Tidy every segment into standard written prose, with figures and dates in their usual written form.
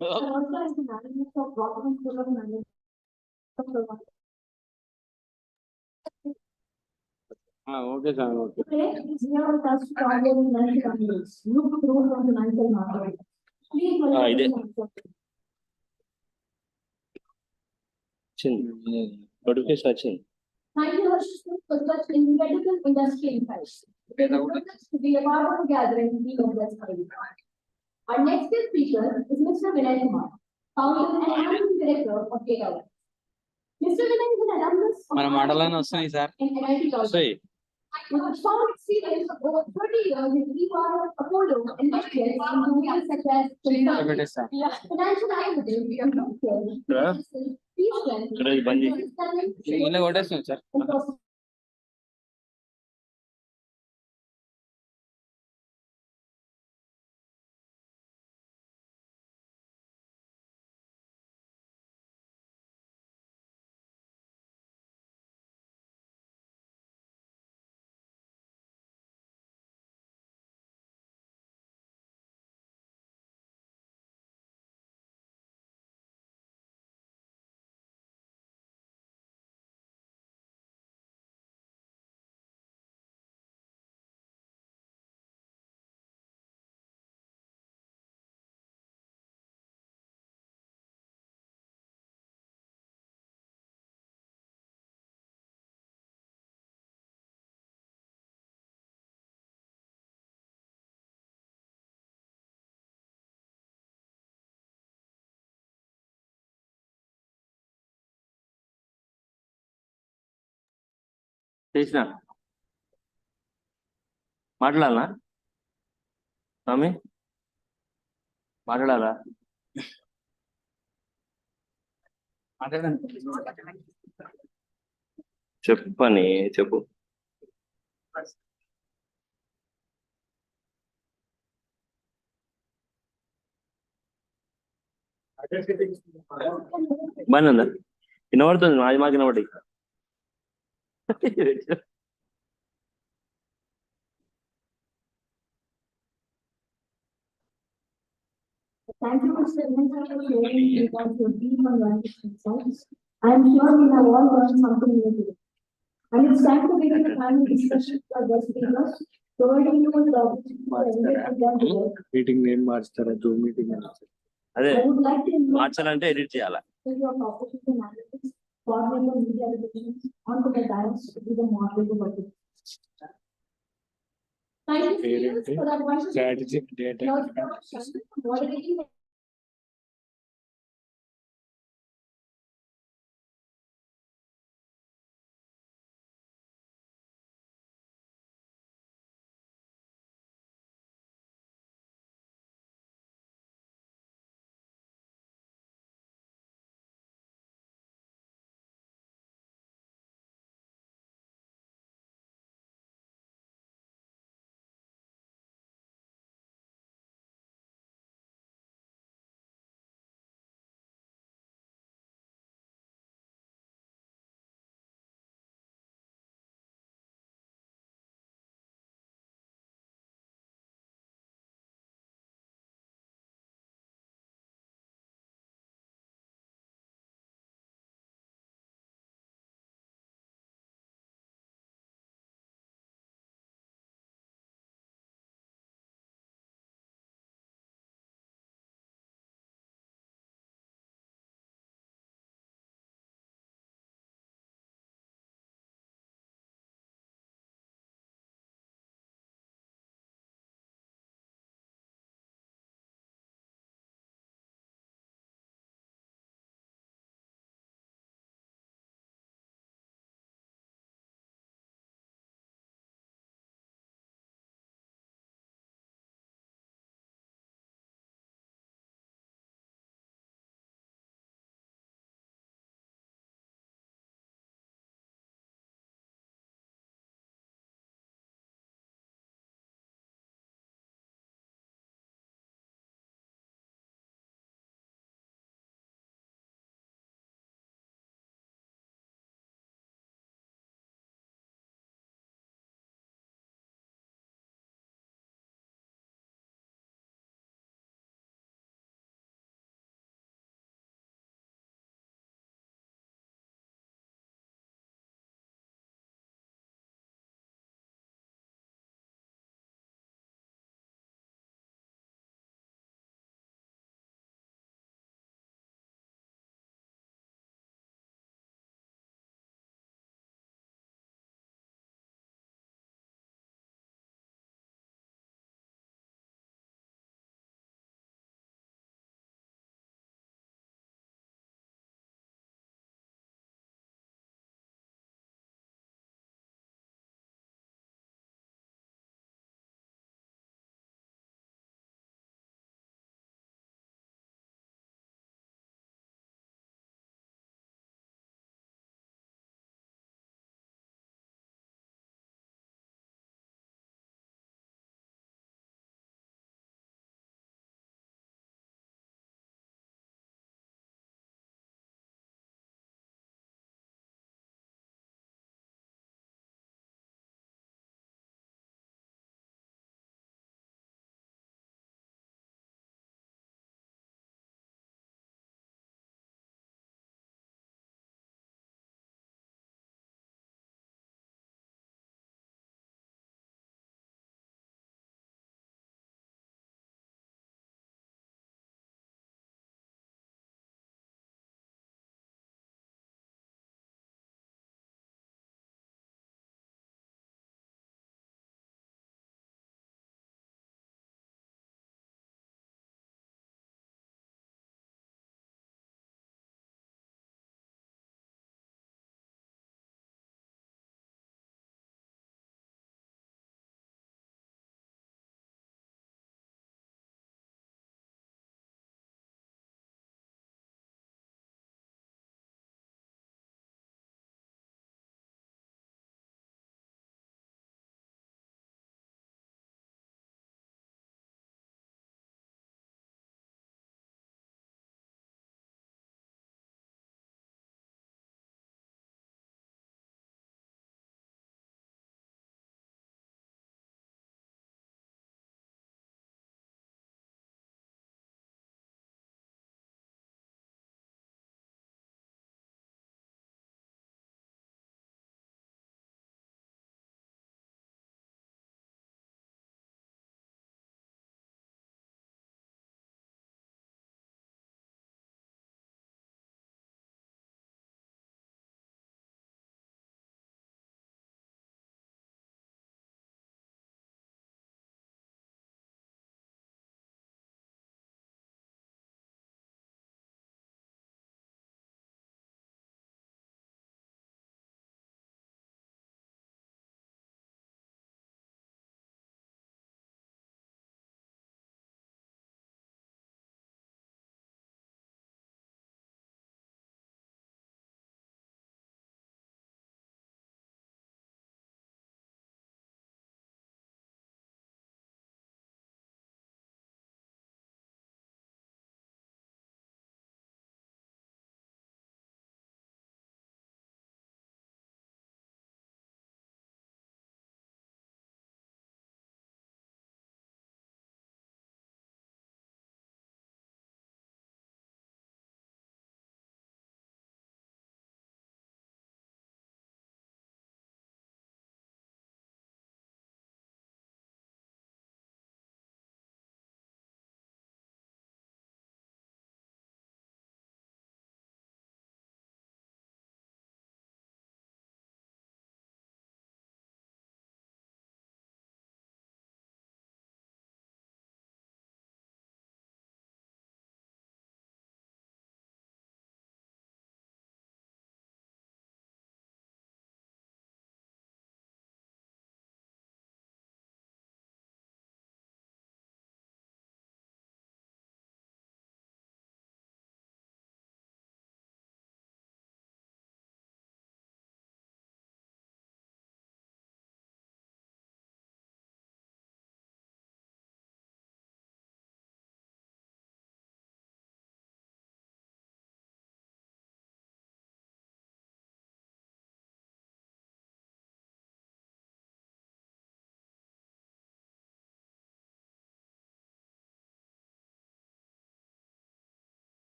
also as the management of government school of management. Okay, sir. Okay. Today is here with us to talk about financial analysis. You prove from financial market. Please welcome. Notification వచ్చింది. Thank you, Harshit, for such incredible industry insights. It is a privilege to be a part of the gathering we invest. Our next speaker is Mr. Vinay Kumar, founder and managing director of Data. Mr. Vinay is an alumnus of మన మండలాన్ని వస్తున్నాయి sir. in NIT College. With a strong experience of over 30 years in e-commerce, Apollo, and Netflix in domains such as financial analytics, healthcare, ఇలా కొట్టేస్తాం sir. చేసిన మాట్లాడాలా స్వామి మాట్లాడాలా చెప్పని చెప్పు. బాగానే ఉందా? వినబడుతుంది, మాది మాకు వినబడి. Thank you, Mr. Vinay, for sharing about your deep and valuable insights. I am sure we have all learned something new today. And it's time to begin the panel discussion for guest speakers, providing you with the opportunity to engage with them today. Meeting name మార్చుతారా? Zoom meeting అదే I would like to invite మార్చాలంటే edit చేయాలా? your opposition analytics, coordinator media relations, onto the dais to be the moderator of it. Thank you, students, for that wonderful Strategic data. moderating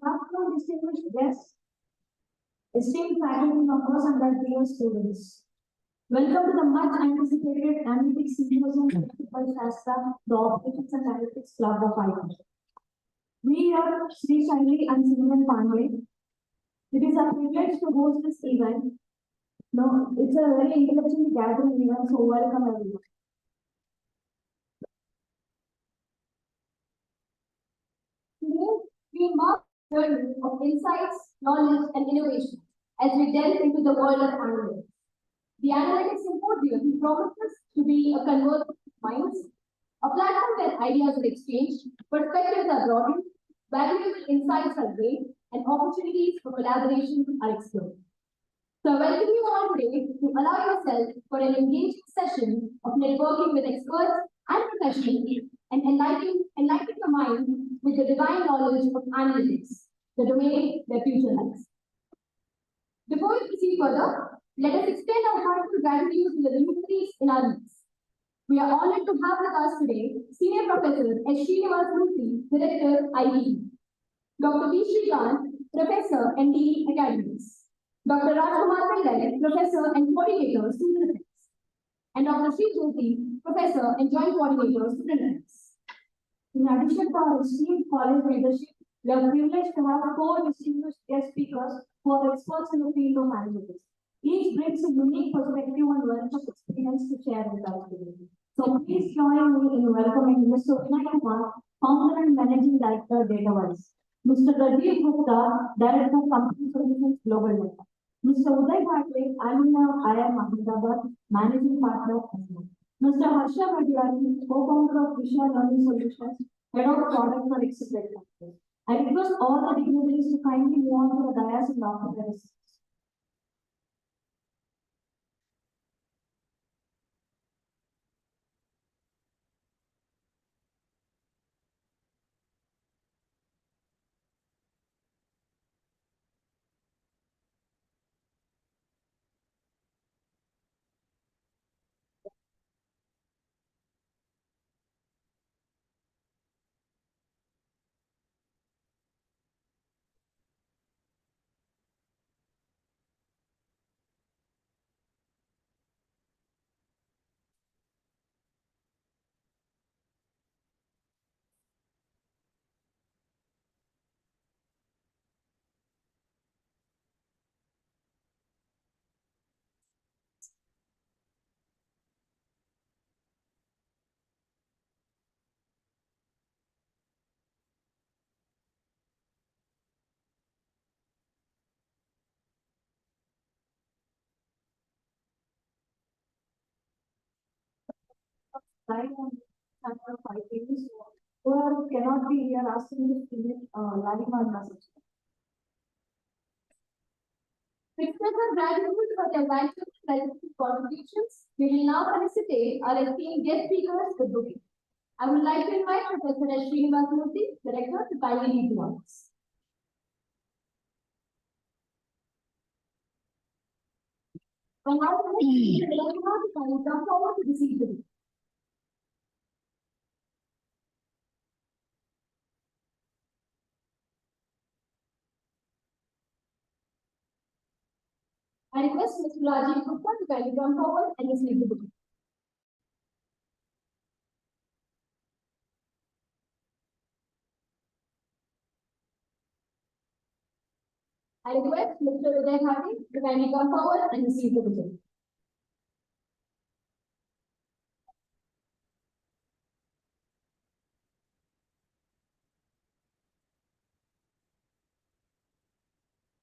have no distinguished guests, esteemed faculty members, and our dear students. Welcome to the much anticipated Analytics Symposium hosted by Shastra, the Operations and Analytics Club of IIT. We are Sri Shaili and Simran Pandey. It is a privilege to host this event. No, it's a very intellectually gathering event, so welcome everyone. Today, we mark the journey of insights, knowledge, and innovation as we delve into the world of analytics. The Analytics Symposium promises to be a convergence of minds, a platform where ideas are exchanged, perspectives are broadened, valuable insights are gained, and opportunities for collaboration are explored. So, welcome you all today to allow yourself for an engaging session of networking with experts and professionals and enlightening your mind with the divine knowledge of analytics, the domain where future lies. Before we proceed further, let us extend our heartfelt gratitude to the luminaries in our midst. We are honored to have with us today Senior Professor S. Srinivasmurthy, Director, IE, Dr. V. Srikanth, Professor, NDE Academics, Dr. Rajkumar Pillai, Professor and Coordinator, Student Affairs, and Dr. Sri Jyoti, Professor and Joint Coordinator, Student Affairs. In addition to our esteemed college leadership, we are privileged to have four distinguished guest speakers who are experts in the field of analytics. Each brings a unique perspective and wealth of experience to share with us today. So please join me in welcoming Mr. Vinay Kumar, Founder and Managing Director, DataWise, Mr. Rajiv Gupta, Director, Company Solutions Global Network, Mr. Uday Bhatle, alumni of IIM Ahmedabad, Managing Partner of SMO, Mr. Harsha Bhatyari, Co-founder of Vishal Learning Solutions, Head of Product for Executive Factors. I request all the dignitaries to kindly move on to the dais and offer their assistance. Right on chapter 5 pages, whoever cannot be here asking to finish live on message. To express our gratitude for their valuable scientific contributions, we will now felicitate our esteemed guest speakers with booking. I would like to invite Professor S. Srinivasmurthy, Director, to kindly lead the honors. I now invite Mr. Vinay Kumar to kindly come forward to receive the gift. I request Mr. Rajiv Gupta to kindly come forward and receive the booking. I request Mr. Uday Bhatle to kindly come forward and receive the booking.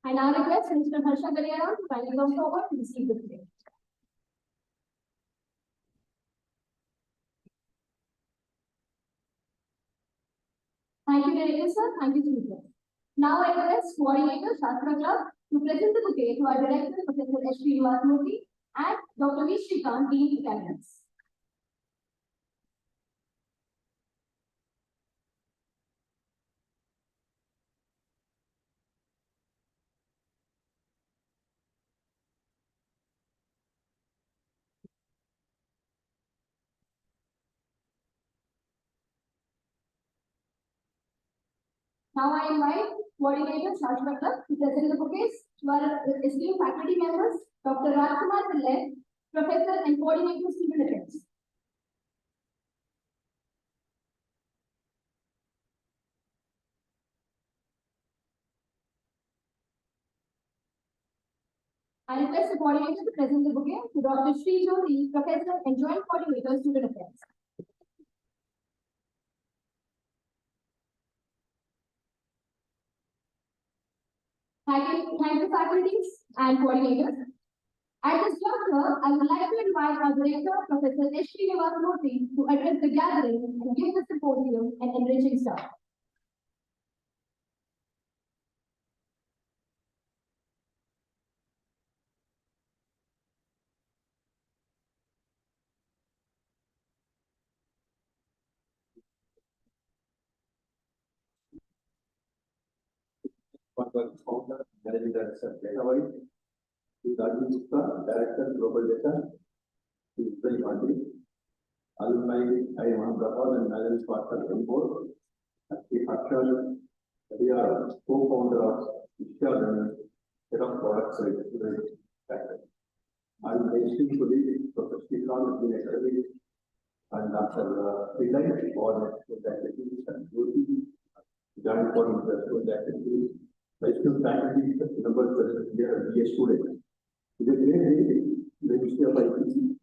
I now request Mr. Harsha Bhatyari to kindly come forward to receive the booking. Thank you, Director Sir. Thank you, Speaker. Now I request Coordinator Shastra Club to present the bouquet to our Director, Professor S. Srinivasmurthy, and Dr. V. Srikanth, Dean Academics. Now I invite coordinator Raj Butler to present the bouquets to our esteemed faculty members, Dr. Rajkumar Pillai, Professor and Coordinator Student Affairs. I request the coordinator to present the bouquet to Dr. Sri Jyoti, Professor and Joint Coordinator Student Affairs. Thank you, faculties and coordinators. At this juncture, I would like to invite our director, Professor S. Srinivasmurthy, to address the gathering and give the symposium an enriching start. Founder, Managing Director, Datawise, Rajeev Gupta, Director, Global Data, very hearty. Alumni, I am Prabhat and Managing Partner on board. Akshay, we are co-founder of Ishya, Head of Products and I'm basically Professor Srikanth in Academy and Dr. Pillai for the activities and duty, joined for the activities. My student faculty members here BA students. It is a great day. The history of AICTE.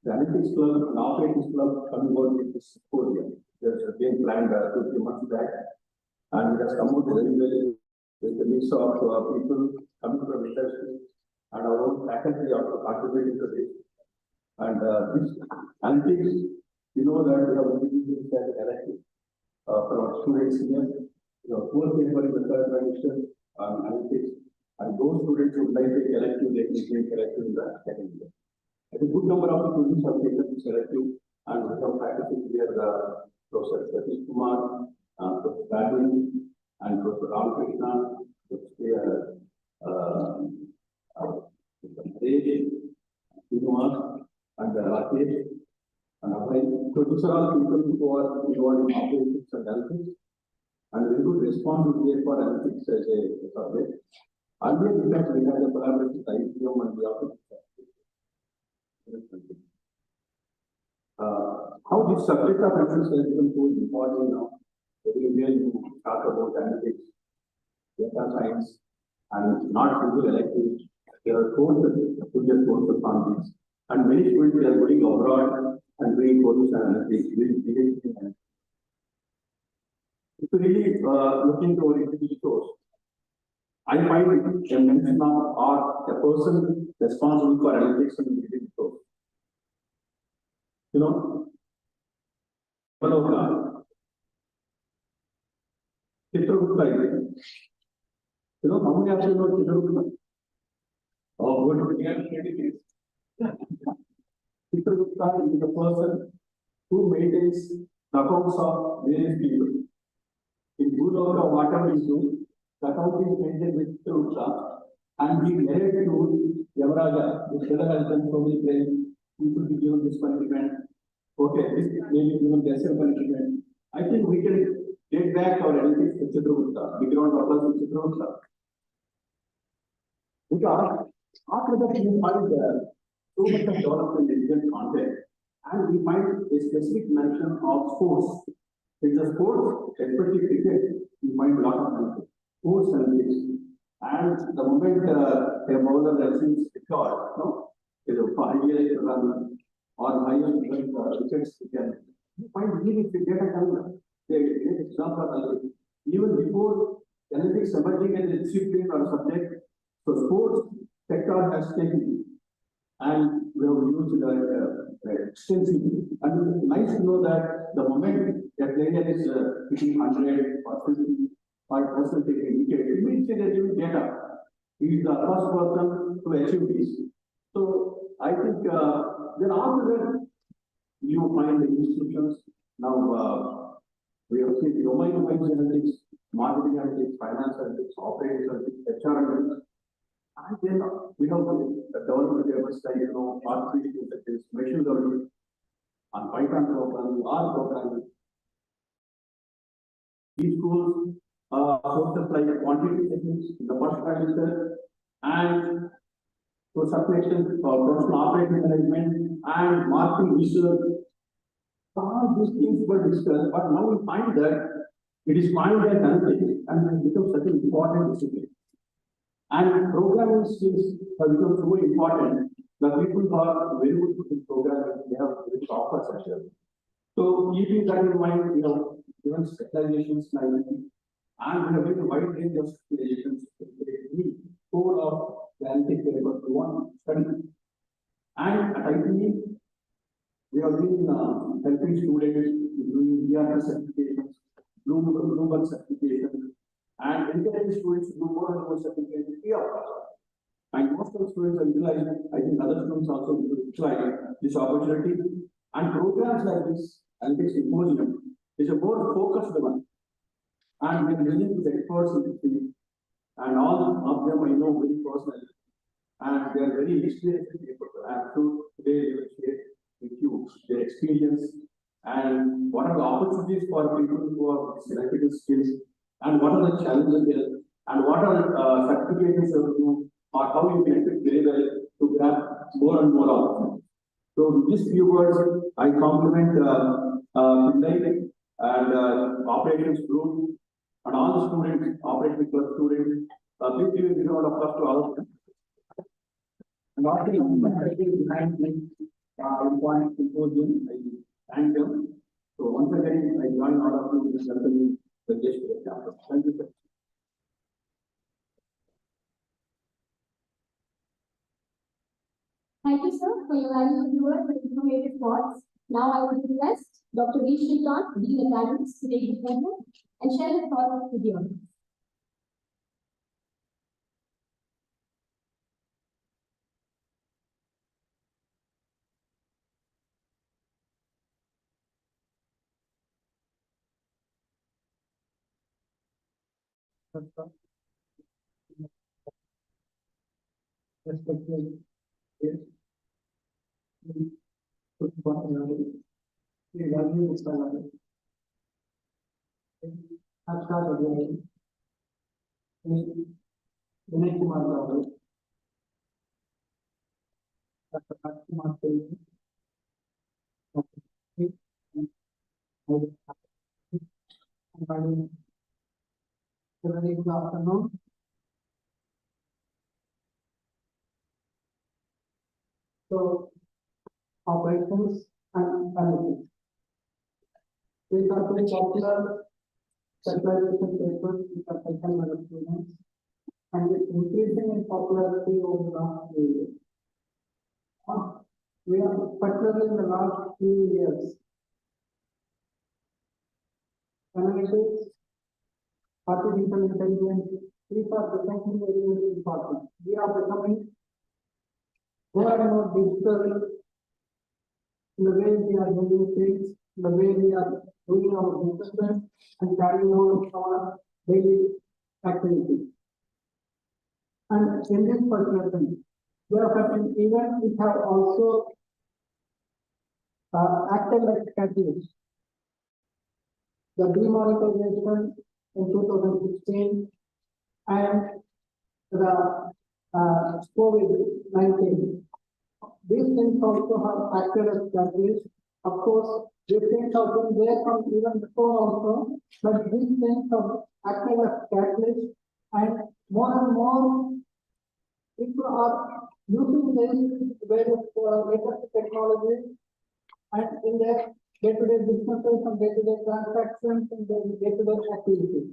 The Analytics Club and Operations Club coming out with this symposium. There's been planned 2-3 months back, and it has come out very well with the mix of people coming from industry and our own faculty also contributing to this. And this analytics, you know that we have been elected for our students here. Poor paper in the third register analytics, and those students would like to take elective, they can take elective in the second year. A good number of students have taken this elective, and we have faculty here, Professor Satish Kumar, Professor Gadwin, and Professor Ramakrishna, Professor Srinivas, and Rakesh, and Abhay. So these are all people who are involved in operations and analytics. And very good response is there for analytics as a subject. Earlier, in fact, we had a collaboration with IPM and we also how this subject of analytics has become so important now. Every year you talk about analytics, data science, and not single electives. There are courses, full courses on this. And many students are going abroad and doing courses on analytics, doing PhD in analytics. If you really look into our individual course, I find a mention of or a person responsible for analytics in the individual course. You know, Chitragupta. You know, how many of you know Chitragupta? Oh, good. Chitragupta is the person who maintains the accounts of various people. In Bhuloka, whatever is do, the account is maintained with Chitragupta, and we narrate to Yamaraja, this brother has done so many things, he should be given this punishment. Okay, this may be given lesser punishment. I think we can get back our analytics to Chitragupta, big round of applause to Chitragupta. Because after that, we find so much of development in digital content, and we find a specific mention of sports. In the sports, especially cricket, we find a lot of sports analytics. And the moment a bowler achieves record, no, is a 5 years run or higher wickets, you find really data coming up. The example, even before analytics emerging as a discipline or subject, so sports sector has taken, and we have used extensively. And it's nice to know that the moment a player is hitting 100 or 50 or person taking wicket, immediately they give data. He is the first person to achieve this. So I think then after that, you find the institutions. Now we have seen domain-wise analytics, marketing analytics, finance analytics, operations analytics, HR analytics. And then we have the development levels like, artificial intelligence, machine learning, and Python programming, R programming. These tools courses like quantity techniques in the first trimester, and to some extent, professional operating management and marketing research. All these things were discussed, but now we find that it is coined as analytics and has become such an important discipline. And programming skills have become so important that people who are very good in programming, they have very software as well. So keeping that in mind, we have given specializations like and we have given a wide range of specializations to any core of the analytics paper we want to study. And at ITE, we have been helping students doing ERP certifications, Bloomberg certifications, and encouraging students to do more and more certifications free of cost. And most of the students are utilizing, I think other students also utilize this opportunity. And programs like this, Analytics Symposium, is a more focused one. And we are listening to the experts in the field, and all of them I know very personally. And they are very experienced people. And so today they will share with you their experience and what are the opportunities for people who have selected skills, and what are the challenges there, and what are certifications you have to do, or how you benefit very well to grab more and more opportunities. So with these few words, I compliment Vinay and operations group and all the students, operations club students. Please give a round of applause to all of them. And also, behind this important symposium, I thank them. So once again, I join all of you in welcoming the guest example. Thank you, sir. Thank you, sir, for your valuable viewers and informative thoughts. Now I would request Dr. V. Shrikant, Dean Academics, to take the podium and share his thoughts with the audience. Respected guests, Vinay Kumar Garu, Dr. Kumar very good afternoon. So, operations and analytics. These are very popular specialization papers which are taken by the students, and with increasing in popularity over the last few years. We are particularly in the last few years. Analytics, artificial intelligence, these are becoming very, very important. We are becoming more and more digital in the way we are doing things, the way we are doing our business and carrying out our daily activities. And in this particular thing, there are certain events which have also acted like catalysts. The demonetization in 2016 and the COVID-19. These things also have acted as catalysts. Of course, these things have been there from even before also, but these things have acted as catalysts, and more people are using this various latest technologies and in their day-to-day businesses and day-to-day transactions and their day-to-day activities.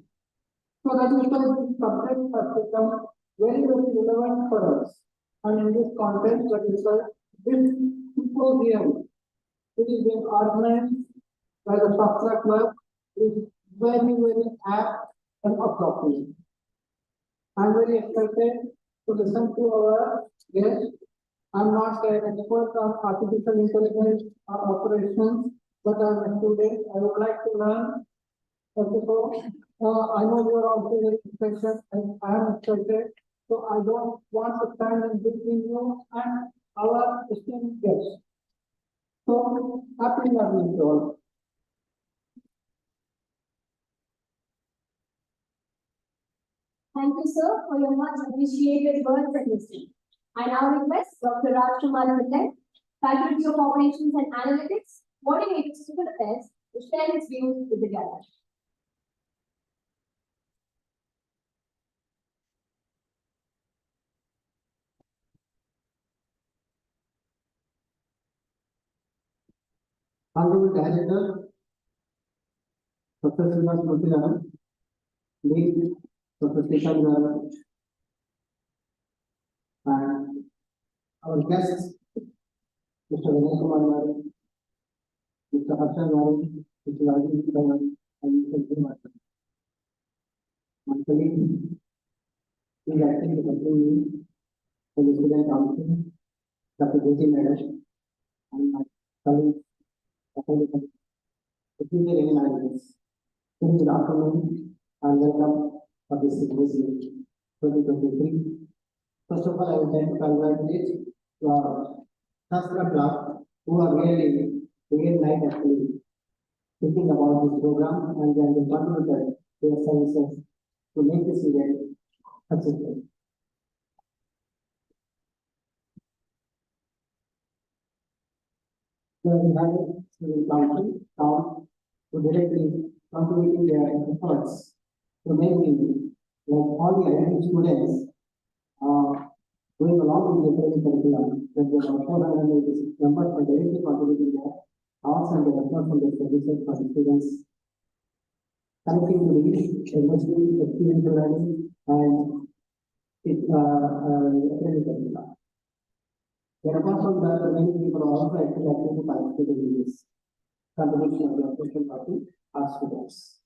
So that is why this subject has become very, very relevant for us. And in this context, that is why this symposium, which is being organized by the Software Club, is very, very apt and appropriate. I am very excited to listen to our guests. I am not an expert on artificial intelligence or operations, but I am a student. I would like to learn. First of all, I know you are also very excited, and I am excited. So I don't want to stand in between you and our esteemed guests. So happy learning to all. Thank you, sir, for your much appreciated words and wisdom. I now request Dr. Rajkumar Pillai, Faculty of Operations and Analytics, Coordinator Student Affairs, to share his views with the gathering. Honorable Director, Professor Srinivas Murthy, Lead Professor Keshav Garu, and our guests, Mr. Vinay Kumar Garu, Mr. Harsha Garu, Mr. Rajeev Garu, and Mr. Kumar. My colleague is acting the company for the student council, Dr. Jyoti Madam, and my colleague, good afternoon and welcome for this Symposium 2023. First of all, I would like to congratulate our Shastra class who are really day and night actually thinking about this program and then they contributed their services to make this event successful. So we have a student council now to directly contributing their efforts to making like all the academic students going along with the academic curriculum. There are 486 members are directly contributing their hours and their effort from the services for the students. Connecting to the industry, experiential learning, and academic curriculum. Then apart from that, many people are also actually active to participate in this contribution of the official party, our students.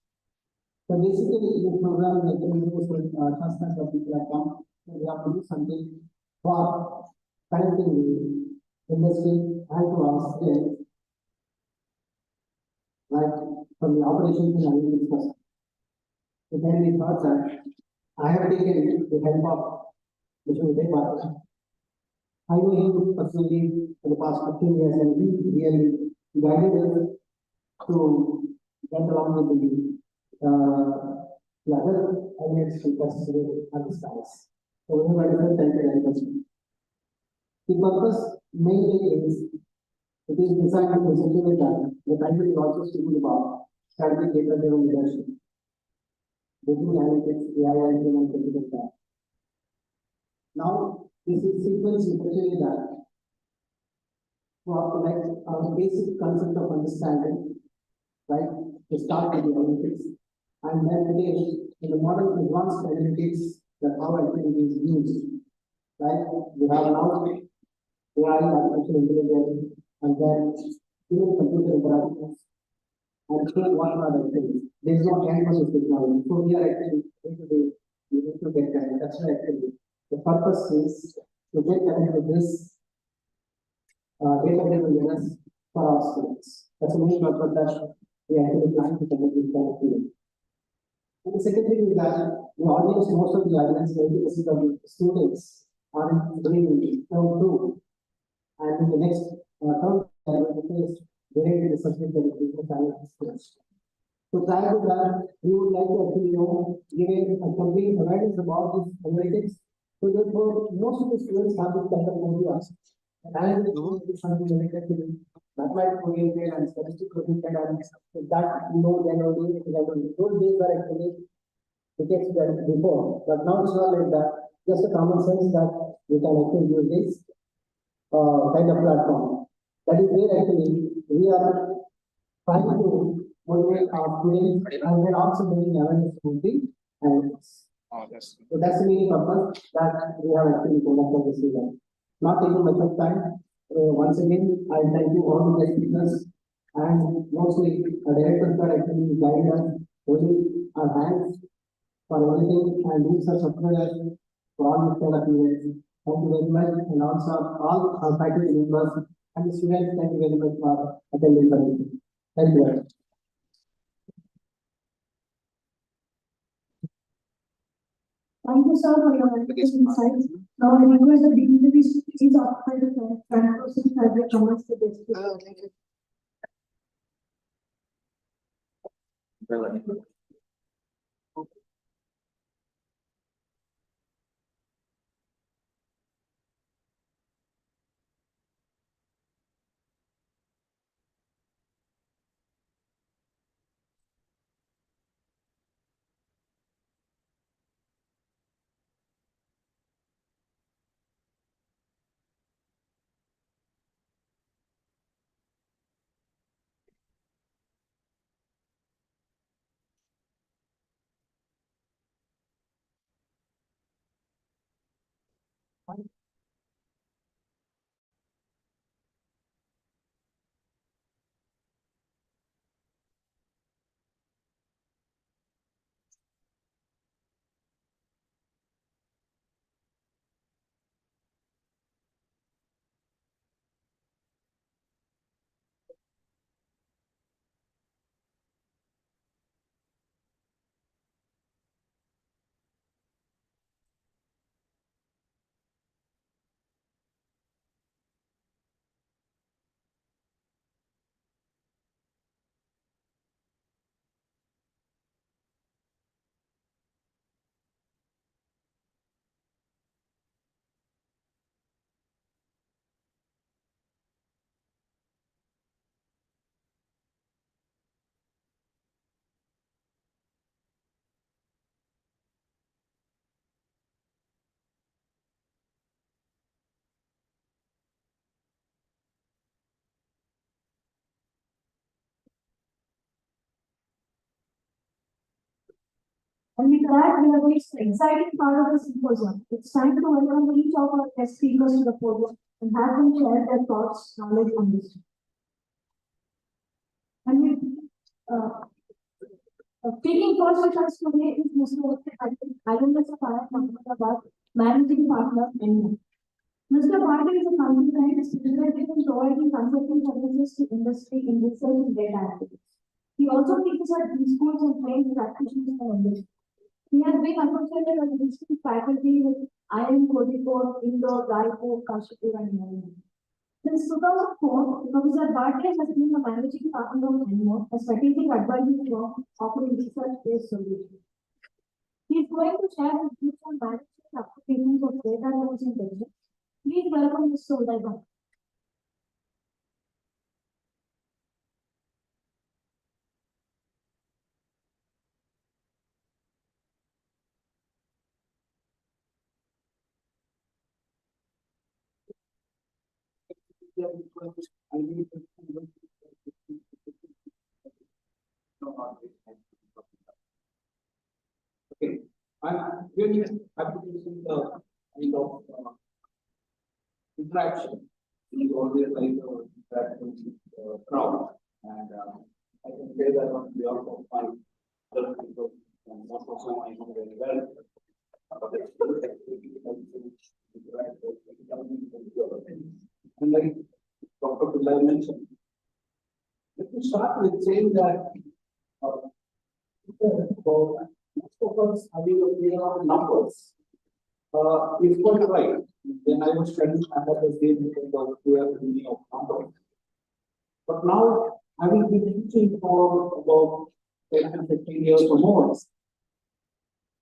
So basically, this program is a transfer of people that come. We have to do something for connecting the industry and to our students, like from the operations and analytics perspective. So then we thought that I have taken the help of Mr. Vijay Bhatt. I know him personally for the past 15 years and he really guided us to get along with the other elements to consider at this time. So we have a thank you very much. The purpose mainly is it is designed to facilitate that the country is also speaking about strategic data-driven leadership, business analytics, AI, and technical that. Now, this is sequence essentially that to like our basic concept of understanding, right? To start with the analytics, and then today in the modern advanced analytics, that how activity is used, right? We have now AI, artificial intelligence, and then human computer interactions, and so what are the things? There is no end for this technology. So we are actually going to be we need to get that. That's why actually the purpose is to get connected with this data-driven learners for our students. That's the main purpose that we actually plan to connect with them. And the second thing is that the audience, most of the audience, 80% of the students are doing term 2. And in the next term, they are going to face directly the subject that is business analytics. So prior to that, we would like to actually give a complete awareness about this analytics. So therefore, most of the students have this kind of ideas. And analytics is something related to mathematics oriented and statistics oriented, and that then only those days are actually decades before. But now it's not like that. Just a common sense that we can actually use this kind of platform. That is where actually we are trying to motivate our students and then also bringing awareness to the analytics. So that's the main purpose that we have actually conducted this event. Not taking much of time. Once again, I thank you all the guest speakers and mostly our directors are actually guiding us, holding our hands for everything and doing such support for all these kind of events. Thank you very much, and also all our faculty members and the students. Thank you very much for attending the meeting. Thank you very much. Thank you, sir, for your insights. Now, I request the dignitaries to please occupy the front row seat as they commence the discussion. And with that, we have reached the exciting part of the symposium. It's time to welcome each of our guest speakers to the podium and have them share their thoughts, knowledge, and wisdom. And we, speaking first with us today is Mr. Ahmedabad, Managing Partner, NMO. Mr. Bhatia is a consultant specializing in providing consulting services to industry in research and data analytics. He also teaches at schools and trains practitioners and industry. He has been associated as a visiting faculty with IIM Kozhikode, Indore, Raipur, Kashipur, and Nalanda. Since 2004, Professor Bhatia has been the managing partner of NMO, a strategic advisory firm offering research-based solutions. He is going to share his views on management applications of data tools and techniques. Please welcome Mr. Uday Bhatia. Okay, I'm really happy to see the kind of interaction. We always like to interact with the crowd, and I can say that on behalf of my other people, and most of whom I know very well. And like Dr. Pillai mentioned, let me start with saying that most of us having a clear on numbers is quite right. When I was studying, I had the same clear meaning of numbers. But now, having been teaching for about 10 and 15 years or more,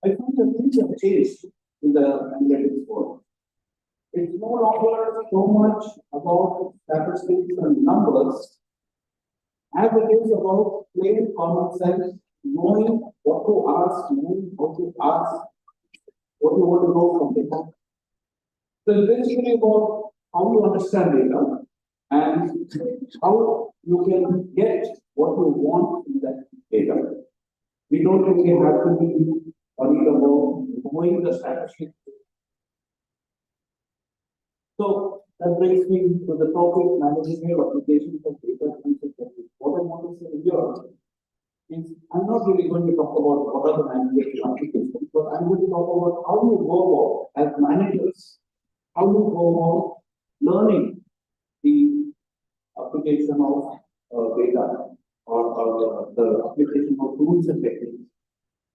I find that things have changed in the analytics world. It's no longer so much about statistics and numbers as it is about plain common sense, knowing what to ask, knowing how to ask, what you want to know from people. So it's basically about how you understand data and how you can get what you want in that data. We don't really have to be worried about knowing the statistics. So that brings me to the topic managing your applications of data and techniques. What I want to say here is I'm not really going to talk about what are the management applications, but I'm going to talk about how you go about as managers, how you go about learning the application of data or the application of tools and techniques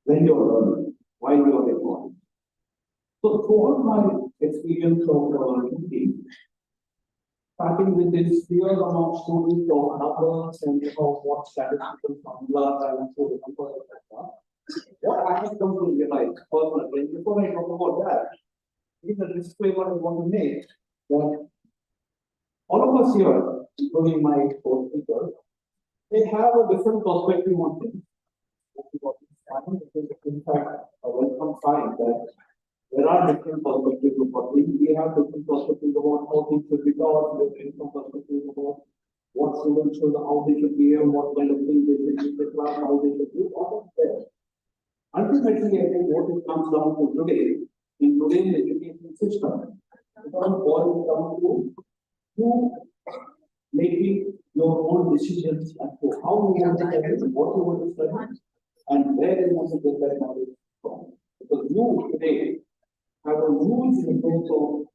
when you're learning, while you're employed. So throughout my experience of teaching, starting with this fear among students of numbers and what statistical formulas I want to remember, etc. What I have come to realize personally, and before I talk about that, is a disclaimer I want to make that all of us here, including my co-speakers, they have a different perspective on things. In fact, a welcome sign that there are different perspectives of things. We have different perspectives about how things should be taught. We have different perspectives about what students should, how they should behave, what kind of things they should do in the class, how they should do. All of that. Ultimately, I think what it comes down to today, in today's education system, it all boils down to you making your own decisions as to how you want to study, what you want to study, and where you want to get that knowledge from. Because you today have a huge resource of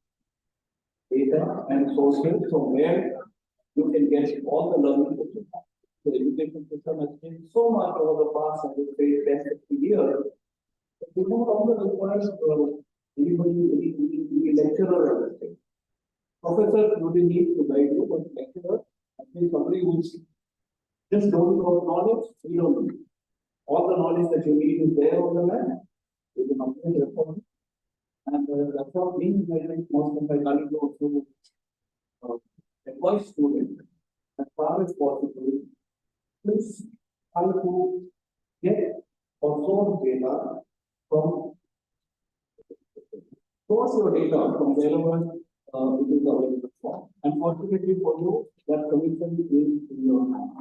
data and sources from where you can get all the learning that you have. The education system has changed so much over the past, I would say, 10, 15 years. We no longer require anybody, any lecturer or anything. Professors really need to guide you, but lecturer, I think somebody who's just don't know knowledge, we don't need. All the knowledge that you need is there on the land. You can obtain record. And that's what means I think most of my colleagues also advise students as far as possible, please try to get or source data from source your data from wherever it is available from. Unfortunately for you, that commission is in your hand.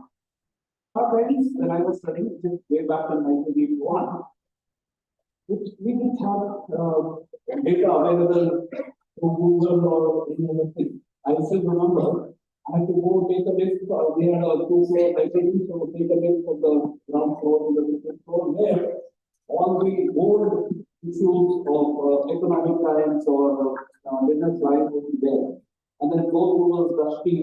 Our friends, when I was studying, way back in 1981, we didn't have data available through Google or any other thing. I still remember I had to go take a lift. We had a 2-floor library, so take a lift from the ground floor to the second floor. There, all the old issues of economic times or business life would be there, and then go through those dusty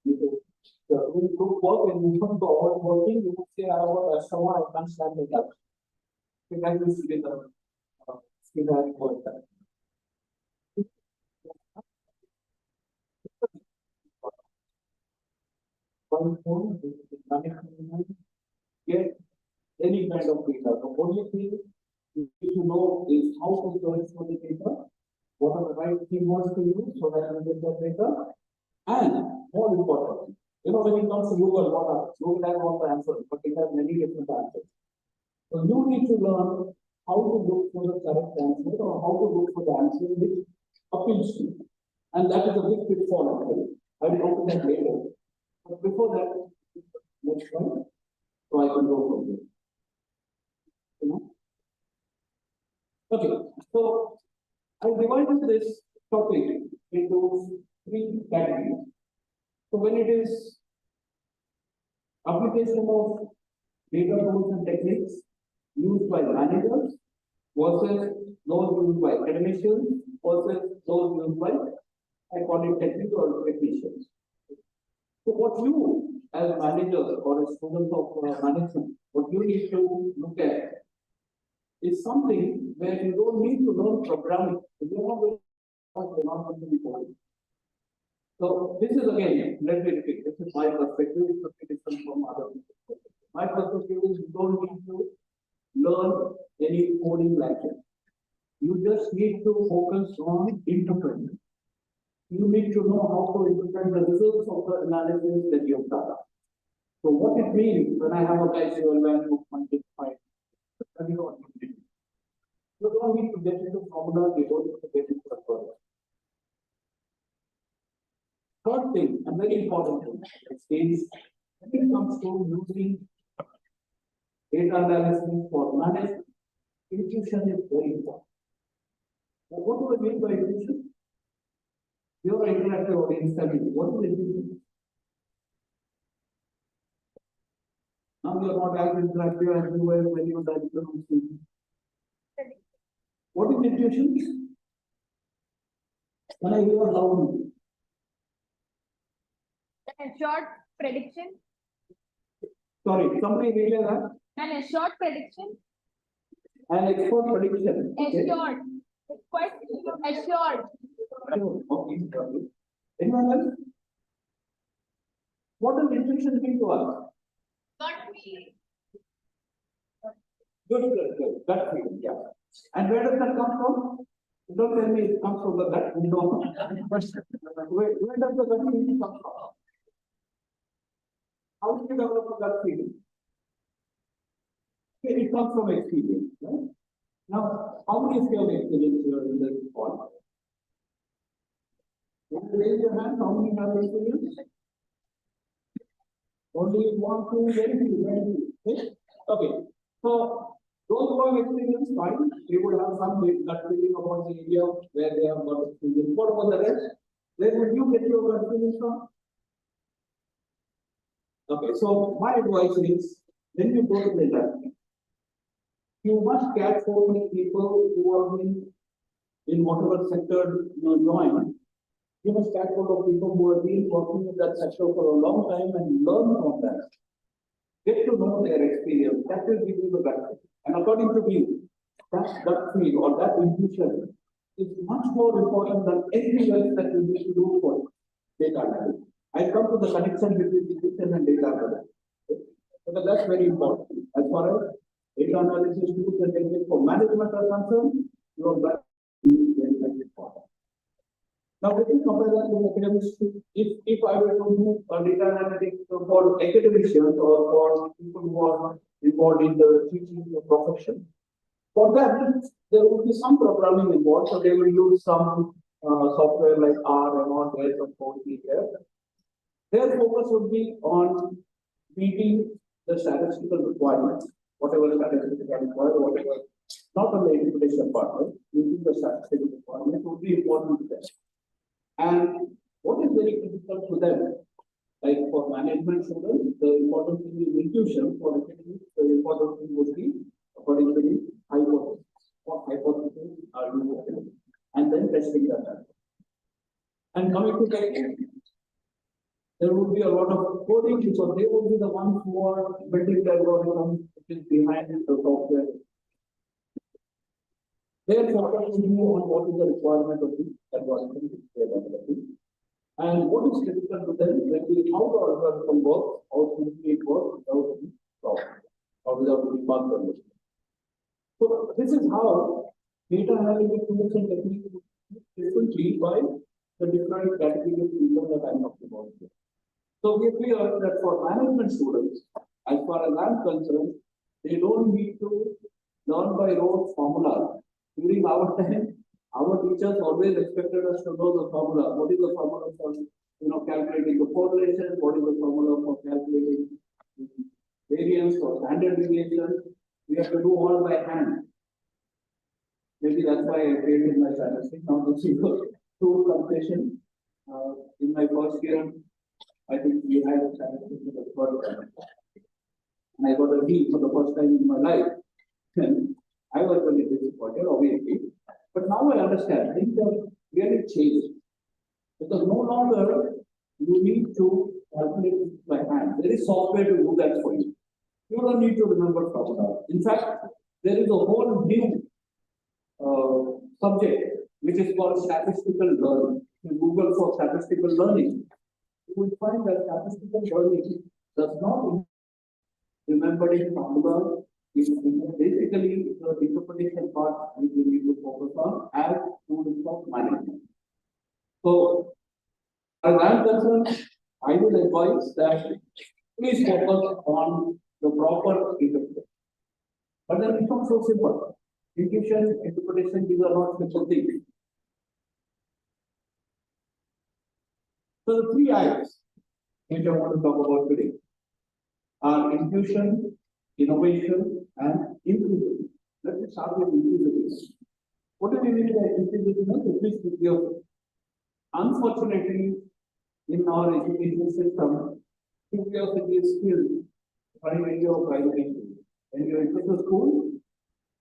issues. When you do work and you don't go out working, you would say, I want a summer, I can't stand it up. You can just get the skill I work that. One phone, get any kind of data. The only thing you need to know is how to search for the data, what are the right keywords to use so that you get the data, and more importantly, when it comes to Google, Google has all the answers, but it has many different answers. So you need to learn how to look for the correct answer or how to look for the answer which appeals to you. And that is a big pitfall actually. I will go to that later. But before that, next one, so I can go from here. Okay, so I divided this topic into 3 categories. So when it is application of data tools and techniques used by managers versus those used by academicians versus those used by, I call it technical technicians. So what you as managers or as students of management, what you need to look at is something where you don't need to learn programming. You're not going to be boring. So this is again, let me repeat, this is my perspective, it's different from other people's. My perspective is you don't need to learn any coding language. You just need to focus on interpreting. You need to know how to interpret the results of the analysis that you've done. So what it means when I have a visual value of 0.5, you don't need to get into formula, you don't need to get into a product. Third thing, and very important thing, is when it comes to using data analysis for management, intuition is very important. Now, what do I mean by intuition? Your interactive audience study, what do they do? Now you are not as interactive as you were when you were speaking. What is intuition? When I hear loudly. A short prediction. Sorry, somebody read that? And a short prediction. An expert prediction. Assured. It's quite assured. Okay. Anyone else? What does intuition mean to us? Not me. Good. Gut feeling, yeah. And where does that come from? Don't tell me it comes from the gut. No. Where does the gut feeling come from? How do you develop a gut feeling? Okay, it comes from experience, right? Now, how many of you have experience here in this hall? Raise your hand, how many have experience? Only 1, 2, very few. Okay. So those who have experience, fine. They would have some gut feeling about the area where they have got experience. What about the rest? Where would you get your gut feelings from? Okay, so my advice is when you go to the industry, you must catch so many people who are in whatever sector you join. You must catch hold of people who have been working in that sector for a long time and learn from that. Get to know their experience. That will give you the gut feel. And according to me, that gut feel or that intuition is much more important than anything else that you need to do for data analysis. I come to the connection between intuition and data analysis. Because that's very important. As far as data analysis tools and techniques for management are concerned, your gut is very, very important. Now, let me compare that with academics. If I were to do data analytics for academicians or for people who are involved in the teaching profession, for them, there would be some programming involved. So they will use some software like R and all there, some code there. Their focus would be on meeting the statistical requirements, whatever statistical required, whatever not on the interpretation partner, using the statistical department would be important to them. And what is very critical to them, like for management students, the important thing is intuition. For academics, the important thing would be, according to the hypothesis. What hypothesis are you working? And then testing that. And coming to technique, there would be a lot of coding because they would be the ones who are building the algorithm which is behind the software. Their focus will be on what is the requirement of the algorithm which they are developing. And what is critical to them will be how the algorithm works, how smoothly it works without any problem, or without any bug condition. So this is how data analytics tools and techniques differently by the different categories of people that I'm talking about here. So we clear that for management students, as far as I'm concerned, they don't need to learn by rote formulas. During our time, our teachers always expected us to know the formula. What is the formula for calculating the correlation? What is the formula for calculating variance or standard deviation? We have to do all by hand. Maybe that's why I failed in my statistics. Now to see the true calculation. In my first year, I think we had a statistics in the first time. And I got a D for the first time in my life. I was really disappointed, obviously. But now I understand things have really changed. Because no longer you need to calculate by hand. There is software to do that for you. You don't need to remember formula. In fact, there is a whole new subject which is called statistical learning. If you Google for statistical learning, you will find that statistical learning does not remembering formula. It is basically the interpretation part which we need to focus on as students of management. So, as I am concerned, I would advise that please focus on the proper interpretation. But then it's not so simple. Intuition, interpretation, these are not simple things. So the three I's which I want to talk about today are intuition, innovation, and inclusivity. Let me start with inclusivity. What do we mean by inclusivity? It is unfortunately, in our education system, curiosity is still primary or primary. When you enter the school,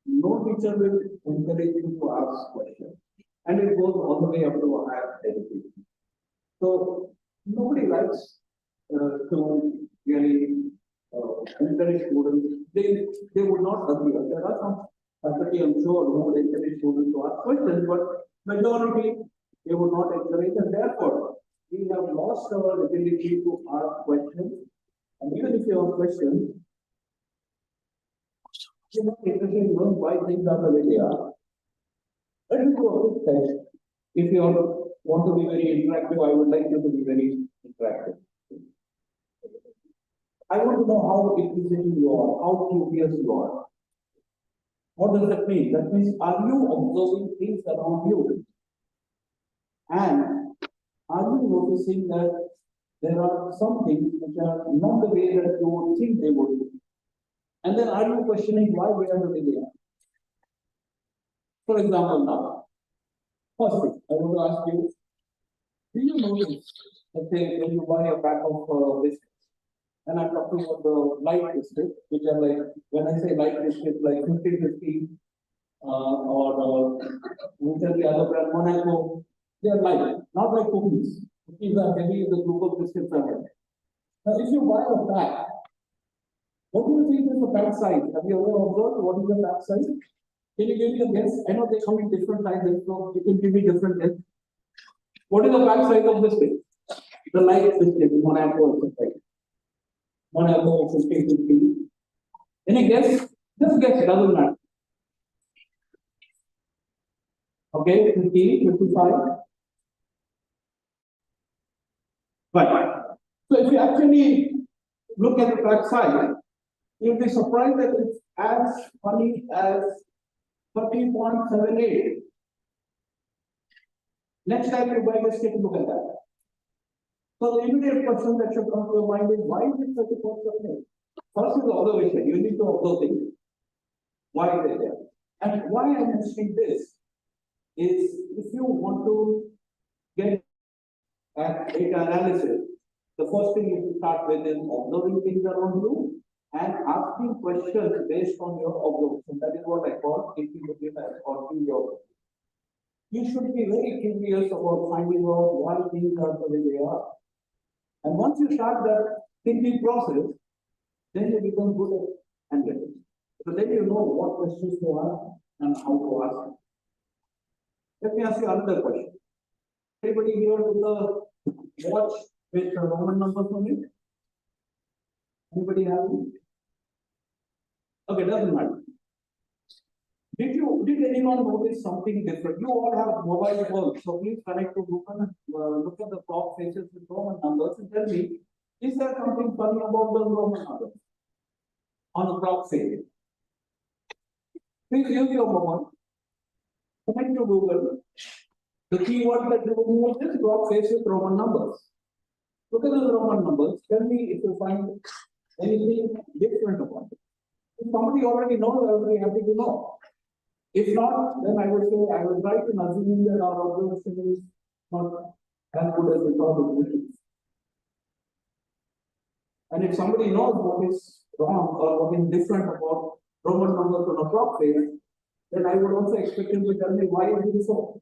no teacher will encourage you to ask questions. And it goes all the way up to higher education. So, nobody likes to really encourage students. They would not agree. There are some faculty, I'm sure, who would encourage students to ask questions, but majority they would not encourage, and therefore we have lost our ability to ask questions. And even if you have questions, you're not interested in knowing why things are the way they are. Let me do a quick test. If you want to be very interactive, I would like you to be very interactive. I want to know how inquisitive you are, how curious you are. What does that mean? That means, are you observing things around you? And are you noticing that there are some things which are not the way that you would think they would be? And then are you questioning why they are the way they are? For example, now, first thing, I want to ask you, do you notice, let's say, when you buy a pack of biscuits, and I'm talking about the light biscuits, which are like, when I say light biscuits, like 50-50, or which are the other brand, Monaco, they are light, not like cookies. Cookies are heavy, the glucose biscuits are heavy. Now, if you buy a pack, what do you think is the pack size? Have you ever observed what is the pack size? Can you give me a guess? I know they come in different sizes, so you can give me different guess. What is the pack size of this thing? The light biscuit, Monaco, right? Monaco, 50-50. Any guess? Just guess, it doesn't matter. Okay, 50, 55. Right. So if you actually look at the pack size, you'll be surprised that it's as funny as 30.78. Next time you buy this, take a look at that. So the immediate question that should come to your mind is, why is it 30.78? First is observation. You need to observe things. Why is it there? And why I'm mentioning this is if you want to get at data analysis, the first thing you should start with is observing things around you and asking questions based on your observation. That is what I call taking the data or curiosity. You should be very curious about finding out why things are the way they are. And once you start that thinking process, then you become good at analytics. So then you know what questions to ask and how to ask them. Let me ask you another question. Anybody here with a watch with Roman numbers on it? Anybody have it? Okay, doesn't matter. Did anyone notice something different? You all have mobile phones, so please connect to Google and look at the clock faces with Roman numbers and tell me, is there something funny about the Roman numbers on the clock face? Please use your mobile. Connect to Google. The keyword that you will use is clock face with Roman numbers. Look at the Roman numbers. Tell me if you find anything different about it. If somebody already knows, I would be happy to know. If not, then I would say I would try to assume that our observation is not as good as we thought it would be. And if somebody knows what is wrong or what is different about Roman numbers on a clock face, then I would also expect him to tell me why it is so.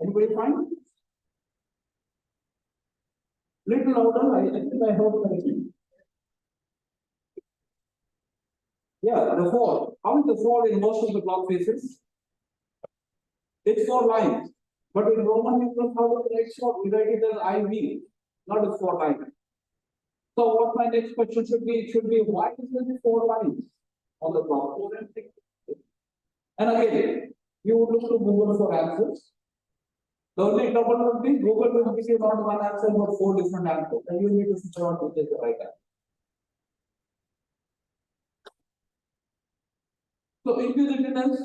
Anybody find? Little louder, I think I heard correctly. Yeah, the 4. How is the 4 in most of the clock faces? It's 4 lines. But in Roman numerals, how do we write it as IV, not as 4 lines? So what my next question should be, it should be why is there 4 lines on the clock? 4 and 6. And again, you would look to Google for answers. The only trouble would be Google will give you not one answer but 4 different answers, and you need to figure out which is the right answer. So inquisitiveness,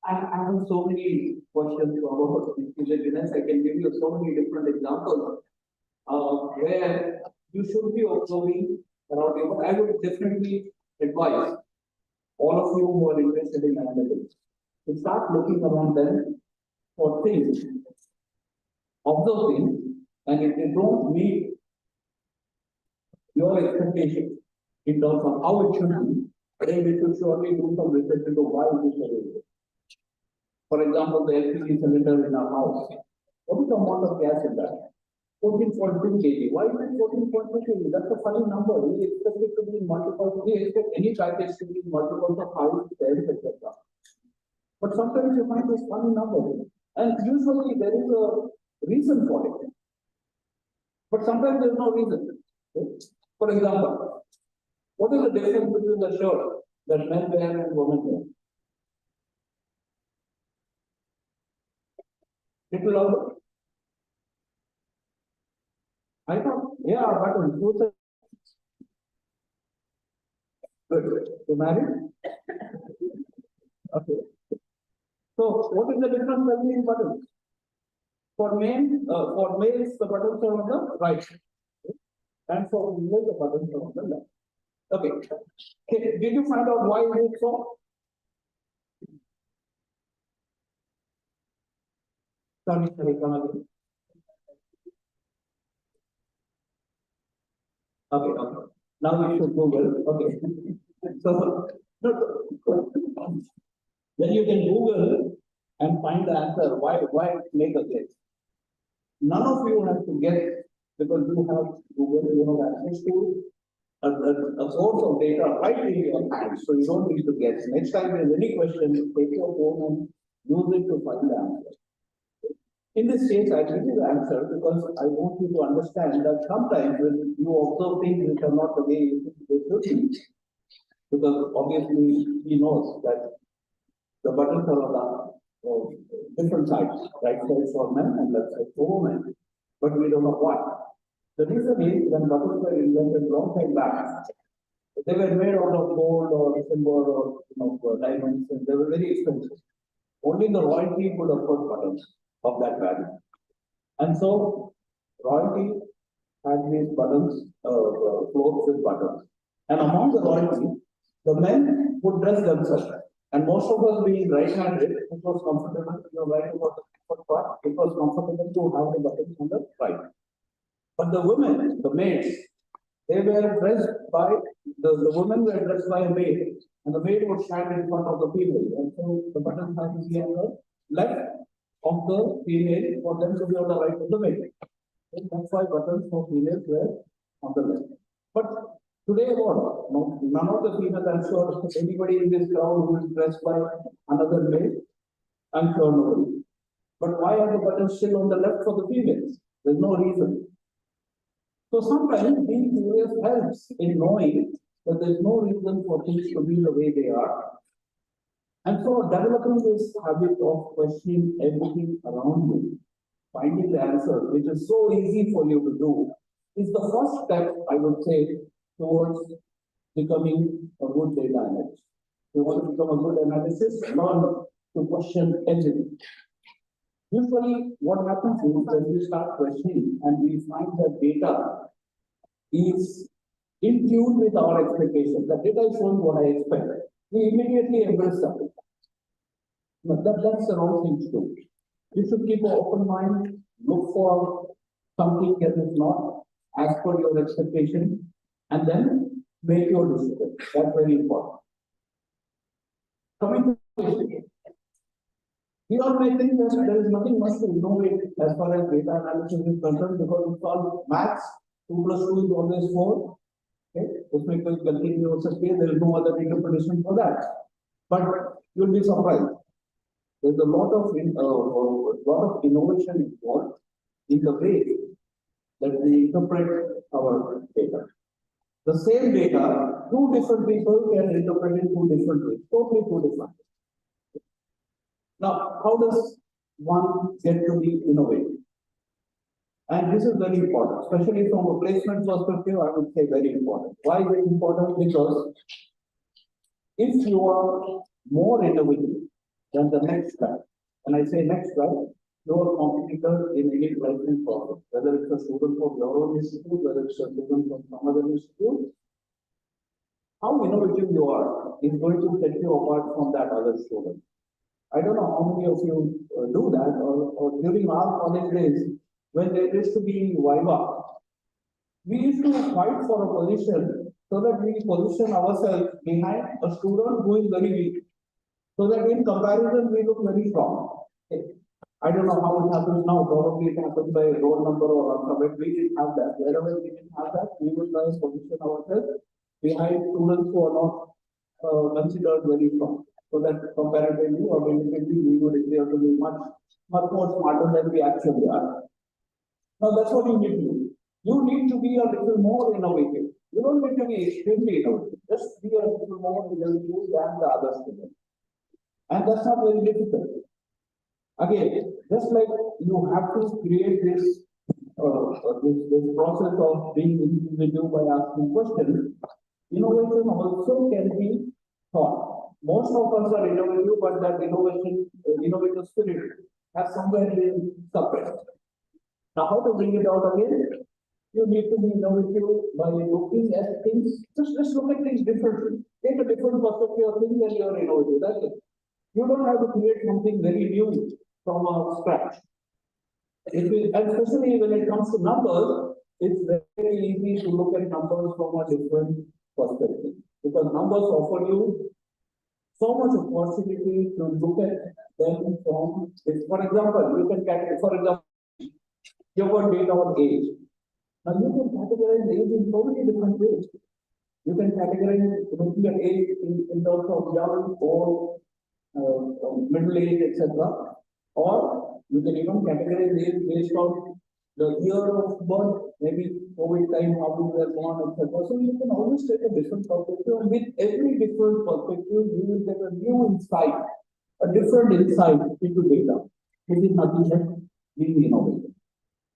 I have so many questions about inquisitiveness. I can give you so many different examples where you should be observing around you. But I would definitely advise all of you who are interested in analytics to start looking around them for things, observe things, and if they don't meet your expectations in terms of how it should be, then we should surely do some research into why it is the way. For example, the LPG cylinder in our house. What is the amount of gas in that? 14.2 kg. Why is it 14.2 kg? That's a funny number. We expect it to be multiples. We expect any package to be multiples of 5, 10, etc. But sometimes you find this funny number. And usually there is a reason for it. But sometimes there is no reason. Okay? For example, what is the difference between the shirt that men wear and women wear? Little louder. I thought, yeah, buttons. Who said? Good. You married? Okay. So, what is the difference between buttons? For males, the buttons are on the right, and for females, the buttons are on the left. Okay. Okay. Did you find out why it is so? Sorry, come again. Okay. Now we should Google. Okay. So, then you can Google and find the answer. Why make a guess? None of you have to guess because you have Google, you have access to a source of data right in your hand, so you don't need to guess. Next time there's any question, take your phone and use it to find the answer. In this case, I give you the answer because I want you to understand that sometimes when you observe things which are not the way they should be, because obviously he knows that the buttons are on the different sides, right side for men and left side for women, but we don't know why. The reason is when buttons were invented long time back, they were made out of gold or silver or diamonds, and they were very expensive. Only the royalty could afford buttons of that value. And so royalty had these buttons, clothes with buttons. And among the royalty, the men would dress themselves. And most of us being right-handed, it was comfortable, right about the comfort part, it was comfortable to have the buttons on the right. But the women, the maids, they were dressed by, the women were dressed by a maid, and the maid would stand in front of the female. And so the buttons had to be on the left of the female for them to be on the right of the maid. And that's why buttons for females were on the left. But today what? No, none of the females, I'm sure anybody in this crowd who is dressed by another maid, I'm sure nobody. But why are the buttons still on the left for the females? There's no reason. So sometimes being curious helps in knowing that there's no reason for things to be the way they are. And so developing this habit of questioning everything around you, finding the answer, which is so easy for you to do, is the first step, I would say, towards becoming a good data analyst. You want to become a good analyst, learn to question everything. Usually, what happens is when we start questioning and we find that data is in tune with our expectations, the data is showing what I expect, we immediately embrace that. But that's the wrong thing to do. You should keep an open mind, look for something that is not as per your expectation, and then make your decision. That's very important. Coming to decision. We all may think that there is nothing much to innovate as far as data analysis is concerned because it's all maths, 2 plus 2 is always 4. Okay, उसमें कोई गलती नहीं हो सकती है, there is no other interpretation for that. But you'll be surprised. There's a lot of innovation involved in the way that we interpret our data. The same data, 2 different people can interpret it 2 different ways, totally 2 different ways. Now, how does one get to be innovative? And this is very important, especially from a placement perspective, I would say very important. Why is it important? Because if you are more innovative than the next guy, and I say next guy, your competitor in any placement process, whether it's a student from your own institute, whether it's a student from some other institute, how innovative you are is going to set you apart from that other student. I don't know how many of you do that, or during our college days, when there used to be Viva, we used to fight for a position so that we position ourselves behind a student who is very weak, so that in comparison we look very strong. Okay. I don't know how it happens now, probably it happens by roll number or alphabet. We didn't have that. Wherever we didn't have that, we would try to position ourselves behind students who are not considered very strong. So that comparatively or relatively we would appear to be much more smarter than we actually are. Now that's what you need to do. You need to be a little more innovative. You don't need to be extremely innovative. Just be a little more innovative than the other students. And that's not very difficult. Again, just like you have to create this process of being innovative by asking questions, innovation also can be taught. Most of us are innovative, but that innovative spirit has somewhere been suppressed. Now, how to bring it out again? You need to be innovative by looking at things. Just look at things differently. Take a different perspective of things and you are innovative. That's it. You don't have to create something very new from scratch. And especially when it comes to numbers, it's very easy to look at numbers from a different perspective. Because numbers offer you so much opportunity to look at them from, for example, you can categorize, for example, you've got data on age. Now you can categorize age in so many different ways. You can categorize looking at age in terms of young, old, middle age, etc. Or you can even categorize age based on the year of birth, maybe COVID time, how we were born, etc. So you can always take a different perspective, and with every different perspective, you will get a new insight, a different insight into data, which is nothing but being innovative.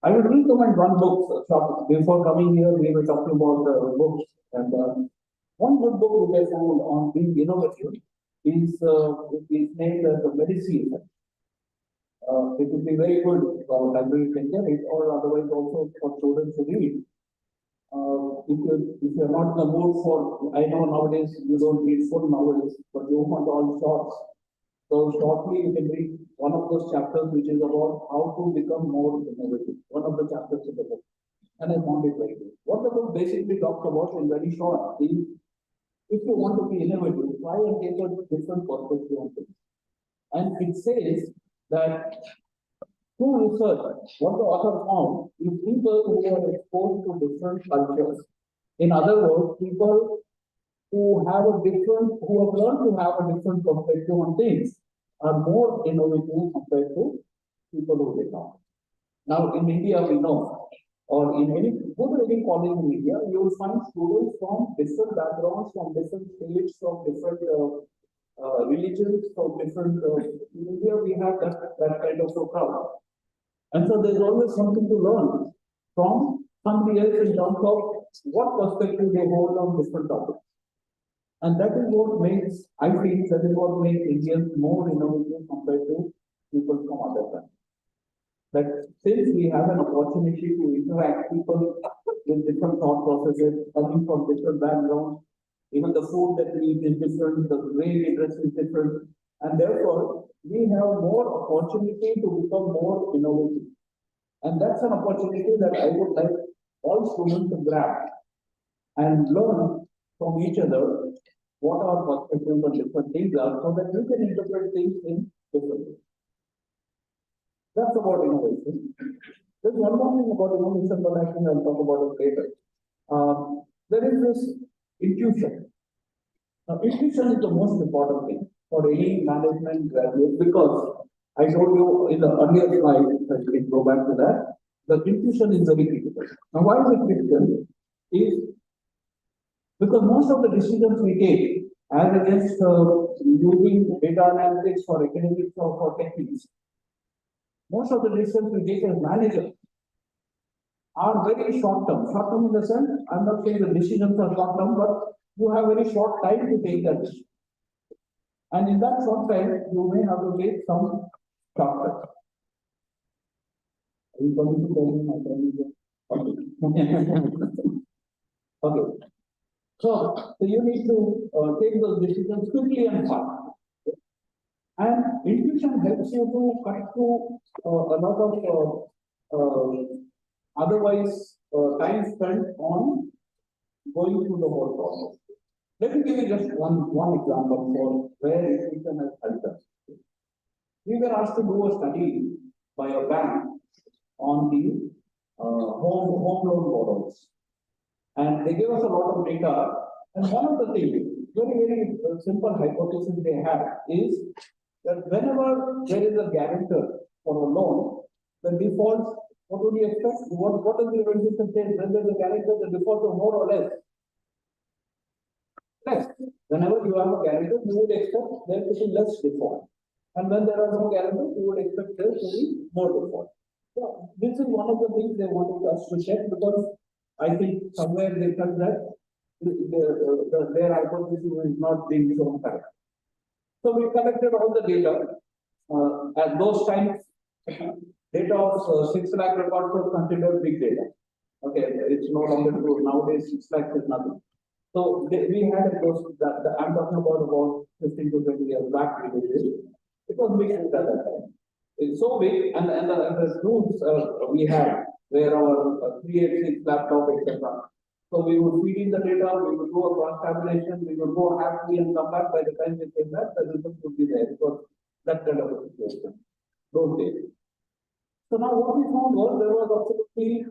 I would recommend one book. Before coming here, we were talking about books, and one good book which I found on being innovative is named as the Medicine Effect. It would be very good for library to get it, or otherwise also for students to read. if you're not in the mood for, I know nowadays you don't read full novels, but you want all shorts. So shortly you can read one of those chapters which is about how to become more innovative. One of the chapters in the book. And I found it very good. What the book basically talks about in very short is, if you want to be innovative, try and take a different perspective on things. And it says that through research, what the author found is people who are exposed to different cultures. In other words, people who have learned to have a different perspective on things are more innovative compared to people who did not. Now, in India, we know, or in any, go to any college in India, you will find students from different backgrounds, from different states, from different religions, from different, in India, we have that kind of a crowd. And so there's always something to learn from somebody else in terms of what perspective they hold on different topics. And that is what makes, I feel, that is what makes Indians more innovative compared to people from other countries. That since we have an opportunity to interact people with different thought processes, coming from different backgrounds, even the food that we eat is different, the way we dress is different, and therefore we have more opportunity to become more innovative. And that's an opportunity that I would like all students to grab and learn from each other what our perspectives on different things are, so that you can interpret things in different ways. That's about innovation. There's one more thing about innovation, but I think I'll talk about it later. There is this intuition. Now, intuition is the most important thing for any management graduate, because I told you in the earlier slide, if I can go back to that, the intuition is very critical. Now, why is it critical? Is because most of the decisions we take, as against using data analytics for academics or for techniques, most of the decisions we take as managers are very short term. Short term in the sense, I'm not saying the decisions are short term, but you have very short time to take that decision. And in that short time, you may have to take some shortcuts. Are you going to tell me my time? Okay. So you need to take those decisions quickly and fast. And intuition helps you to cut through a lot of otherwise time spent on going through the whole process. Let me give you just one example for where intuition has helped us. We were asked to do a study by a bank on the home loan borrowers. And they gave us a lot of data. And one of the things, very simple hypothesis they had is that whenever there is a guarantor for a loan, the defaults, what would you expect? What is the intuition say? When there's a guarantor, the defaults are more or less. Less. Whenever you have a guarantor, you would expect there to be less default. And when there are no guarantors, you would expect there to be more default. So this is one of the things they wanted us to check, because I think somewhere they felt that their hypothesis is not being shown correct. So we collected all the data. At those times, data of 6 lakh records was considered big data. Okay, it's no longer true. Nowadays, 6 lakhs is nothing. So we had I'm talking about 15 to 20 years back. It was big data at that time. It's so big, and the tools we had where our 386 laptop, etc. So we would feed in the data, we would do a cross tabulation, we would go happily and come back. By the time we came back, the result would be there. Because that kind of a situation. Those days. So now what we found was there was absolutely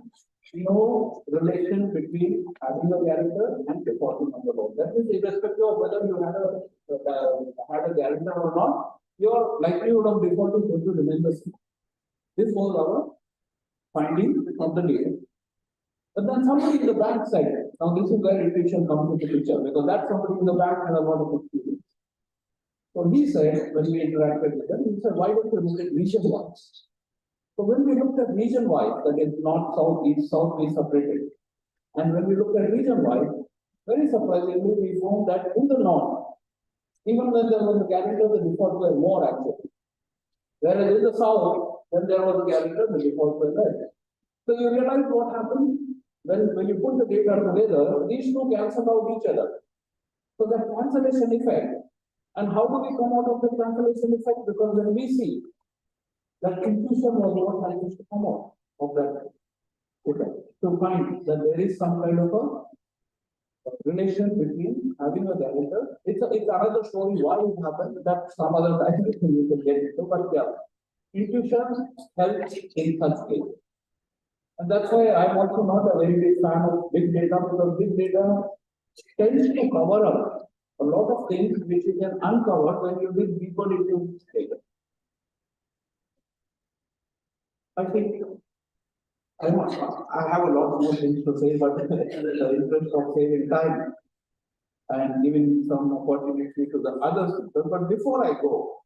no relation between having a guarantor and defaulting on the loan. That is, irrespective of whether you had a guarantor or not, your likelihood of defaulting is going to remain the same. This was our finding of the data. But then somebody in the bank side, now this is where intuition comes into the picture, because that somebody in the bank has a lot of experience. So he said, when we interacted with them, he said, why don't you look at region-wise? So when we looked at region-wise, that is north, south, east, south, we separated. And when we looked at region-wise, very surprisingly, we found that in the north, even when there was a guarantor, the defaults were more actually. Whereas in the south, when there was a guarantor, the defaults were less. So you realize what happened? when you put the data together, these two cancel out each other. So the cancellation effect, and how do we come out of the cancellation effect? Because when we see that intuition was what happens to come out of that effect, to find that there is some kind of a relation between having a director. It's another story why it happened. That some other time we can get into, but yeah, intuition helps in such case. And that's why I'm also not a very big fan of big data, because big data tends to cover up a lot of things which you can uncover when you dig deeper into data. I think I have a lot more things to say, but in the interest of saving time and giving some opportunity to the other speakers. But before I go,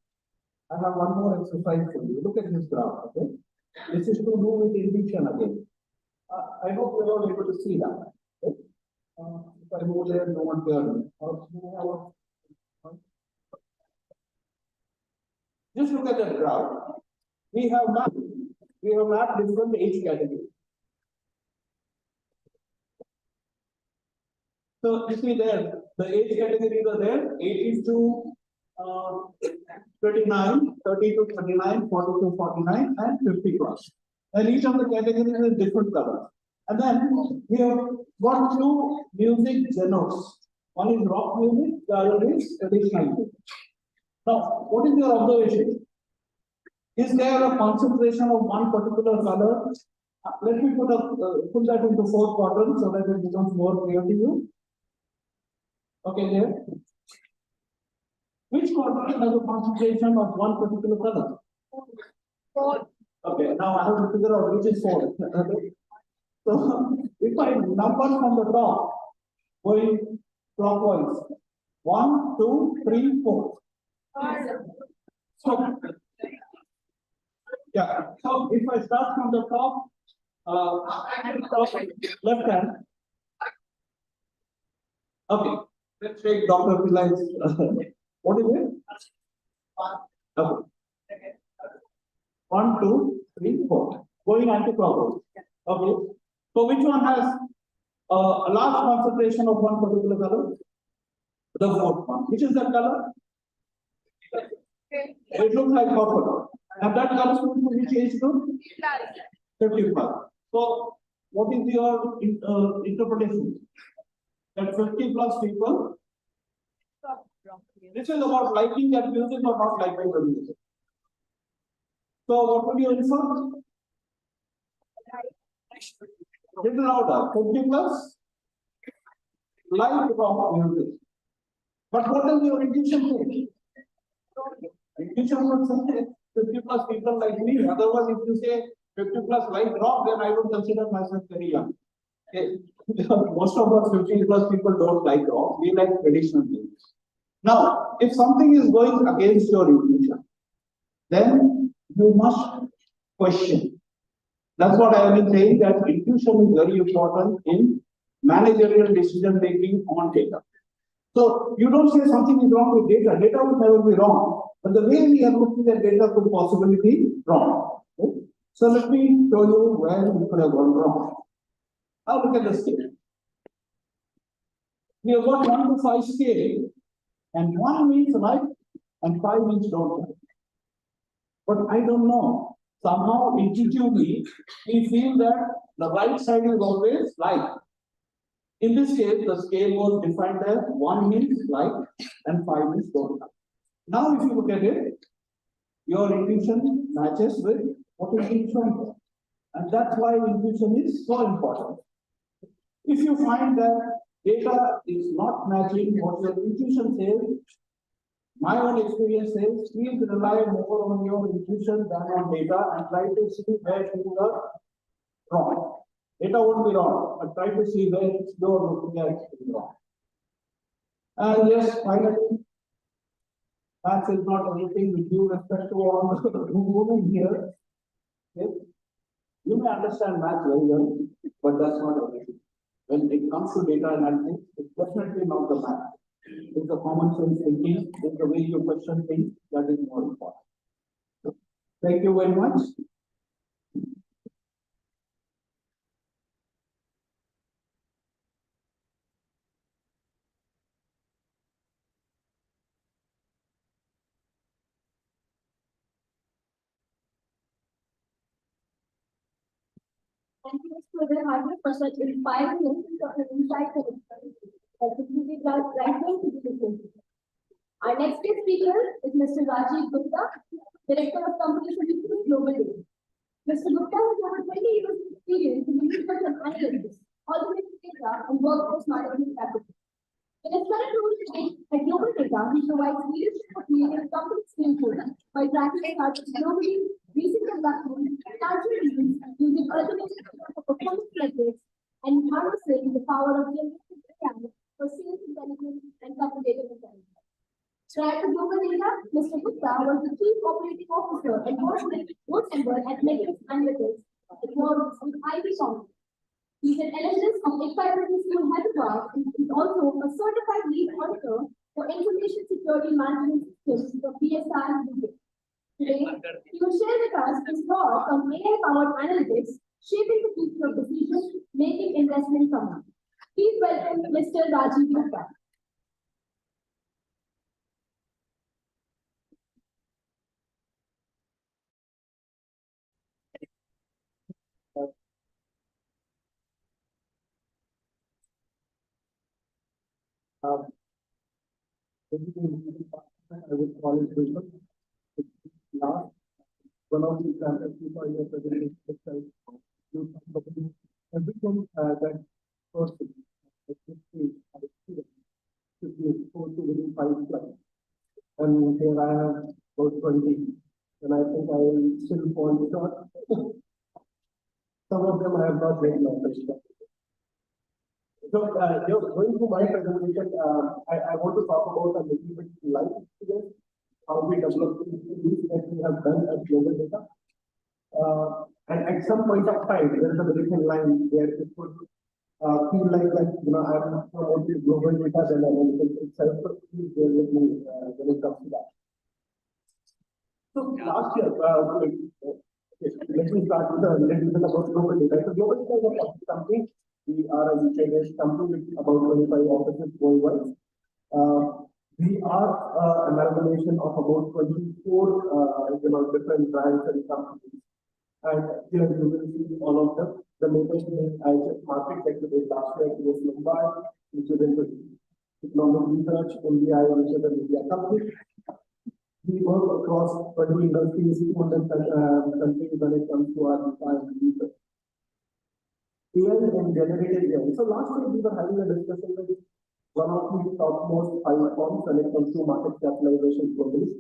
I have one more exercise for you. Look at this graph, okay? This is to do with intuition again. I hope you are all able to see that. Okay? If I go there, no one can. Just look at that graph. We have mapped different age categories. So you see there, the age categories are there, 18 to 39, 30 to 39, 40 to 49, and 50 plus. And each of the categories is different colors. And then we have got two music genres. One is rock music, the other is traditional music. Now, what is your observation? Is there a concentration of one particular color? Let me put that into 4 quadrants so that it becomes more clear to you. Okay, there. Which quadrant has a concentration of one particular color? 4. Okay, now I have to figure out which is 4. Okay. So if I number from the top, going clockwise, 1, 2, 3, 4. So, yeah. So if I start from the top, left hand. Okay. Let's take Dr. Pillai's. What is it? Okay. 1, 2, 3, 4. Going anti-clockwise. Okay. So which one has a large concentration of one particular color? The 4th one. Which is that color? It looks like purple. And that corresponds to which age group? 50 plus. So what is your interpretation? That 50 plus people. This is about liking that music or not liking the music. So what would you infer? Little louder. 50 plus like rock music. But what does your intuition say? Intuition would say 50 plus people like me. Otherwise, if you say 50 plus like rock, then I would consider myself very young. Okay. Most of us 50 plus people don't like rock. We like traditional music. Now, if something is going against your intuition, then you must question. That's what I have been saying, that intuition is very important in managerial decision making on data. So you don't say something is wrong with data. Data will never be wrong. But the way we are looking at data could possibly be wrong. Okay? So let me show you where we could have gone wrong. Now look at the scale. We have got 1 to 5 scale, and 1 means like and 5 means don't like. But I don't know. Somehow intuitively we feel that the right side is always like. In this case, the scale was defined as 1 means like and 5 means don't like. Now, if you look at it, your intuition matches with what is being shown. And that's why intuition is so important. If you find that data is not matching what your intuition says, my own experience says, please rely more on your intuition than on data and try to see where things are wrong. Data won't be wrong, but try to see where you're looking at is wrong. And yes, finally, maths is not everything with due respect to all the women here. Okay? You may understand maths very well, but that's not everything. When it comes to data analysis, it's definitely not the math. It's the common sense thinking, it's the way you question things that is more important. So, thank you very much. Thank you for the hard work for such inspiring insights and experiences. That is really right way to be listened to. Our next guest speaker is Mr. Rajiv Gupta, Director of Company Solutions Global Day. Mr. Gupta has over 20 years of experience in research and analysis, automated data, and workforce management practices. In his current role at Global Data, he provides leadership for creating company stakeholders by tracking targets globally, recent development, financial reasons, using automated data for performance metrics, and harnessing the power of generative AI for sales intelligence and competitive intelligence. Prior to Global Data, Mr. Gupta was the Chief Operating Officer and board member at Metrics Analytics, it was with IB Council. He's an analyst of AICTE Business School, Hyderabad, and is also a certified lead auditor for information security management systems for PSI UK. Today, he will share with us his thoughts on AI-powered analytics shaping the future of decision-making investment companies. Please welcome Mr. Rajiv Gupta. I would call it wisdom. Last one of the transactions for your presentation itself, everything that person at this stage should be exposed to within 5 slides. And here I have about 20, and I think I will still fall short. Some of them I have not read my first. So, going through my presentation, I want to talk about a little bit life experience, how we developed these that we have done at Global Data. And at some point of time, there is a very thin line where it would feel like that, I'm promoting Global Data and analytics itself. So please bear with me when it comes to that. So last year, let me start with a little bit about Global Data. So Global Data is a public company. We are a UK-based company with about 25 offices worldwide. We are an amalgamation of about 24 different brands and companies. And here you will see all of them. The latest is AICTE market that we did last year was Mumbai, which is into economic research, India, which is an India company. We work across 20 industries, 200 countries when it comes to our data and research. AI and generative AI. So last year we were having a discussion with one of the topmost 5 firms when it comes to market capitalization globally.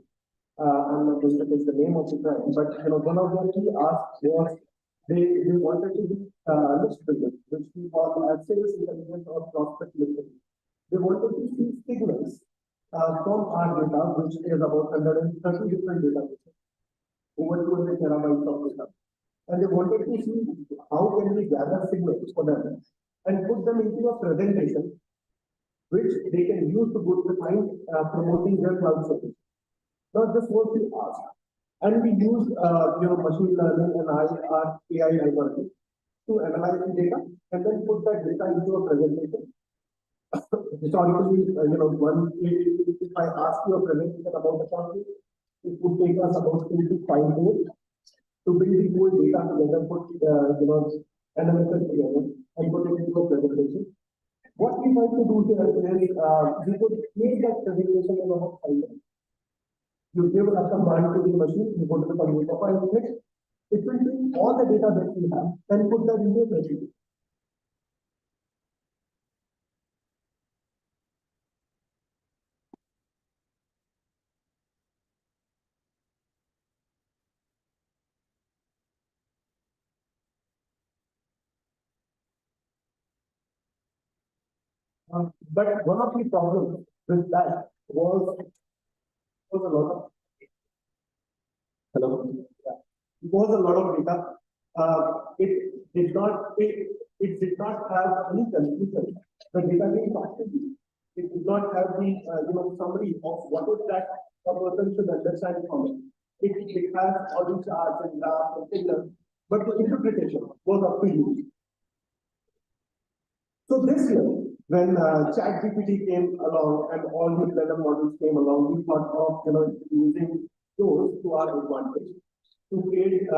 I'm not going to take the name of the brand, but one of their key asks was they wanted to do list building, which we call as sales intelligence or prospect listing. They wanted to see signals from our data, which is about 130 different databases, over 200 terabytes of data. And they wanted to see how can we gather signals for them and put them into a presentation which they can use to go to the client promoting their cloud service. Now this was the ask. And we use machine learning and AI algorithms to analyze the data and then put that data into a presentation. Historically, if I ask you a presentation about the company, it would take us about 3 to 5 days to build the whole data together, put analysis together, and put it into a presentation. What we want to do here is we could make that presentation in about 5 minutes. You give a command to the machine, you go to the computer for 5 minutes, it will take all the data that we have and put that into a presentation. But one of the problems with that was a lot of it was a lot of data. It did not have any conclusion. The data being factored, it did not have the summary of what is that a person should understand from it. It has all the charts and graphs and figures, but the interpretation was up to you. So this year, when ChatGPT came along and all these LLM models came along, we thought of using those to our advantage to create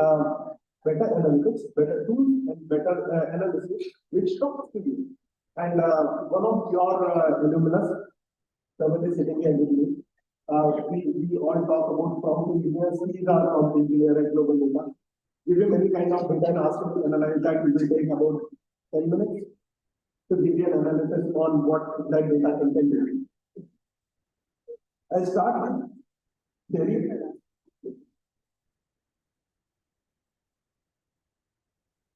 better analytics, better tools, and better analysis, which talks to you. And one of your luminous, somebody sitting here with me, we all talk about prompt engineers. These are prompt engineer at Global Data. Give him any kind of data and ask him to analyze that. It will take about 10 minutes to give you an analysis on what that data content is. I'll start with theory.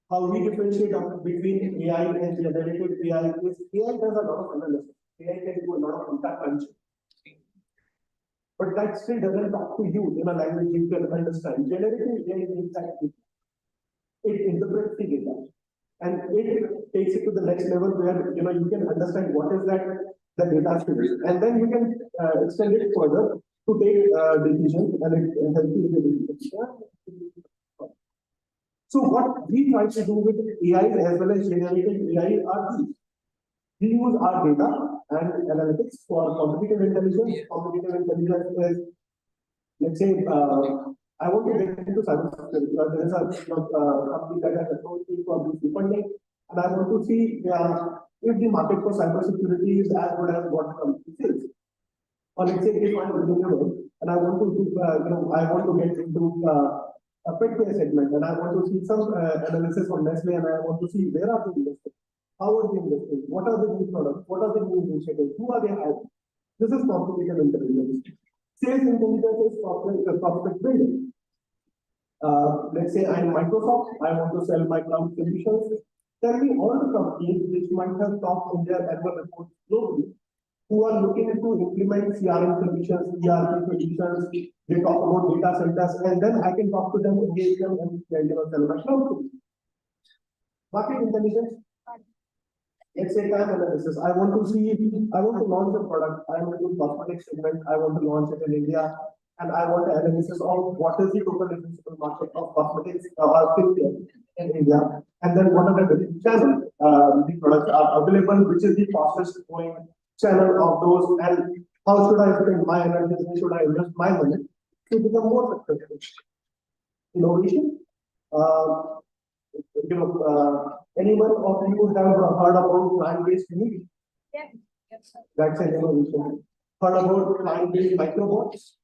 How we differentiate between AI and generative AI is AI does a lot of analysis. AI can do a lot of data crunching. But that still doesn't talk to you in a language you can understand. Generative AI means that it interprets the data and it takes it to the next level where you can understand what is that the data is, and then you can extend it further to take decisions and it helps you with the decision. So what we try to do with AI as well as generative AI are these. We use our data and analytics for competitive intelligence. Competitive intelligence is, let's say, I want to get into cybersecurity. There is a company that has approached me for this funding, and I want to see if the market for cybersecurity is as good as what the company says. Or let's say if I'm a renewable and I want to do, I want to get into a pet care segment, and I want to see some analysis on Nestle, and I want to see where are they investing. How are they investing? What are the new products? What are the new initiatives? Who are they hiring? This is competitive intelligence. Sales intelligence is prospect building. Let's say I'm Microsoft, I want to sell my cloud solutions. Tell me all the companies which might have talked in their annual reports globally who are looking to implement CRM solutions, ERP solutions. They talk about data centers, and then I can talk to them, engage them, and sell my cloud solutions. Market intelligence. Let's say time analysis. I want to launch a product. I want to do cosmetic segment. I want to launch it in India, and I want an analysis of what is the total addressable market of cosmetics or skincare in India, and then what are the different channels the products are available, which is the fastest growing channel of those, and how should I spend my energy? Where should I invest my money to become more successful? Innovation. Anyone of you have heard about plant-based meat? Yes. That's an innovation. Heard about plant-based microbots?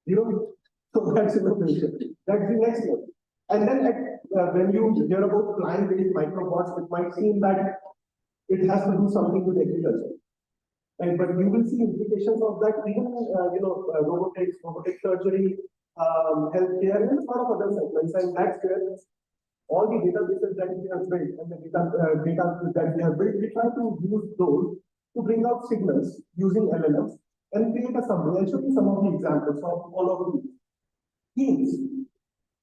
So that's innovation. That's the next level. And then when you hear about plant-based microbots, it might seem that it has to do something with agriculture. But you will see implications of that even robotic surgery, healthcare, and a lot of other segments. And that's where all the databases that we have built and the data that we have built, we try to use those to bring out signals using LLMs and create a summary. I'll show you some of the examples of all of these. Themes.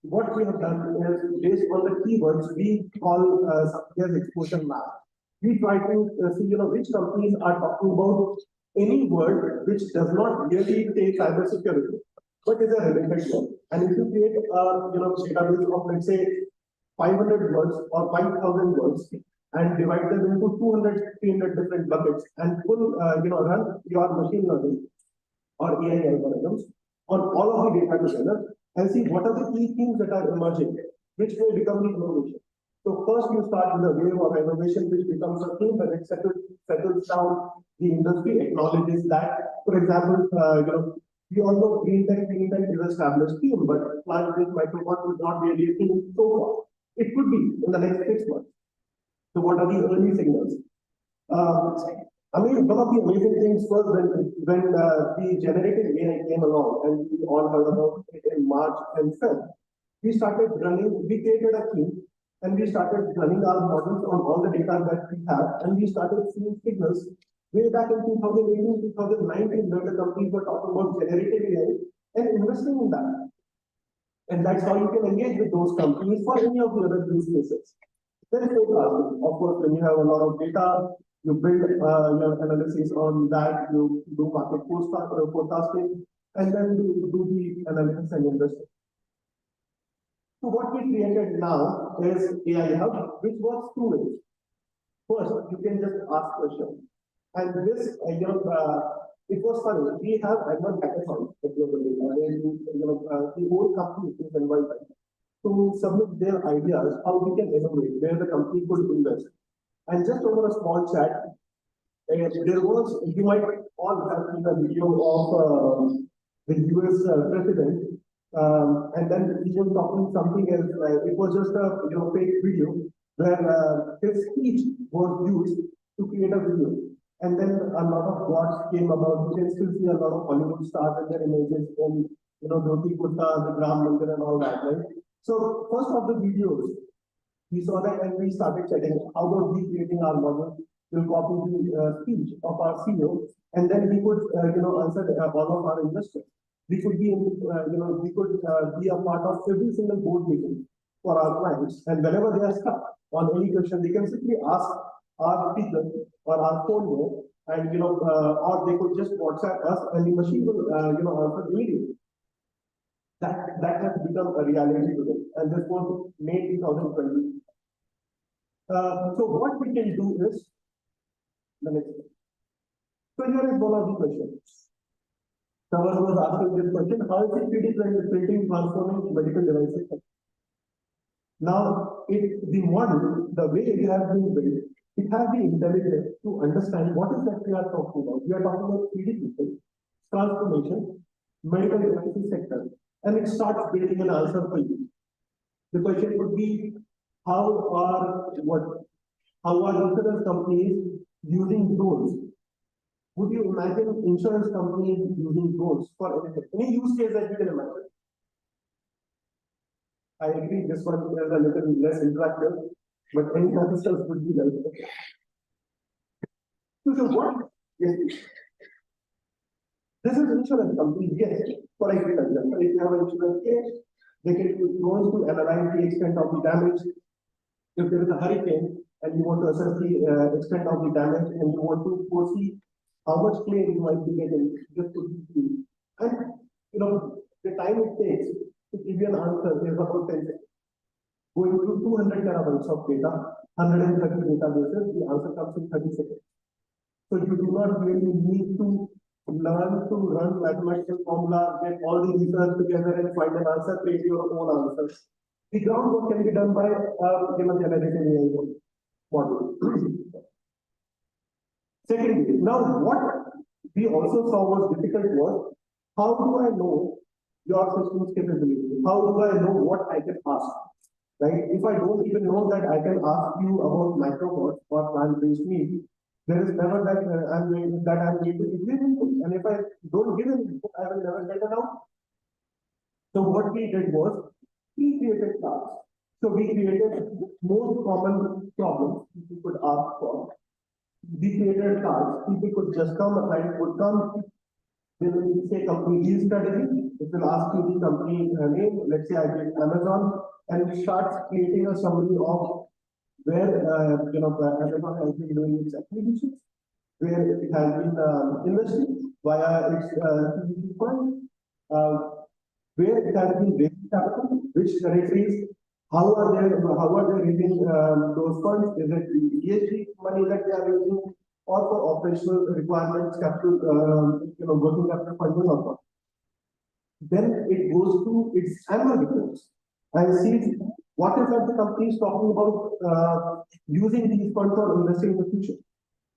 What we have done is based on the keywords we call something as exposure map. We try to see which companies are talking about any word which does not really say cybersecurity, but is a related word. And if you create a database of let's say 500 words or 5,000 words and divide them into 200, 300 different buckets and run your machine learning or AI algorithms on all of the data together and see what are the key themes that are emerging, which will become the innovation. So first you start with a wave of innovation which becomes a theme, and it settles down. The industry acknowledges that. For example, we all know green tech is an established theme, but plant-based microbots would not be a theme so far. It could be in the next 6 months. So what are the early signals? One of the amazing things was when the generative AI came along, and we all heard about it in March and Feb. We created a team, and we started running our models on all the data that we have, and we started seeing signals way back in 2018, 2019, where the companies were talking about generative AI and investing in that. And that's how you can engage with those companies for any of the other use cases. Then forecasting. Of course, when you have a lot of data, you build your analysis on that, you do market forecasting, and then you do the analytics and investing. So what we created now is AI Hub, which works 2 ways. First, you can just ask questions. And this, it was funny. We have annual hackathon at Global Data, where you the whole company is invited to submit their ideas, how we can innovate, where the company could invest. And just over a small chat, there was, you might all have seen a video of the US president, and then he was talking something else. It was just a fake video where his speech was used to create a video. And then a lot of bots came about. You can still see a lot of Hollywood stars and their images in, Dhoti Kurta, the Ram Mandir and all that, right? So first of the videos, we saw that and we started checking how about we creating our model, we'll copy the speech of our CEO, and then we could, answer all of our investors. We could be, we could be a part of every single board meeting for our clients, and whenever they are stuck on any question, they can simply ask our speaker or our phone board, and or they could just WhatsApp us, and the machine will, answer immediately. That has become a reality today, and this was May 2020. So what we can do is the next one. So here is one of the questions. Someone was asking this question: how is 3D printing transforming medical devices? Now, the model, the way it has been built, it has the intelligence to understand what is that we are talking about. We are talking about 3D printing, transformation, medical devices sector, and it starts building an answer for you. The question would be, how are insurance companies using drones? Would you imagine insurance companies using drones for anything? Any use case that you can imagine? I agree, this one is a little less interactive, but any answers would be helpful. So what? Yes. This is insurance company, yes. For example, if you have an insurance case, they can use drones to analyze the extent of the damage. If there is a hurricane and you want to assess the extent of the damage and you want to foresee how much claim you might be getting, just to see. And the time it takes to give you an answer is about 10 seconds. Going through 200 terabytes of data, 130 databases, the answer comes in 30 seconds. So you do not really need to learn to run mathematical formula, get all the research together and find an answer, create your own answers. The groundwork can be done by generative AI model. Secondly, now what we also saw was difficult was, how do I know your system's capability? How do I know what I can ask? Right? If I don't even know that I can ask you about microbots or plant-based meat, there is never that I'm going to give input. And if I don't give input, I will never get an output. So what we did was, we created tasks. So we created most common problems people could ask for. We created tasks. People could just come, a client would come. They will say company release strategy. It will ask you the company name. Let's say I get Amazon, and it starts creating a summary of where Amazon has been doing its acquisitions, where it has been investing via its PGDM fund, where it has been raising capital, which territories, how are they raising those funds? Is it the ESG money that they are raising, or for operational requirements, capital, working capital funding or not? Then it goes to its annual reports and sees what is that the company is talking about using these funds or investing in the future.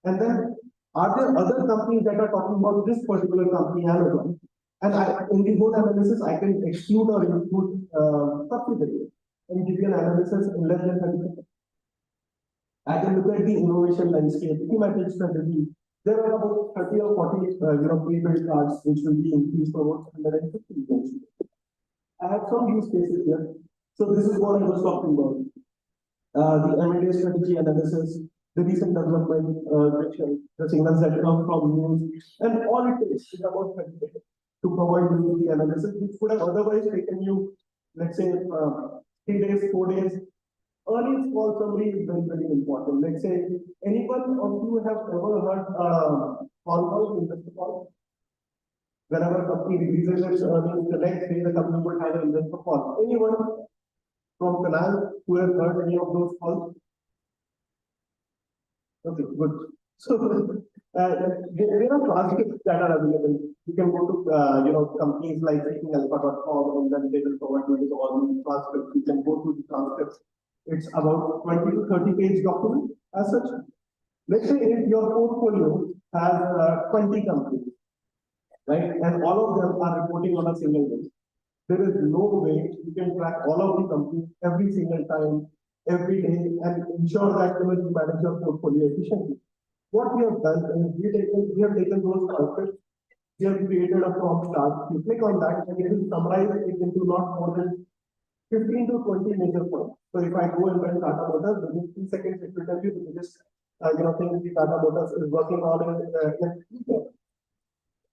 And then, are there other companies that are talking about this particular company, Amazon? And in the whole analysis, I can exclude or include subsidiaries and give you an analysis in less than 30 seconds. I can look at the innovation landscape, thematic strategy. There are about 30 or 40 pre-built cards which will be increased to about 150 eventually. I have some use cases here. So this is what I was talking about. The M&A strategy analysis, the recent development, the signals that come from news, and all it takes is about 30 seconds to provide you the analysis, which would have otherwise taken you, let's say, 3 days, 4 days. Earnings call summary is very, very important. Let's say, anyone of you have ever heard call investor call? Whenever a company releases its earnings, the next day the company would have an investor call. Anyone from Canal who has heard any of those calls? Okay, good. So there are transcripts that are available. You can go to, companies like alpha.com, and then they will provide you with all the transcripts. You can go to the transcripts. It's about 20 to 30-page document as such. Let's say if your portfolio has 20 companies, right, and all of them are reporting on a single day. There is no way you can track all of the companies every single time, every day, and ensure that you manage your portfolio efficiently. What we have done is we have taken those transcripts, we have created a prompt chart. You click on that and it will summarize it into not more than 15 to 20 major points. So if I go and run Tata Motors, within 3 seconds it will tell you the biggest thing the Tata Motors is working on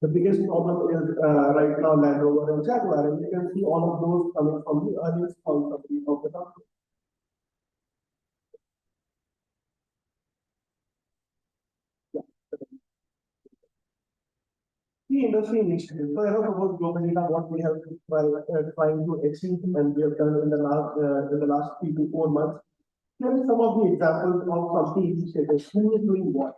the biggest problem is right now Land Rover and Jaguar, and you can see all of those coming from the earliest calls of the company. The industry initiative. So, about global data, what we have trying to achieve, and we have done in the last 3 to 4 months. Here are some of the examples of company initiatives. Who is doing what?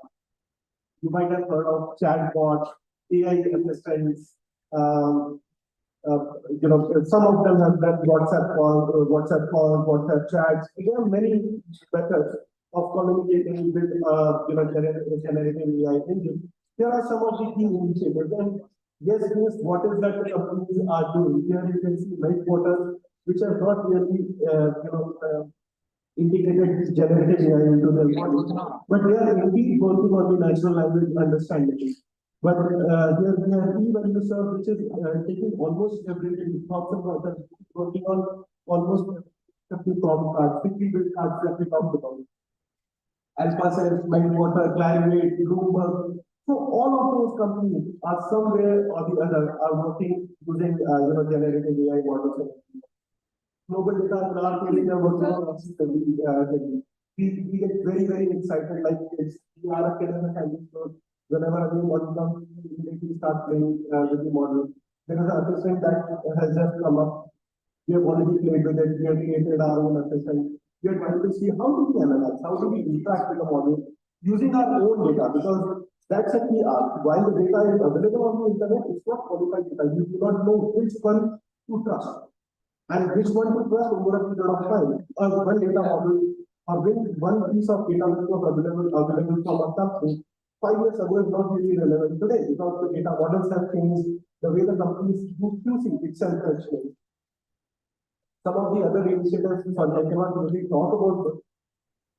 You might have heard of chatbots, AI assistants. Some of them have done WhatsApp calls, WhatsApp chats. There are many methods of communicating with generative AI engine. Here are some of the key initiatives. And yes, what is that the companies are doing? Here you can see headquarters, which have not really integrated this generative AI into their model. But they are indeed working on the natural language understanding. But here we have e-value serve, which is taking almost everything. Working on almost 50 prompt cards, 50 build cards that we talked about. Alpha Cells, Mindwater, Clarivate, Bloomberg. So all of those companies are somewhere or the other are working using generative AI models. Global data we are working on we get very, very excited, like we are academic scientists, so whenever a new model comes, we immediately start playing with the model. There is an assistant that has just come up. We have already played with it, we have created our own assistant. We are trying to see how do we analyze, how do we interact with the model using our own data, because that's a key ask. While the data is available on the internet, it's not qualified data. You do not know which one to trust and which one to trust over a period of time. One data model or one piece of data which was available from a company 5 years ago is not really relevant today because the data models have changed, the way the companies do QC itself has changed. Some of the other initiatives, I cannot really talk about them,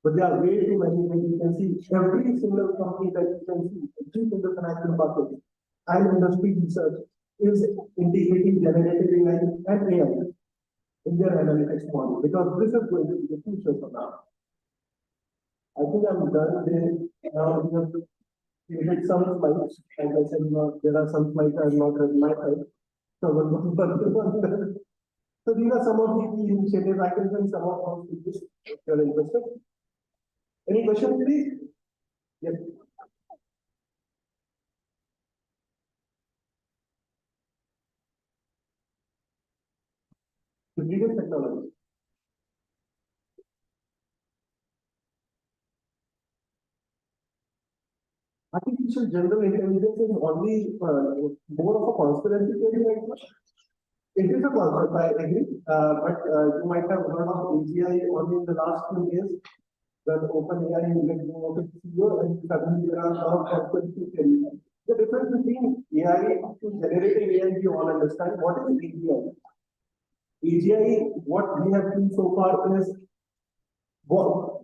but there are way too many. You can see every single company that you can see, at least in the financial market and industry research, is integrating generative AI and AI in their analytics model, because this is going to be the future for now. I think I'm done there. Now we have created some slides. As I said, there are some slides I have not read my side. So these are some of the key initiatives. I can send some of those if you're interested. Any questions, please? Yes. The biggest technology. Artificial general intelligence is only more of a conspiracy theory right now. It is a concept, I agree, but you might have heard of AGI only in the last few days. When OpenAI let go of its CEO, and suddenly there are a lot of conspiracy theories. The difference between AI and generative AI, you all understand. What is AGI? AGI, what we have seen so far is what?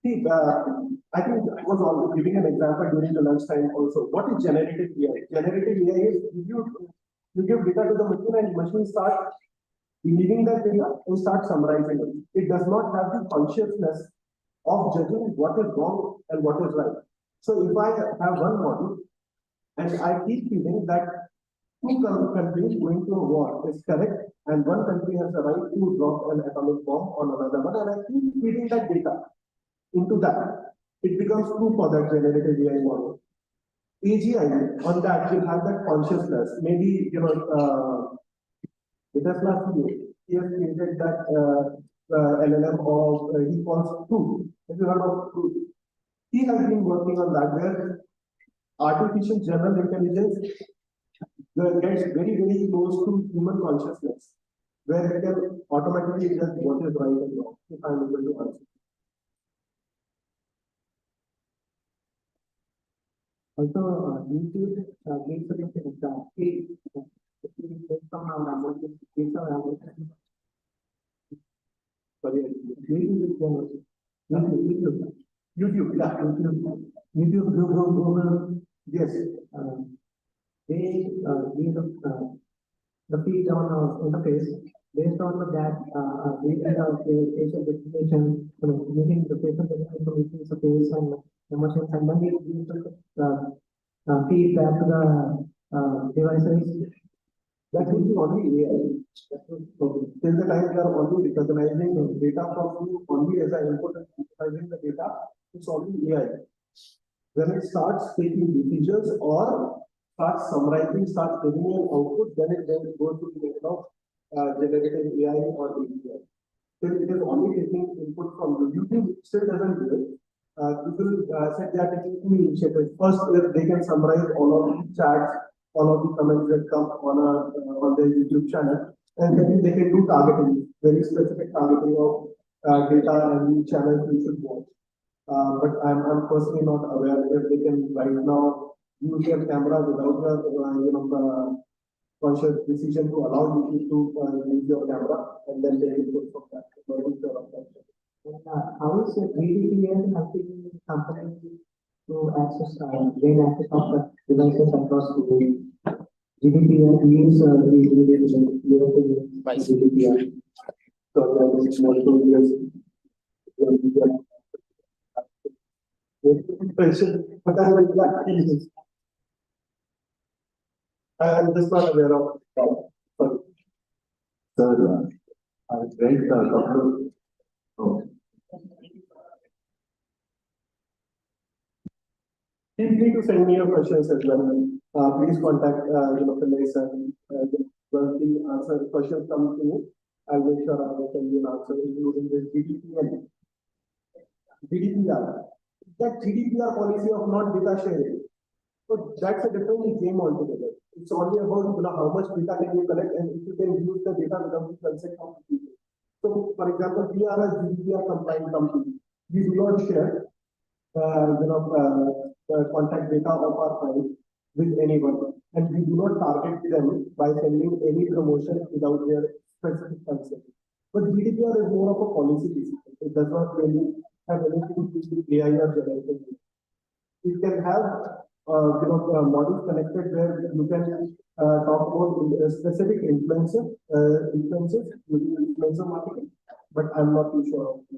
See, I think I was also giving an example during the lunchtime also. What is generative AI? Generative AI is you give data to the machine and machine starts believing that data and start summarizing it. It does not have the consciousness of judging what is wrong and what is right. So if I have one model and I keep feeling that two countries going to a war is correct and one country has the right to drop an atomic bomb on another one, and I keep feeding that data into that, it becomes true for that generative AI model. AGI on that will have that consciousness. Maybe the Tesla CEO, he has created that LLM of he calls Truth. Have you heard of Truth? He has been working on that, where artificial general intelligence that gets very, very close to human consciousness, where it can automatically judge what is right and wrong, if I'm able to answer. Also, YouTube gives us sorry, YouTube, yeah, YouTube, Google, yes, they give the feed on interface based on that we have facial recognition, using the facial recognition of face and emotions, and then we use the feed back to the devices. That will be only AI. So till the time we are only recognizing the data from you only as an input and recognizing the data, it's only AI. When it starts taking decisions or starts summarizing, starts giving an output, then it goes to the level of generative AI or API. So it is only taking input from the YouTube, still doesn't do it. People said they are taking two initiatives. First, they can summarize all of the chats, all of the comments that come on their YouTube channel, and then they can do targeting, very specific targeting of data and the channels you should watch. But I'm personally not aware if they can right now use their camera without your conscious decision to allow you to use your camera and then take input from that. How is PGDM helping companies to access gain access of the devices across the world? GDPR means GDPR. So there is more to years. But I will not use. I'm just not aware of that. Sir, I read a couple of. Feel free to send me your questions as well. Please contact Phyllis and once the answer questions come to me, I'll make sure I will send you an answer, including the GDPR. That GDPR policy of not data sharing. So that's a different game altogether. It's only about how much data can you collect and if you can use the data without the consent of the people. So, for example, we are a GDPR compliant company. We do not share, contact data of our clients with anyone, and we do not target them by sending any promotion without their specific consent. But GDPR is more of a policy decision. It does not really have anything to do with AI or generative. You can have models connected where you can talk about specific influences using influencer marketing, but I'm not too sure of the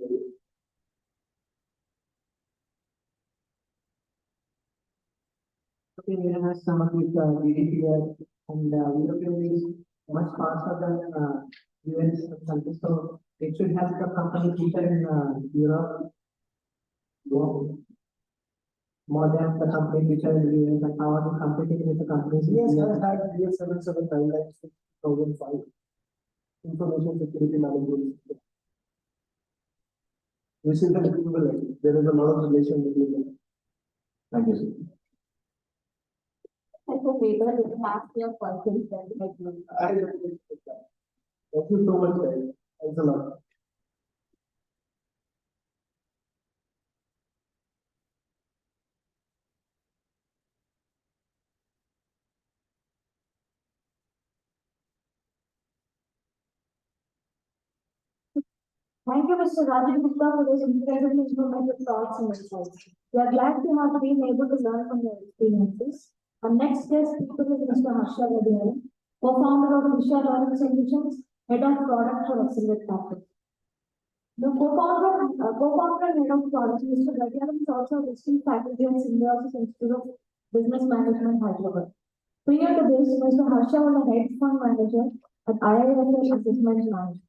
okay, we have some of with GDPR and European is much faster than US countries, so it should have the company feature in Europe more than the company feature in the US, and how are you competing with the companies? Yes, I had US 779 2005 information security management system, which is the equivalent. There is a lot of relation between them. Thank you, sir. I hope we will ask your questions and make you. Thank you so much, guys. Thanks a lot. Thank you, Mr. Rajan Gupta, for those incredible informative thoughts and insights. We are glad to have been able to learn from your experiences. Our next guest speaker is Mr. Harsha Vadiyani, co-founder of Isha Learning Solutions, head of product for Accelerate Campus. The co-founder and head of product, Mr. Vadiyani, is also a visiting faculty at Symbiosis Institute of Business Management, Hyderabad. Prior to this, Mr. Harsha was a hedge fund manager at IIFL Assessment Management.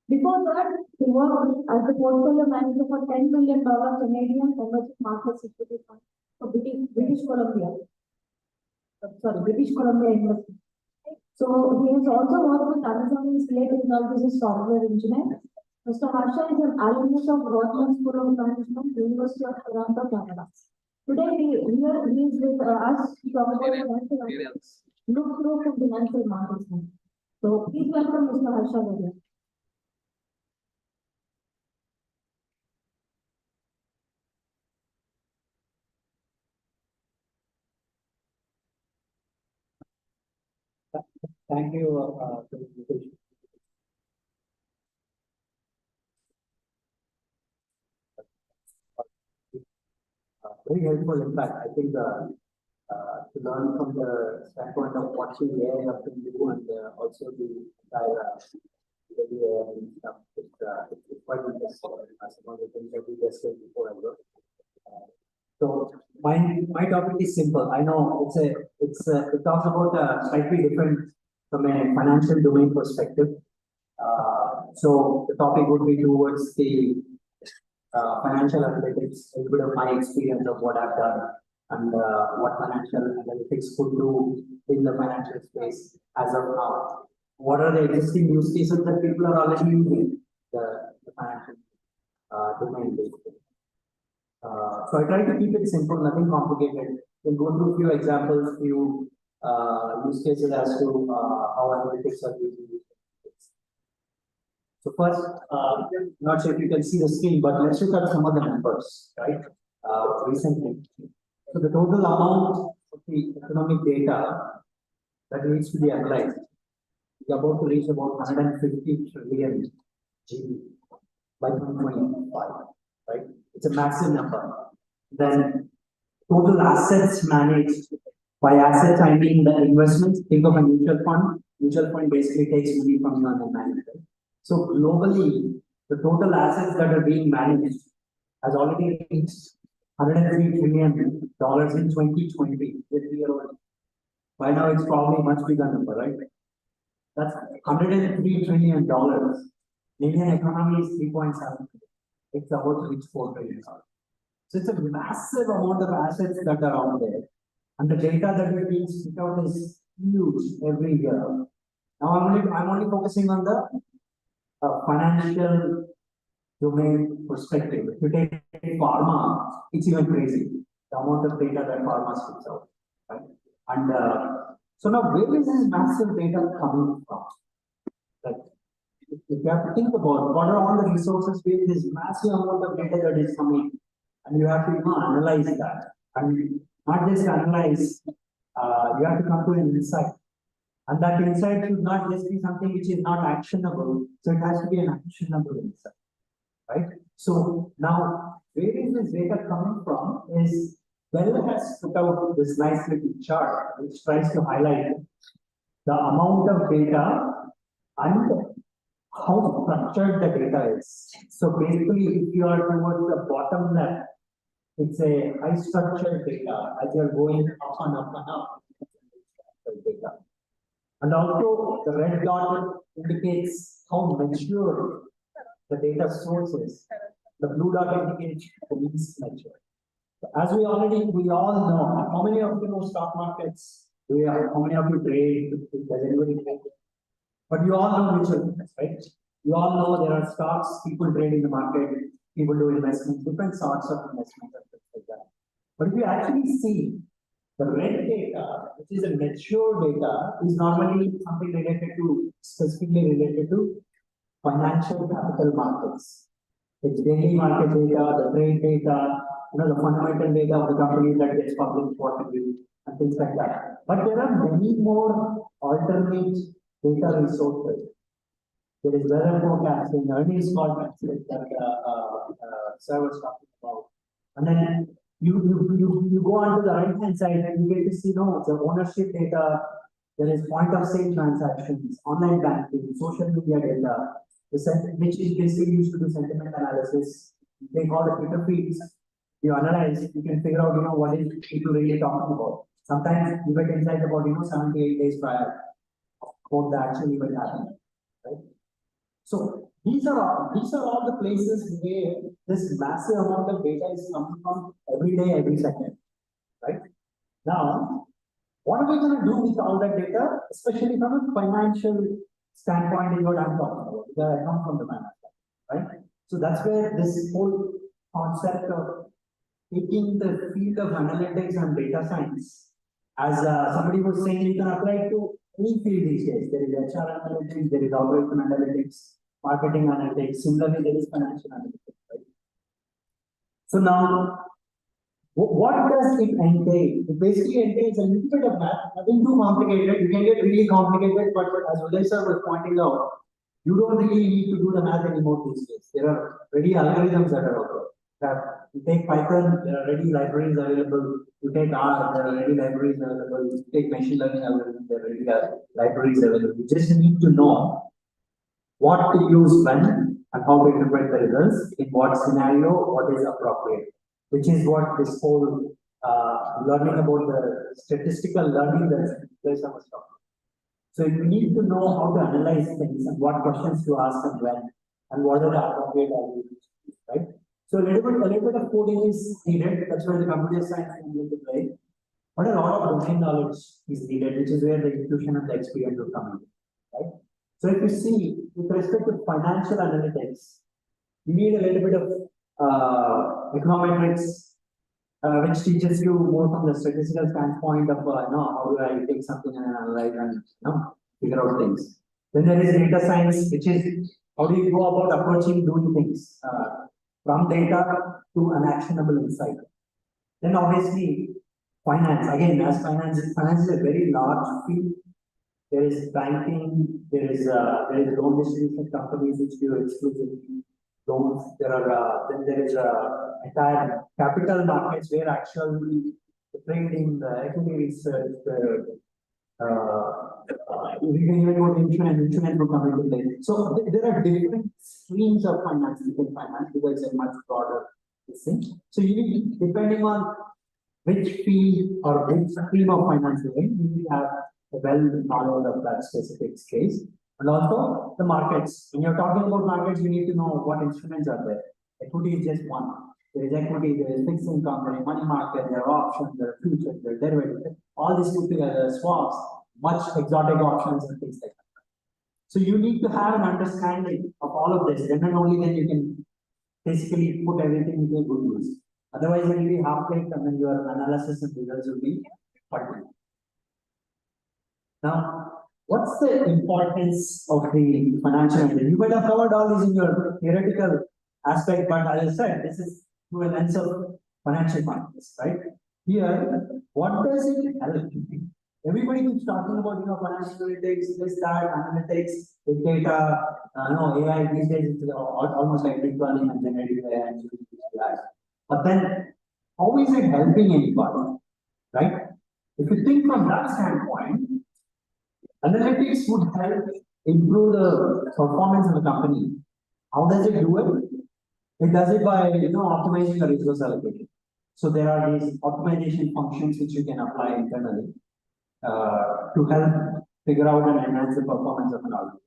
Before that, he worked as the portfolio manager for $10 billion Canadian emerging markets equity fund for British Columbia Investment. So he has also worked with Amazon in Slate Technologies as software engineer. Mr. Harsha is an alumnus of Rotman School of Management, University of Toronto, Canada. Today he is with us to talk about financial analytics look through from financial markets. So please welcome Mr. Harsha Vaidya. Thank you for the invitation. Very helpful, in fact, I think to learn from the standpoint of watching AI have to do and also the entire the AI and stuff. It's quite interesting. Some of the things that we discussed before as well. So my topic is simple. I know it talks about slightly different from a financial domain perspective. So the topic would be towards the financial analytics, a little bit of my experience of what I've done and what financial analytics could do in the financial space as of now. What are the existing use cases that people are already using the financial domain basically. So I try to keep it simple, nothing complicated. We'll go through a few examples, few use cases as to how analytics are using these. So first, not sure if you can see the screen, but let's look at some of the numbers, right? Recently. So the total amount of the economic data that needs to be analyzed is about to reach about 150 trillion GB by 2025, right? It's a massive number. Then total assets managed. By assets, I mean the investments. Think of a mutual fund. Mutual fund basically takes money from you and manage it. So globally, the total assets that are being managed has already reached $103 trillion in 2020. By now, it's probably a much bigger number, right? That's $103 trillion. Indian economy is 3.7. It's about to reach $4 trillion. So it's a massive amount of assets that are out there. And the data that we being spit out is huge every year. Now I'm only focusing on the financial domain perspective. If you take pharma, it's even crazy. The amount of data that pharma spits out, right? And so now where is this massive data coming from? Like, if you have to think about what are all the resources where this massive amount of data that is coming, and you have to analyze that, and not just analyze, you have to come to an insight. And that insight should not just be something which is not actionable, so it has to be an actionable insight, right? So now, where is this data coming from is, Bell has put out this nice little chart which tries to highlight the amount of data and how structured the data is. So basically, if you are towards the bottom left, it's a high structured data as you're going up and up and up. Data. And also the red dot indicates how mature the data source is. The blue dot indicates the least mature. So as we all know, how many of you know stock markets? How many of you trade? Does anybody trade? But you all know mutual funds, right? You all know there are stocks, people trade in the market, people do investments, different sorts of investments and things like that. But if you actually see the red data, which is a mature data, is normally something related to, specifically related to financial capital markets. It's daily market data, the trade data, the fundamental data of the company that gets published quarterly and things like that. But there are many more alternate data resources. There is weather forecasting, earnings forecasting that Sir was talking about. And then you go on to the right hand side and you get to see the ownership data. There is point of sale transactions, online banking, social media data, which is basically used to do sentiment analysis. You take all the Twitter feeds, you analyze, you can figure out what is people really talking about. Sometimes you get insight about 7 to 8 days prior of the actual event happening, right? So these are all the places where this massive amount of data is coming from every day, every second, right? Now, what are we going to do with all that data, especially from a financial standpoint is what I'm talking about, because I come from the finance, right? So that's where this whole concept of taking the field of analytics and data science As somebody was saying, you can apply it to any field these days. There is HR analytics, there is operation analytics, marketing analytics, similarly there is financial analytics, right? So now, what does it entail? It basically entails a little bit of math, nothing too complicated. You can get really complicated, but as Uday sir was pointing out, you don't really need to do the math anymore these days. There are ready algorithms that are out there. You take Python, there are ready libraries available. You take R, there are ready libraries available. You take machine learning algorithms, there are ready libraries available. You just need to know what to use when and how to interpret the results, in what scenario, what is appropriate, which is what this whole learning about the statistical learning that there's some stuff. So you need to know how to analyze things and what questions to ask and when, and what are the appropriate algorithms, right? So a little bit of coding is needed. That's where the computer science comes into play. But a lot of domain knowledge is needed, which is where the intuition and the experience will come in, right? So if you see, with respect to financial analytics, you need a little bit of econometrics, which teaches you more from the statistical standpoint of how do I take something and analyze and figure out things. Then there is data science, which is how do you go about approaching doing things from data to an actionable insight. Then obviously finance, again, as finance is a very large field. There is banking, there is loan distribution companies which do exclusively loans. Then there is entire capital markets where actually the trading, the equity research, we can even go to insurance will come into play. So there are different streams of finance within finance because it's a much broader thing. So you need, depending on which field or which stream of finance you're in, you need to have a well knowledge of that specific case. And also the markets. When you're talking about markets, you need to know what instruments are there. Equity is just one. There is equity, there is fixed income, there is money market, there are options, there are futures, there are derivatives. All these put together, swaps, much exotic options and things like that. So you need to have an understanding of all of this. Then and only then you can basically put everything into a good use. Otherwise, it will be half-baked and then your analysis and results will be faulty. Now, what's the importance of the financial analysis? You might have covered all this in your theoretical aspect, but as I said, this is through a lens of financial markets, right? Here, what does it help? Everybody keeps talking about financial analytics, this, that, analytics, big data, AI these days it's almost like deep learning and generative AI and AI. But then, how is it helping anybody, right? If you think from that standpoint, analytics would help improve the performance of the company. How does it do it? It does it by optimizing the resource allocation. So there are these optimization functions which you can apply internally to help figure out and enhance the performance of an algorithm.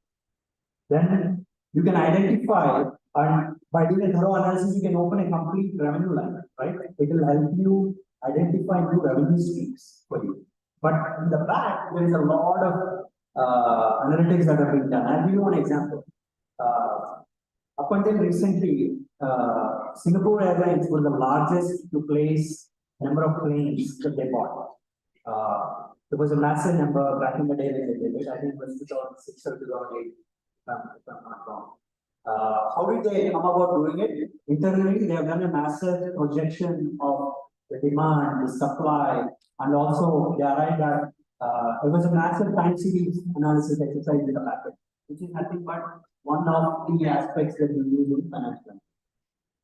Then you can identify, and by doing a thorough analysis, you can open a complete revenue line, right? It will help you identify new revenue streams for you. But in the back, there is a lot of analytics that have been done. I'll give you one example. Up until recently, Singapore Airlines was the largest to place number of planes that they bought. There was a massive number back in the day when they did it. I think it was 2006 or 2008, if I'm not wrong. How did they come about doing it? Internally, they have done a massive projection of the demand, the supply, and also they arrived at it was a massive time series analysis exercise with the packet, which is nothing but one of the aspects that you use in financial.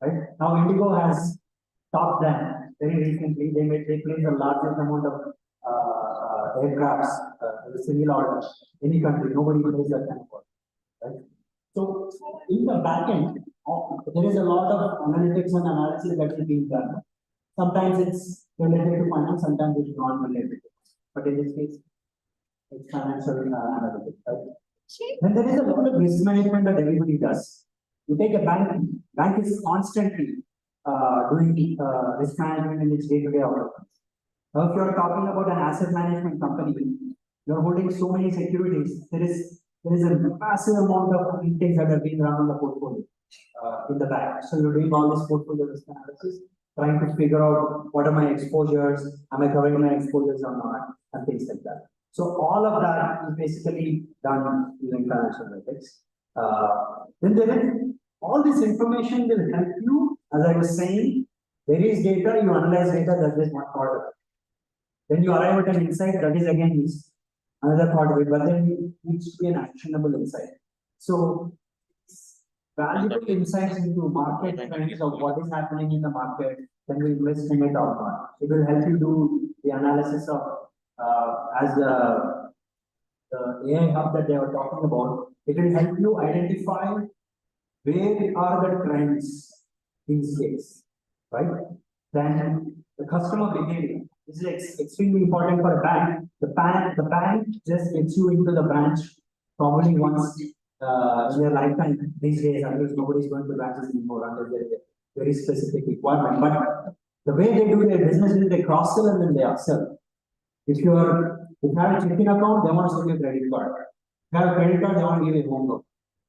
Right now, Indigo has topped them very recently. They placed the largest amount of aircrafts in the civil order any country. Nobody plays that kind of work, right? So in the back end, there is a lot of analytics and analysis that is being done. Sometimes it's related to finance, sometimes it's not related. But in this case, it's financial analytics, right? Then there is a lot of risk management that everybody does. You take a bank is constantly doing risk management in its day-to-day operations. Now, if you are talking about an asset management company, you are holding so many securities. There is a massive amount of things that are being run on the portfolio in the back. So you're doing all this portfolio risk analysis, trying to figure out what are my exposures, am I covering my exposures or not? and things like that. So all of that is basically done using financial analytics. Then there is all this information will help you, as I was saying, there is data, you analyze data, that is one part of it. Then you arrive at an insight, that is again is another part of it, but then it needs to be an actionable insight. So valuable insights into market trends of what is happening in the market, then we invest in it or not. It will help you do the analysis of as the AI hub that they were talking about. It will help you identify where are the trends these days, right? Then the customer behavior. This is extremely important for a bank. The bank just gets you into the branch probably once in their lifetime these days, unless nobody's going to branches anymore unless there is a very specific requirement. But the way they do their business is they cross-sell and then they upsell. If you have a checking account, they want to sell you a credit card. If you have a credit card, they want to give you a home loan.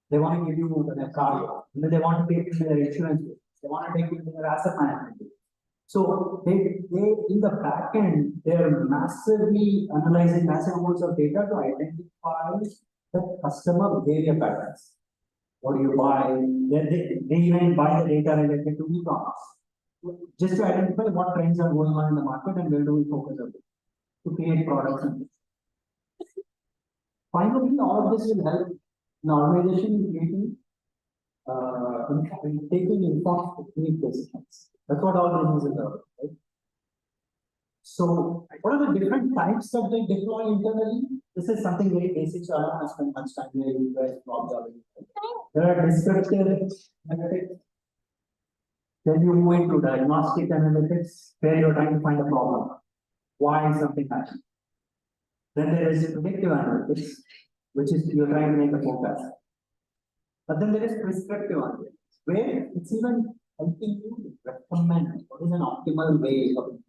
They want to give you a car loan. And then they want to take you to their insurance. They want to take you to their asset management. So they in the back end, they're massively analyzing massive amounts of data to identify the customer behavior patterns. What do you buy? They even buy the data related to e-commerce. Just to identify what trends are going on in the market and where do we focus on it to create products. Finally, all of this will help an organization in creating, in taking informed decisions. That's what all businesses are, right? So, what are the different types that they deploy internally? This is something very basic, so I don't want to spend much time here. You guys probably already know. There are descriptive analytics. Then you move into diagnostic analytics, where you're trying to find a problem. Why is something happening? Then there is predictive analytics, which is you're trying to make a forecast. But then there is prescriptive analytics, where it's even helping you recommend what is an optimal way of it.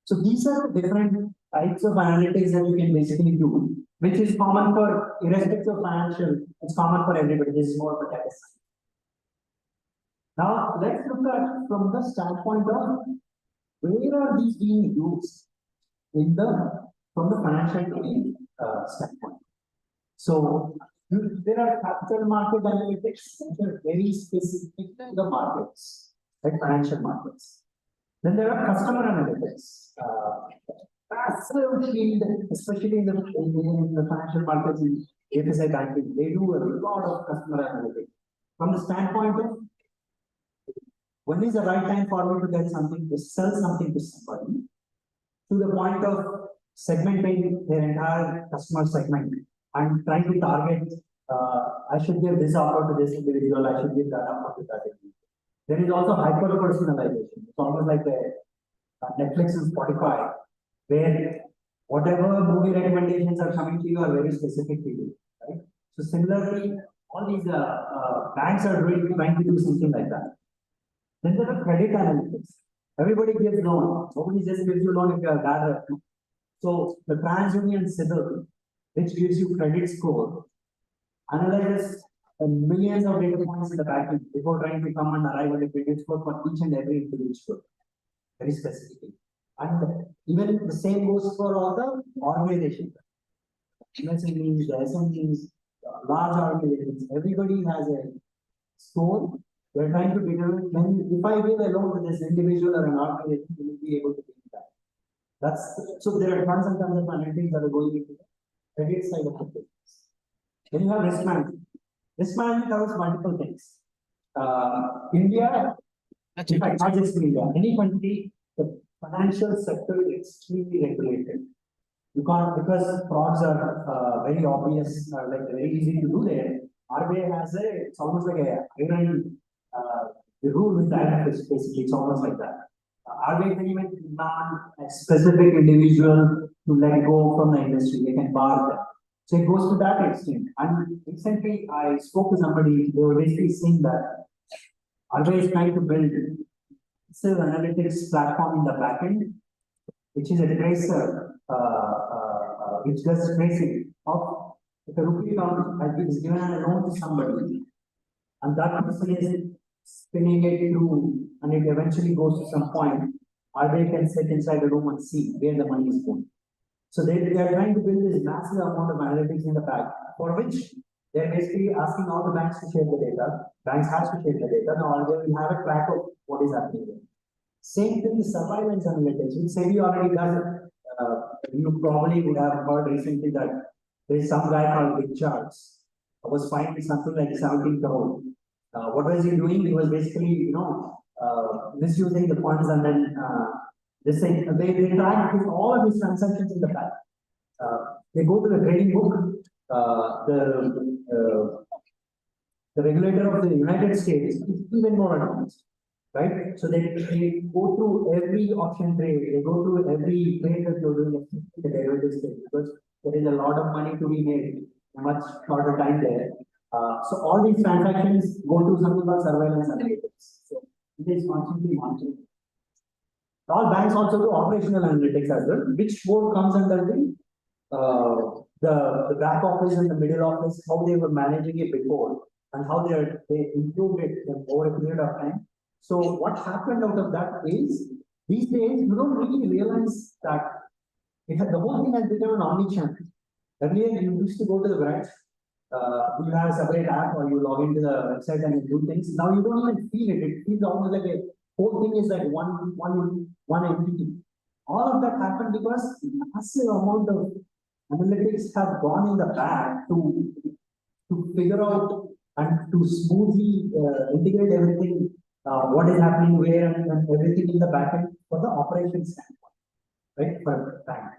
So these are the different types of analytics that you can basically do, which is common for irrespective of financial, it's common for everybody. This is more for data science. Now let's look at from the standpoint of where are these being used in from the financial domain standpoint. So there are capital market analytics which are very specific to the markets, like financial markets. Then there are customer analytics, passive field, especially in the financial markets in FSI banking. They do a lot of customer analytics from the standpoint of when is the right time for me to get something, to sell something to somebody, to the point of segmenting their entire customer segment and trying to target, I should give this offer to this individual, I should give that offer to that individual. There is also hyper personalization. It's almost like a Netflix and Spotify, where whatever movie recommendations are coming to you are very specific to you, right? So similarly, all these banks are trying to do something like that. Then there are credit analytics. Everybody gives loan. Nobody just gives you loan if you are bad. So the TransUnion CIBIL, which gives you credit score, analyzes millions of data points in the backend before trying to come and arrive at a credit score for each and every individual, very specifically. And even the same goes for all the organizations. MSMEs, the SMEs, large organizations, everybody has a score. We're trying to determine when, if I give a loan to this individual or an organization, will be able to pay that. So there are tons and tons of analytics that are going into the credit side of the business. Then you have risk management. Risk management covers multiple things. India, in fact, not just India, any country, the financial sector is extremely regulated. You can't, because frauds are very obvious, like very easy to do there. RBI has it's almost like a iron, the rule with that is basically, it's almost like that. RBI can even demand a specific individual to let go from the industry, they can bar them. So it goes to that extent. And recently I spoke to somebody, they were basically saying that RBI is trying to build a analytics platform in the backend, which is a tracer, which does tracing of if a rupee account is given a loan to somebody, and that person is spinning it through, and it eventually goes to some point, RBI can sit inside a room and see where the money is going. So they are trying to build this massive amount of analytics in the back, for which they're basically asking all the banks to share the data. Banks has to share the data. Now RBI will have a track of what is happening there. Same thing with surveillance analytics, which SEBI already does it. You probably would have heard recently that there is some guy called Big Charles was fined something like 17 crore. What was he doing? He was basically, misusing the funds, and then they track all of his transactions in the back. They go to the trading book. The regulator of the United States is even more advanced, right? So they go through every option trade. They go through every trade that you're doing in the derivatives trade, because there is a lot of money to be made in a much shorter time there. So all these transactions go to something called surveillance analytics. So it is constantly monitoring. All banks also do operational analytics as well, which both comes under the back office and the middle office, how they were managing it before and how they improved it over a period of time. So what happened out of that is, these days you don't really realize that the whole thing has become an omni-channel. Earlier you used to go to the branch, you have a separate app, or you log into the website and you do things. Now you don't even feel it. It feels almost like a whole thing is like one entity. All of that happened because massive amount of analytics have gone in the back to figure out and to smoothly integrate everything, what is happening where, and everything in the back end for the operations standpoint, right? For bank.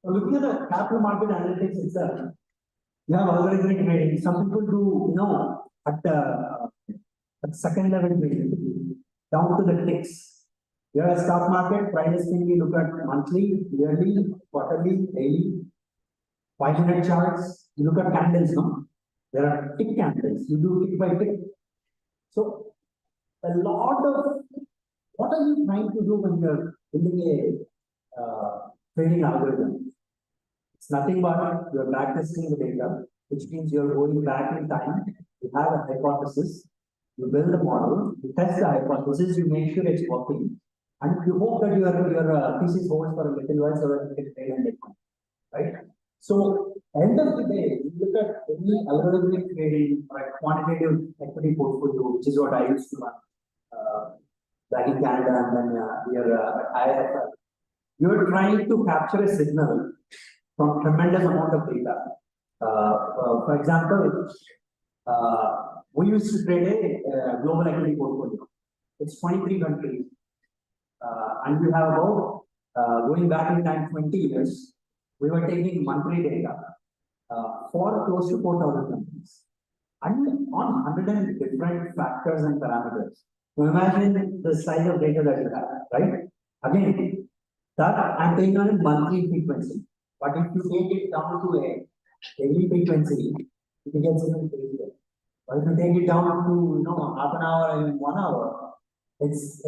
So looking at the capital market analytics itself, you have algorithmic trading. Some people do, at second level trading, down to the ticks. You have a stock market, price thing we look at monthly, yearly, quarterly, daily, 500 charts. You look at candles, no? There are tick candles. You do tick by tick. So a lot of what are you trying to do when you're building a trading algorithm? It's nothing but you're backtesting the data, which means you're going back in time. You have a hypothesis, you build a model, you test the hypothesis, you make sure it's working, and you hope that your thesis holds for a little while so that you can trade and make money, right? So, end of the day, you look at any algorithmic trading or a quantitative equity portfolio, which is what I used to run back in Canada, and then here at IIFL. You're trying to capture a signal from tremendous amount of data. For example, we used to trade a global equity portfolio. It's 23 countries, and we have about going back in time 20 years. We were taking monthly data for close to 4,000 companies, and on 100 different factors and parameters. So imagine the size of data that you have, right? Again, that I'm taking on a monthly frequency, but if you take it down to a daily frequency, it gets even crazier. But if you take it down to half an hour and 1 hour, it's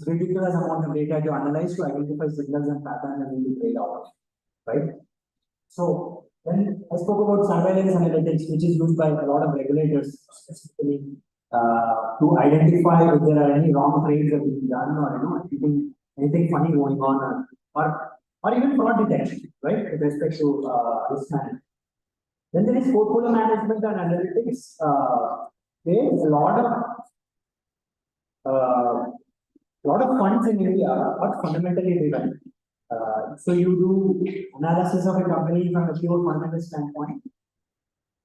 ridiculous amount of data to analyze to identify signals and patterns and really trade out, right? So then I spoke about surveillance analytics, which is used by a lot of regulators specifically to identify if there are any wrong trades that being done, or anything funny going on, or even fraud detection, right? With respect to risk management. Then there is portfolio management and analytics. There's a lot of funds in India are fundamentally driven. So you do analysis of a company from a pure fundamental standpoint,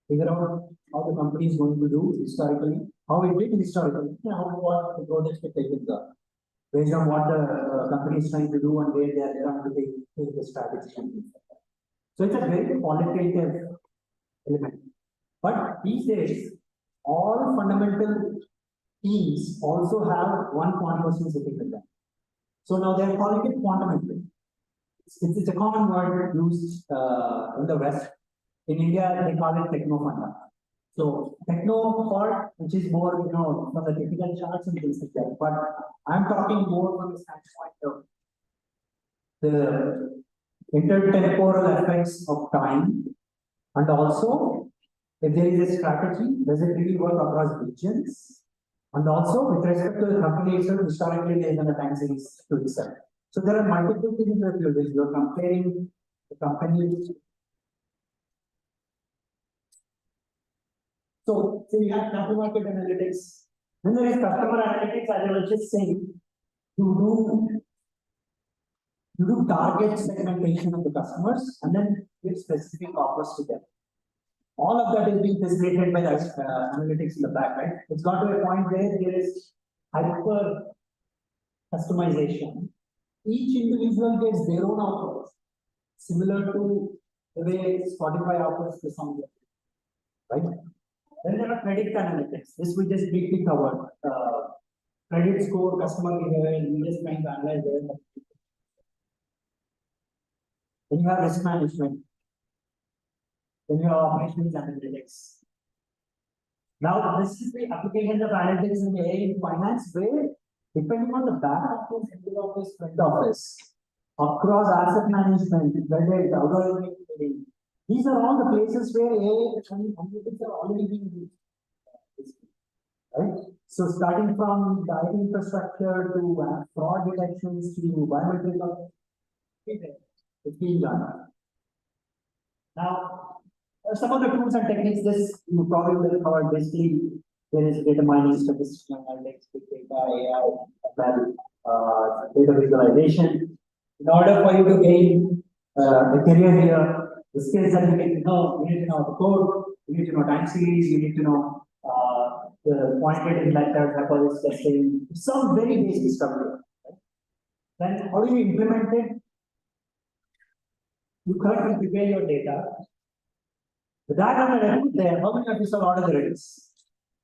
figure out how the company is going to do historically, how it did historically, what the growth expectations are, based on what the company is trying to do and where they are trying to take the strategy. So it's a very qualitative element. But these days, all fundamental teams also have one quant person sitting with them. So now they are calling it quantum. It's a common word used in the West. In India, they call it techno funda. So techno part, which is more, from the technical charts and things like that. But I'm talking more from the standpoint of the intertemporal effects of time, and also if there is a strategy, does it really work across regions? And also with respect to the company itself, historically there is a time series to itself. So there are multiple things that you're comparing the company. So you have capital market analytics. Then there is customer analytics, as I was just saying, you do target segmentation of the customers and then give specific offers to them. All of that is being facilitated by the analytics in the back, right? It's got to a point where there is hyper customization. Each individual gets their own offers, similar to the way Spotify offers to some, right? Then there are credit analytics. This we just briefly covered. Credit score, customer behavior, we just trying to analyze their. Then you have risk management. Then you have operations analytics. Now, this is the application of analytics in AI in finance, where depending on the back office, middle office, front office, across asset management, credit, algorithmic trading, these are all the places where AI and analytics are already being used. Right? So, starting from the IT infrastructure to fraud detections to biometric, it's being done. Now, some of the tools and techniques, this you probably will cover. Basically, there is data mining, statistical analytics, big data, AI, data visualization. In order for you to gain a career here, the skills that you need to know, you need to know the code, you need to know time series, you need to know the quantitative method, hypothesis testing, some very basic stuff here. Right? Then, how do you implement it? You collect and prepare your data. The diagram that I put there, how many of you saw Lord of the Rings?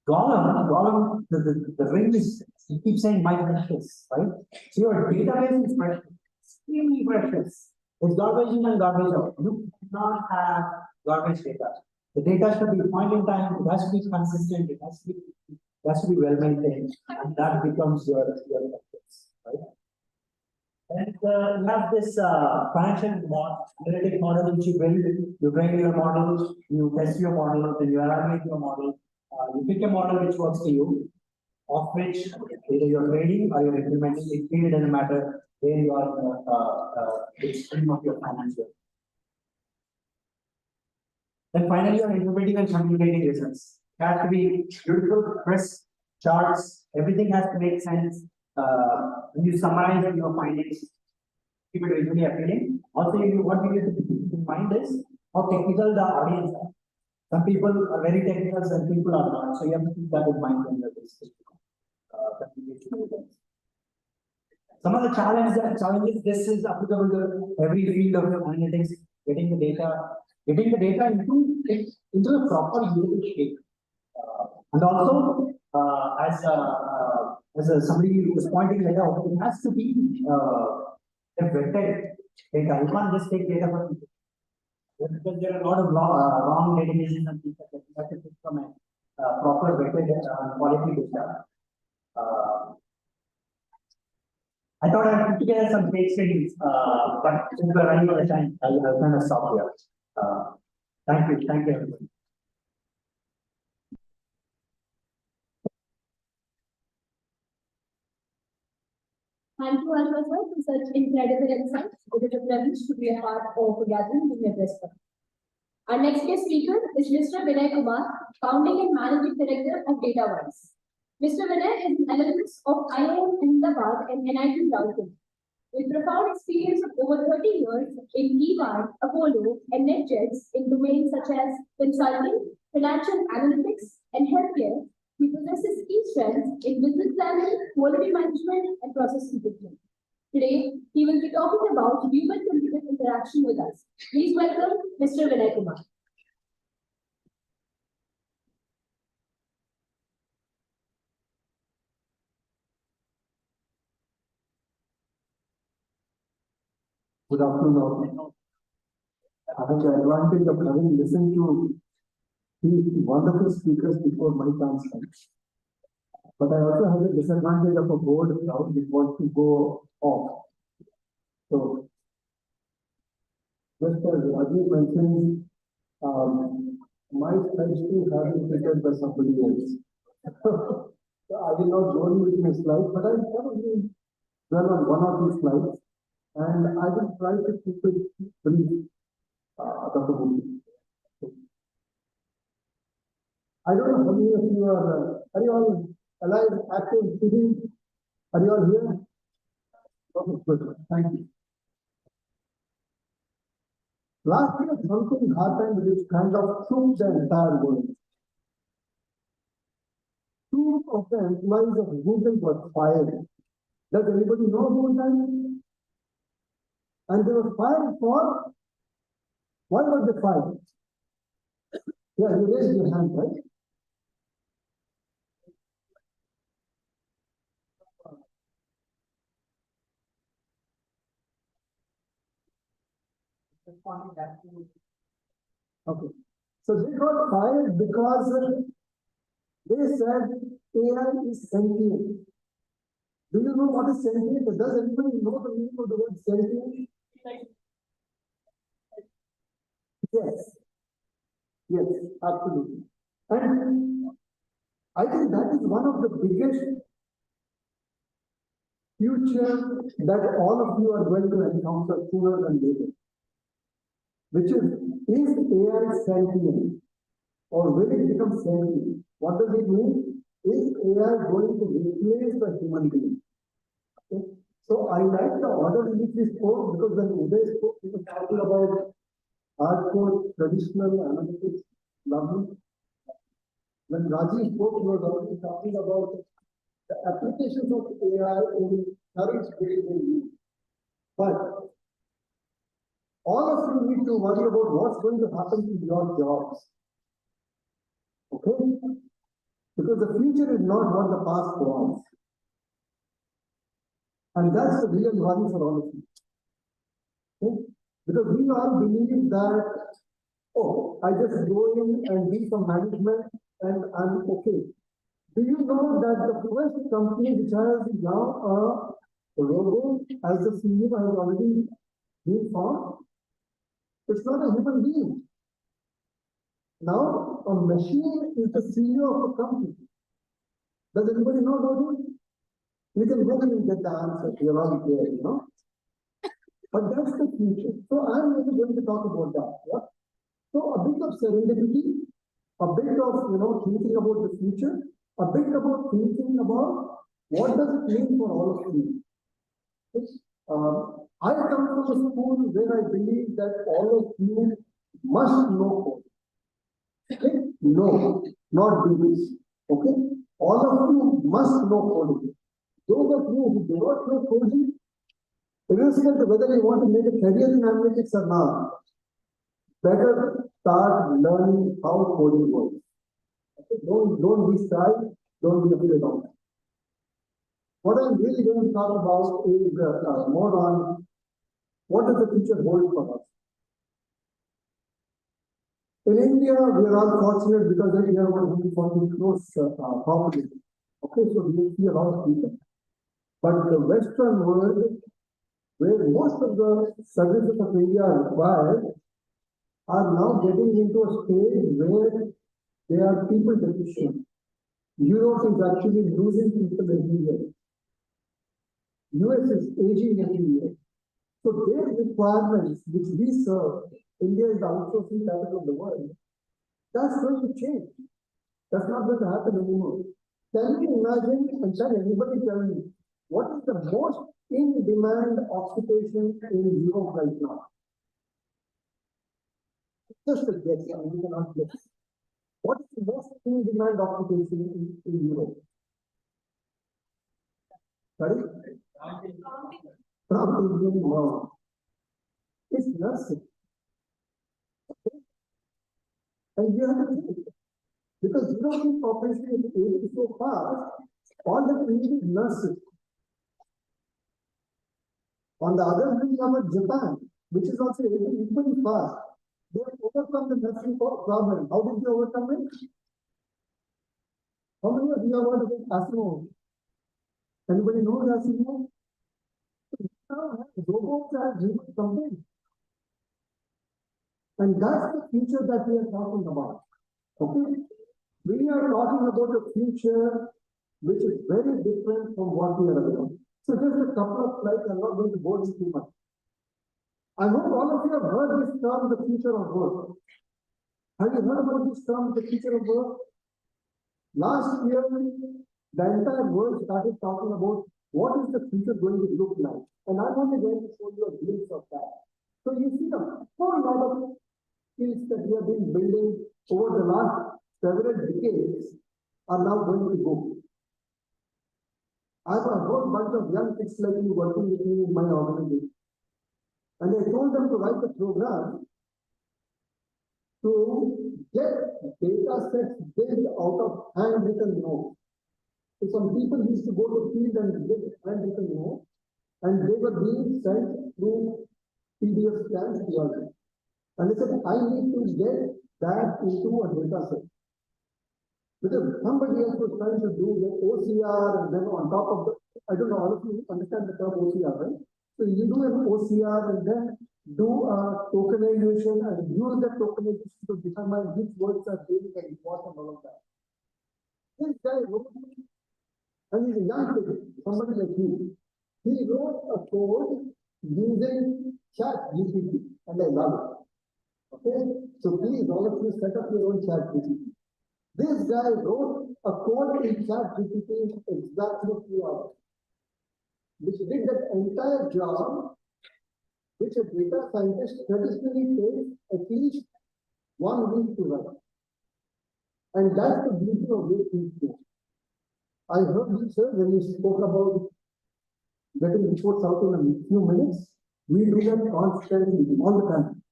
Gollum, the ring is, you keep saying my precious, right? So your database is precious, extremely precious. It's garbage in and garbage out. You cannot have garbage data. The data should be point in time, it has to be consistent, it has to be well maintained, and that becomes your practice, right? And you have this financial analytic model which you build, you train your model, you test your model, then you evaluate your model, you pick a model which works for you, of which either you're trading or you're implementing, it really doesn't matter where you are the stream of your financial. Then finally, you're implementing and communicating results. It has to be beautiful, crisp, charts, everything has to make sense. When you summarize your findings, keep it visually appealing. Also, what you need to keep in mind is how technical the audience are. Some people are very technical, some people are not. So you have to keep that in mind when you're discussing some of the challenges, this is applicable to every field of analytics, getting the data into the proper usable shape. And also, as somebody was pointing out, it has to be a vetted data. You can't just take data from because there are a lot of wrong databases and things like that. You have to take from a proper vetted quality data. I thought I'd put together some case studies, but since we're running out of time, I'll kind of stop here. Thank you everybody. Thank you, Alpha sir, for such incredible insights. It is a privilege to be a part of the gathering in Nebraska. Our next guest speaker is Mr. Vinay Kumar, Founding and Managing Director of DataWise. Mr. Vinay is an alumnus of IIM Ahmedabad and NIT Rourkela. With profound experience of over 30 years in EY, Apollo, and NetJets in domains such as consulting, financial analytics, and healthcare, he possesses key strengths in business planning, quality management, and process improvement. Today, he will be talking about human-computer interaction with us. Please welcome Mr. Vinay Kumar. Good afternoon. I have the advantage of having listened to these wonderful speakers before my time spent. But I also have the disadvantage of a board crowd which wants to go off. So, just as Rajiv mentioned, my spreadsheet has been prepared by somebody else. I will not bore you with my slides, but I will probably dwell on one or two slides, and I will try to keep it brief, Dr. Murthy. I don't know how many of you are you all alive, active, sitting? Are you all here? Okay, good, thank you. Last year, something happened which kind of shook the entire world. Two of the employees of Google were fired. Does anybody know who was that? And they were fired for, why were they fired? Yeah, you raised your hand, right? Okay. So they got fired because they said AI is sentient. Do you know what is sentient? Does anybody know the meaning of the word sentient? Yes. Yes, absolutely. And I think that is one of the biggest future that all of you are going to encounter sooner than later. Which is AI sentient? Or will it become sentient? What does it mean? Is AI going to replace the human being? Okay. So I like the order in which we spoke, because when Uday spoke, he was talking about hardcore traditional analytics, lovely. When Rajiv spoke, he was already talking about the applications of AI in current state in use. But all of you need to worry about what's going to happen to your jobs. Okay? Because the future is not what the past was. And that's the real worry for all of you. Okay? Because we all believe that, oh, I just go in and do some management and I'm okay. Do you know that the first company which has now a robot as the CEO has already been formed? It's not a human being. Now, a machine is the CEO of a company. Does anybody know about it? You can go and get the answer. You're all there, you know. But that's the future. So I'm really going to talk about that. Yeah? So a bit of serendipity, a bit of thinking about the future, a bit about thinking about what does it mean for all of you. I come from a school where I believe that all of you must know coding. Okay? No, not do this. Okay? All of you must know coding. Those of you who do not know coding, irrespective of whether you want to make a career in analytics or not, better start learning how coding works. Okay? Don't be shy, don't be afraid of it. What I'm really going to talk about is more on what does the future hold for us. In India, we are all fortunate because we have got 140 crores population. Okay, so we see a lot of people. But the Western world, where most of the services of India are required, are now getting into a stage where they are people deficient. Europe is actually losing people every year. US is aging every year. So their requirements, which we serve, India is the outsourcing capital of the world, that's going to change. That's not going to happen anymore. Can you imagine, and can anybody tell me, what is the most in-demand occupation in Europe right now? Just a guess, I mean, you cannot guess. What is the most in-demand occupation in Europe? Sorry? Probably more. It's nursing. Okay? And you have to think, because European population is aging so fast, all that we need is nurses. On the other hand, you have Japan, which is also aging equally fast. They have overcome the nursing problem. How did they overcome it? How many of you have heard about Asimo? Anybody know Asimo? Robots are human something. And that's the future that we are talking about. Okay? We are talking about a future which is very different from what we are doing. So just a couple of slides, I'm not going to bore you too much. I hope all of you have heard this term, the future of work. Have you heard about this term, the future of work? Last year, the entire world started talking about what is the future going to look like. And I'm only going to show you a glimpse of that. So you see a whole lot of skills that we have been building over the last several decades are now going to go. I have a whole bunch of young kids like you working with me in my organization. And I told them to write a program to get data sets built out of handwritten notes. So some people used to go to field and get handwritten notes, and they were being sent through PDF scans to us. And they said, I need to get that into a data set. Because somebody else was trying to do the OCR, and then on top of the, I don't know, all of you understand the term OCR, right? So you do an OCR and then do a tokenization and use that tokenization to determine which words are really important and all of that. This guy wrote, and he's a young kid, somebody like you. He wrote a code using ChatGPT, and I love it. Okay? So please, all of you set up your own ChatGPT. This guy wrote a code in ChatGPT in exactly 2 hours, which did that entire job, which a data scientist traditionally takes at least 1 week to write. And that's the beauty of this thing. I heard you, sir, when you spoke about getting reports out in a few minutes. We do that constantly, all the time.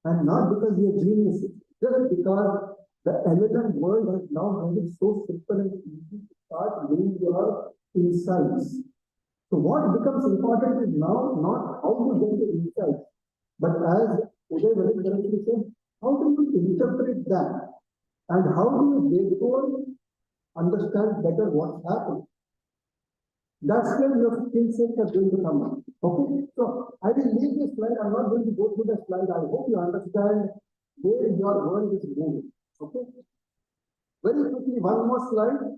And not because we are geniuses, just because the LLM world has now made it so simple and easy to start doing your insights. So what becomes important is now not how you get the insights, but as Uday very correctly said, how do you interpret that? And how do you therefore understand better what's happening? That's where your skill sets are going to come up. Okay, so I will leave this slide. I'm not going to go through the slide. I hope you understand where your world is moving. Okay, very quickly, one more slide.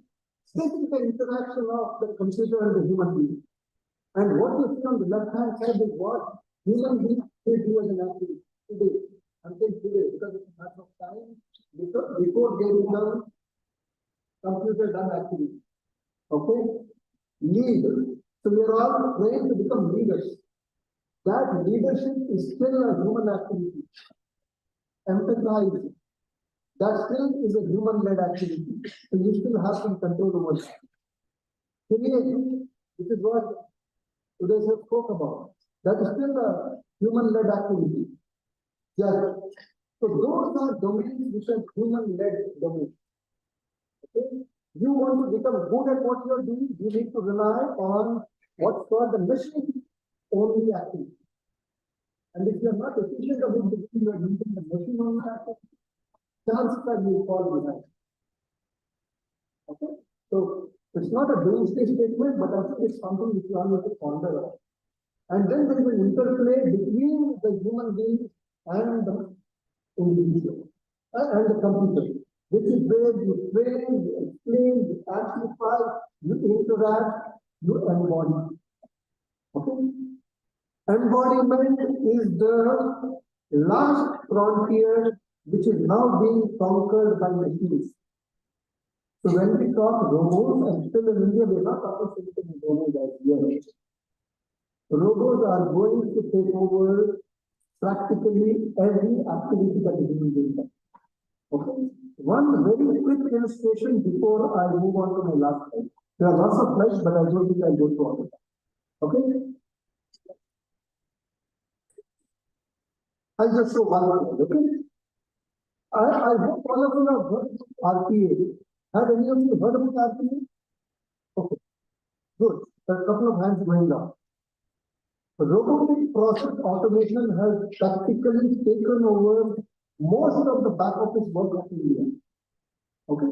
This is the interaction of the computer and the human being. And what you see on the left hand side is what human beings do as an activity today, until today, because it's a matter of time before they become computer done activity. Okay, lead. So we are all trained to become leaders. That leadership is still a human activity. Empathize. That still is a human-led activity. So you still have some control over that. Create. This is what Uday sir spoke about. That is still a human-led activity. Yes. So those are domains which are human-led domains. Okay? You want to become good at what you are doing, you need to rely on what's called the machine-only activity. And if you are not efficient about the you are using the machine-only activity, chances are you fall behind. Okay? So it's not a doomsday statement, but I think it's something which you all need to ponder on. And then there is an interplay between the human being and the individual and the computer, which is where you train, you explain, you amplify, you interact, you embody. Okay? Embodiment is the last frontier which is now being conquered by machines. So when we talk robots, and still in India, we are not talking simply robots as yet. Robots are going to take over practically every activity that is being done. Okay. One very quick illustration before I move on to my last slide. There are lots of slides, but I don't think I'll go through all of them. Okay. I'll just show one slide. Okay. I hope all of you have heard RPA. Have any of you heard about RPA? Okay. Good. There are a couple of hands going down. Robotic process automation has practically taken over most of the back office work of India. Okay.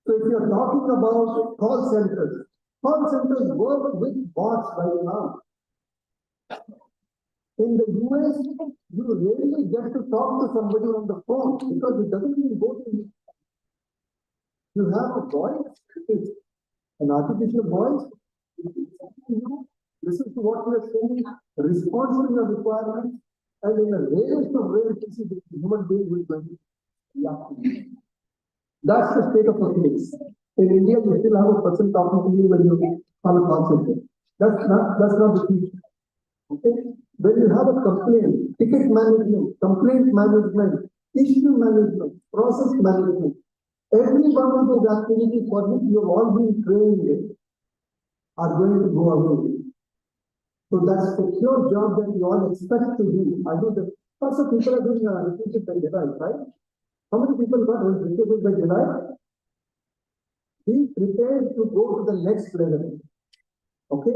So if you are talking about call centers work with bots right now. In the US, you rarely get to talk to somebody on the phone because it doesn't even go to you. You have a voice, An artificial voice, listen to what we are saying, respond to your requirements, and in a rarest of rare cases, the human being will be. That's the state of affairs. In India, you still have a person talking to you when you have a call center. That's not the future. Okay? When you have a complaint, ticket management, complaint management, issue management, process management, every one of those activities for which you have all been trained are going to go away. So that's the pure job that you all expect to do. I know that lots of people are doing repeated by July, right? How many people got repeated by July? Be prepared to go to the next level. Okay?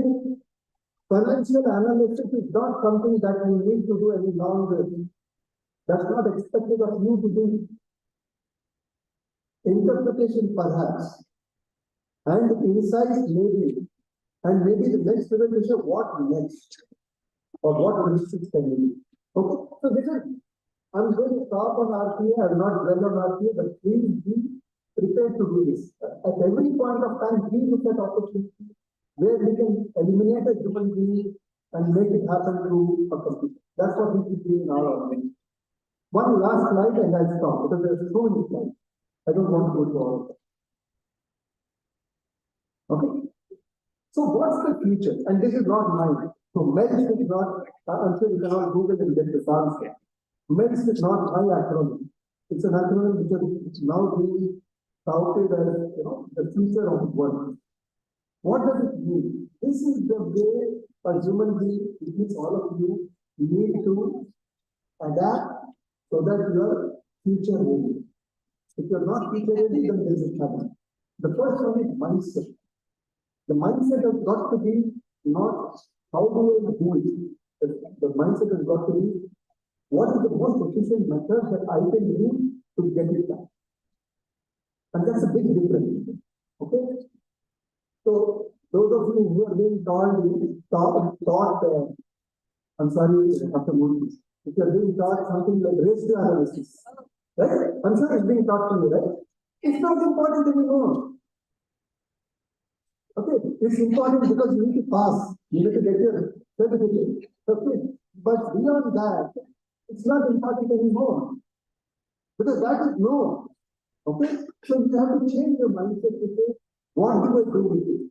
Financial analysis is not something that you need to do any longer. That's not expected of you to do. Interpretation perhaps, and insights maybe, and maybe the next presentation, what next, or what restrictions can we do. Okay, so this is, I'm going to stop on RPA, I will not dwell on RPA, but please be prepared to do this. At every point of time, please look at opportunity where we can eliminate a human being and make it happen through a computer. That's what we keep doing in our organization. One last slide and I'll stop because there's so many slides. I don't want to go through all of them. Okay. So what's the future? And this is not mine. So MEDS is not, I'm sure you can all Google and get this answer. MEDS is not my acronym. It's an acronym which is now being touted as, the future of work. What does it mean? This is the way a human being, it means all of you, need to adapt so that your future ready. If you're not future ready, then this is happening. The first one is mindset. The mindset has got to be not how do I do it. The mindset has got to be what is the most efficient method that I can use to get it done. And that's a big difference. Okay? So those of you who are being taught, I'm sorry, Dr. Moody, if you are being taught something like ratio analysis, right? I'm sure it's being taught to you, right? It's not important anymore. Okay, it's important because you need to pass, you need to get your certificate. Okay, but beyond that, it's not important anymore. Because that is no. Okay, so you have to change your mindset to say, what do I do with it?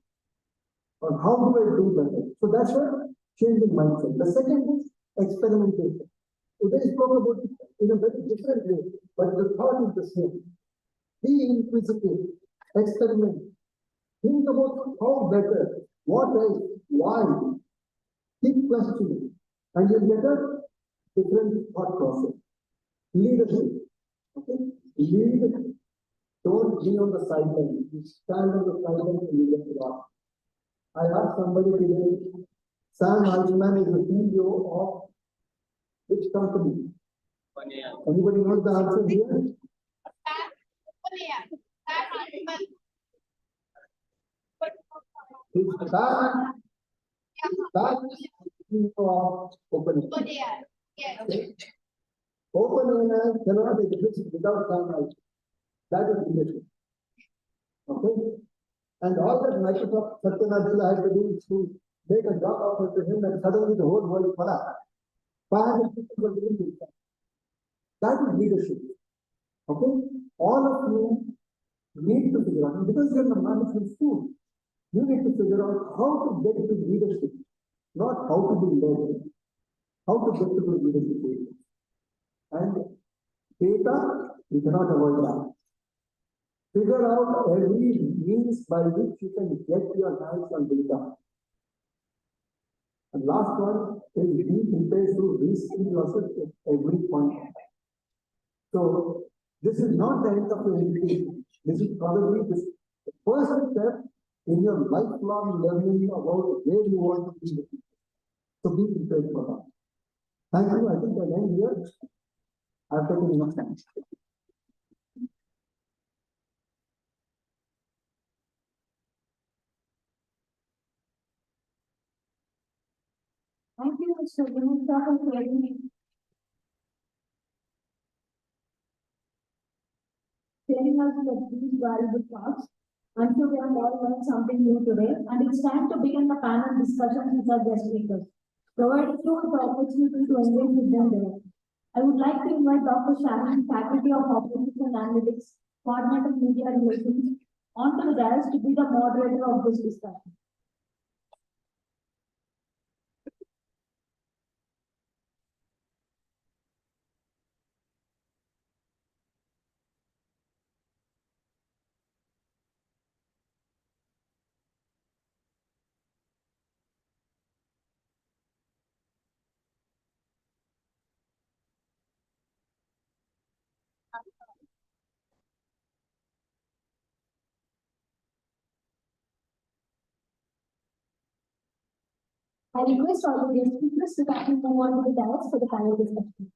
Or how do I do that? So that's what changing mindset. The second is experimentation. Today spoke about it in a very different way, but the thought is the same. Be inquisitive, experiment. Think about how better, what else, why. Keep questioning, and you get a different thought process. Leadership. Okay? Lead. Don't be on the sideline. You stand on the sideline and you get to ask. I asked somebody today, Sam Altman is the CEO of which company? Anybody knows the answer here? It's that CEO of OpenAI. OpenAI cannot exist without Sam Altman. That is leadership. Okay? And all that Microsoft Satya Nadella had to do is to make a job offer to him, and suddenly the whole world collapsed. 500 people were doing this. That is leadership. Okay? All of you need to figure out, because you're in the management school, you need to figure out how to get to leadership, not how to be led, how to get to the leadership. And data, you cannot avoid that. Figure out every means by which you can get your hands on data. And last one is be prepared to reskill yourself at every point. So this is not the end of your education. This is probably the first step in your lifelong learning about where you want to be in the future. So be prepared for that. Thank you. I think I'll end here. I've taken enough time. Thank you, Mr. Vinita, for sharing us these valuable thoughts. I'm sure we have all learned something new today, and it's time to begin the panel discussion with our guest speakers. Provide students the opportunity to engage with them there. I would like to invite Dr. Shannon, Faculty of Operations and Analytics, Coordinator Media Relations, onto the dais to be the moderator of this discussion. I request all the guest speakers to kindly move on to the dais for the panel discussion.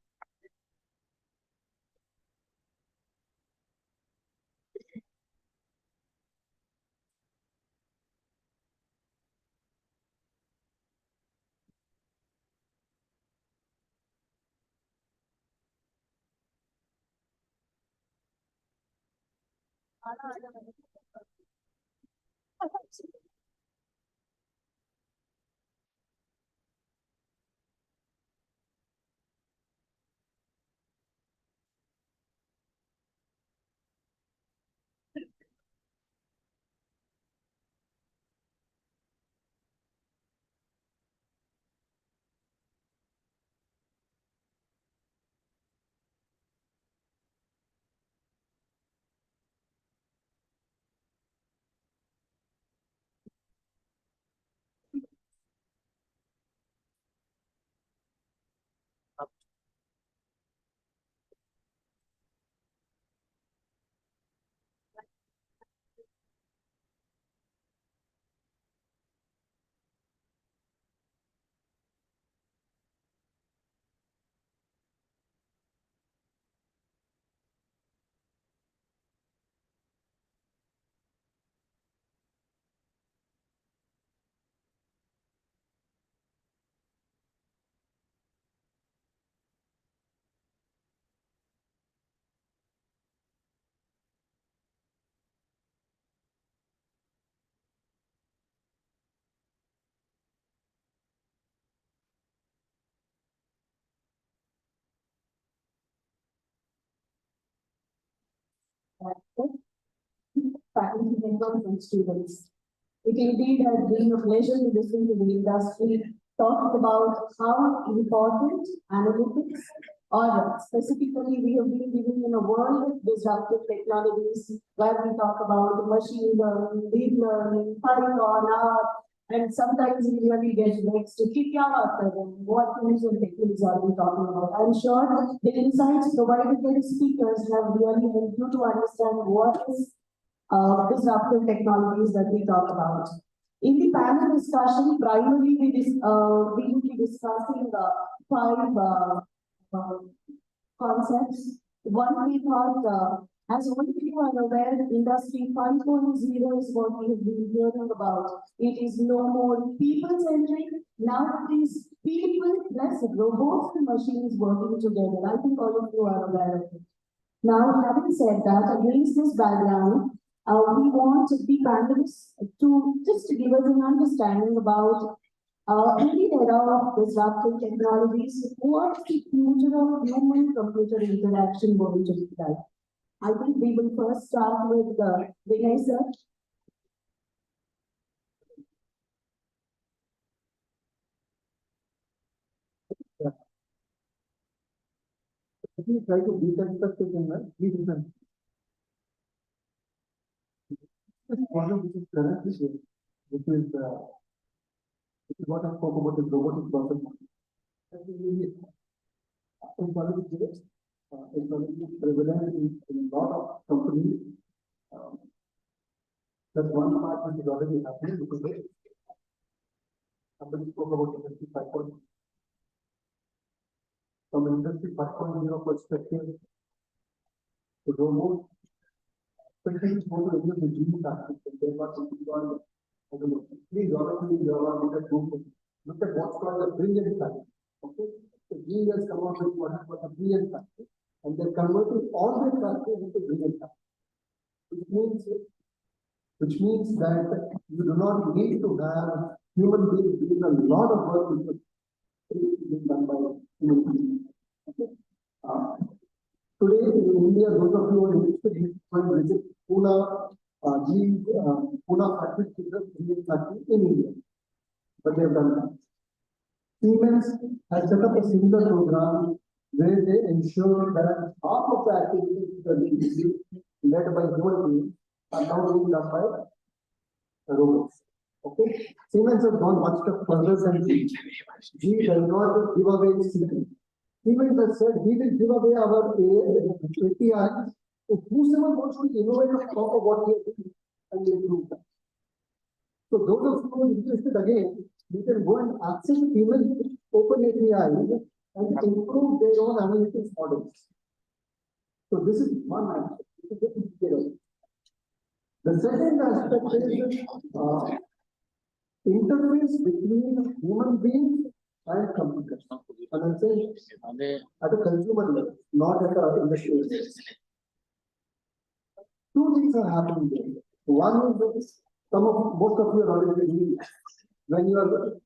Faculty members and students. It indeed has been a pleasure to listen to the industry talk about how important analytics or specifically we have been living in a world of disruptive technologies where we talk about machine learning, deep learning, Python, R, and sometimes we really get next to what tools and techniques are we talking about. I'm sure the insights provided by the speakers have really helped you to understand what is disruptive technologies that we talk about. In the panel discussion, primarily we will be discussing five concepts. One we thought, as all of you are aware, Industry 5.0 is what we have been hearing about. It is no more people-centric. Now it is people plus robots and machines working together. I think all of you are aware of it. Now, having said that, against this background, we want the panelists to just give us an understanding about in the era of disruptive technologies, what's the future of human-computer interaction going to be like? I think we will first start with Vinay sir. Let me try to deconstruct it in a three different. This problem which is currently here, which is what I spoke about the robotic process. In politics, it's prevalent in a lot of companies. That's one part which is already happening because somebody spoke about industry 5.0. From industry 5.0 perspective, the robot, especially want to reduce the gene factor, they're not something called, I don't know, please honestly, you are look at look at what's called the brilliant factor. Okay, the genius come out with what is called the brilliant factor, and they're converting all their factor into brilliant factor. Which means which means that you do not need to have human beings doing a lot of work which is being done by human beings. Okay. Today in India, those of you who are interested in visit Pune, Pune factory, factory in India, but they have done that. Siemens has set up a similar program where they ensure that half of the activities that are being led by human beings are now being done by robots. Okay, Siemens has gone much further than G. G does not give away its secret. Siemens has said we will give away our APIs to whosoever wants to innovate on top of what we are doing and improve that. So those of you who are interested again, you can go and access Siemens open API and improve their own analytics models. So this is one aspect. The second aspect is interface between human beings and computers. And I'm saying at a consumer level, not at the industrial level. Two things are happening there. One is that most of you are already doing it. When you are,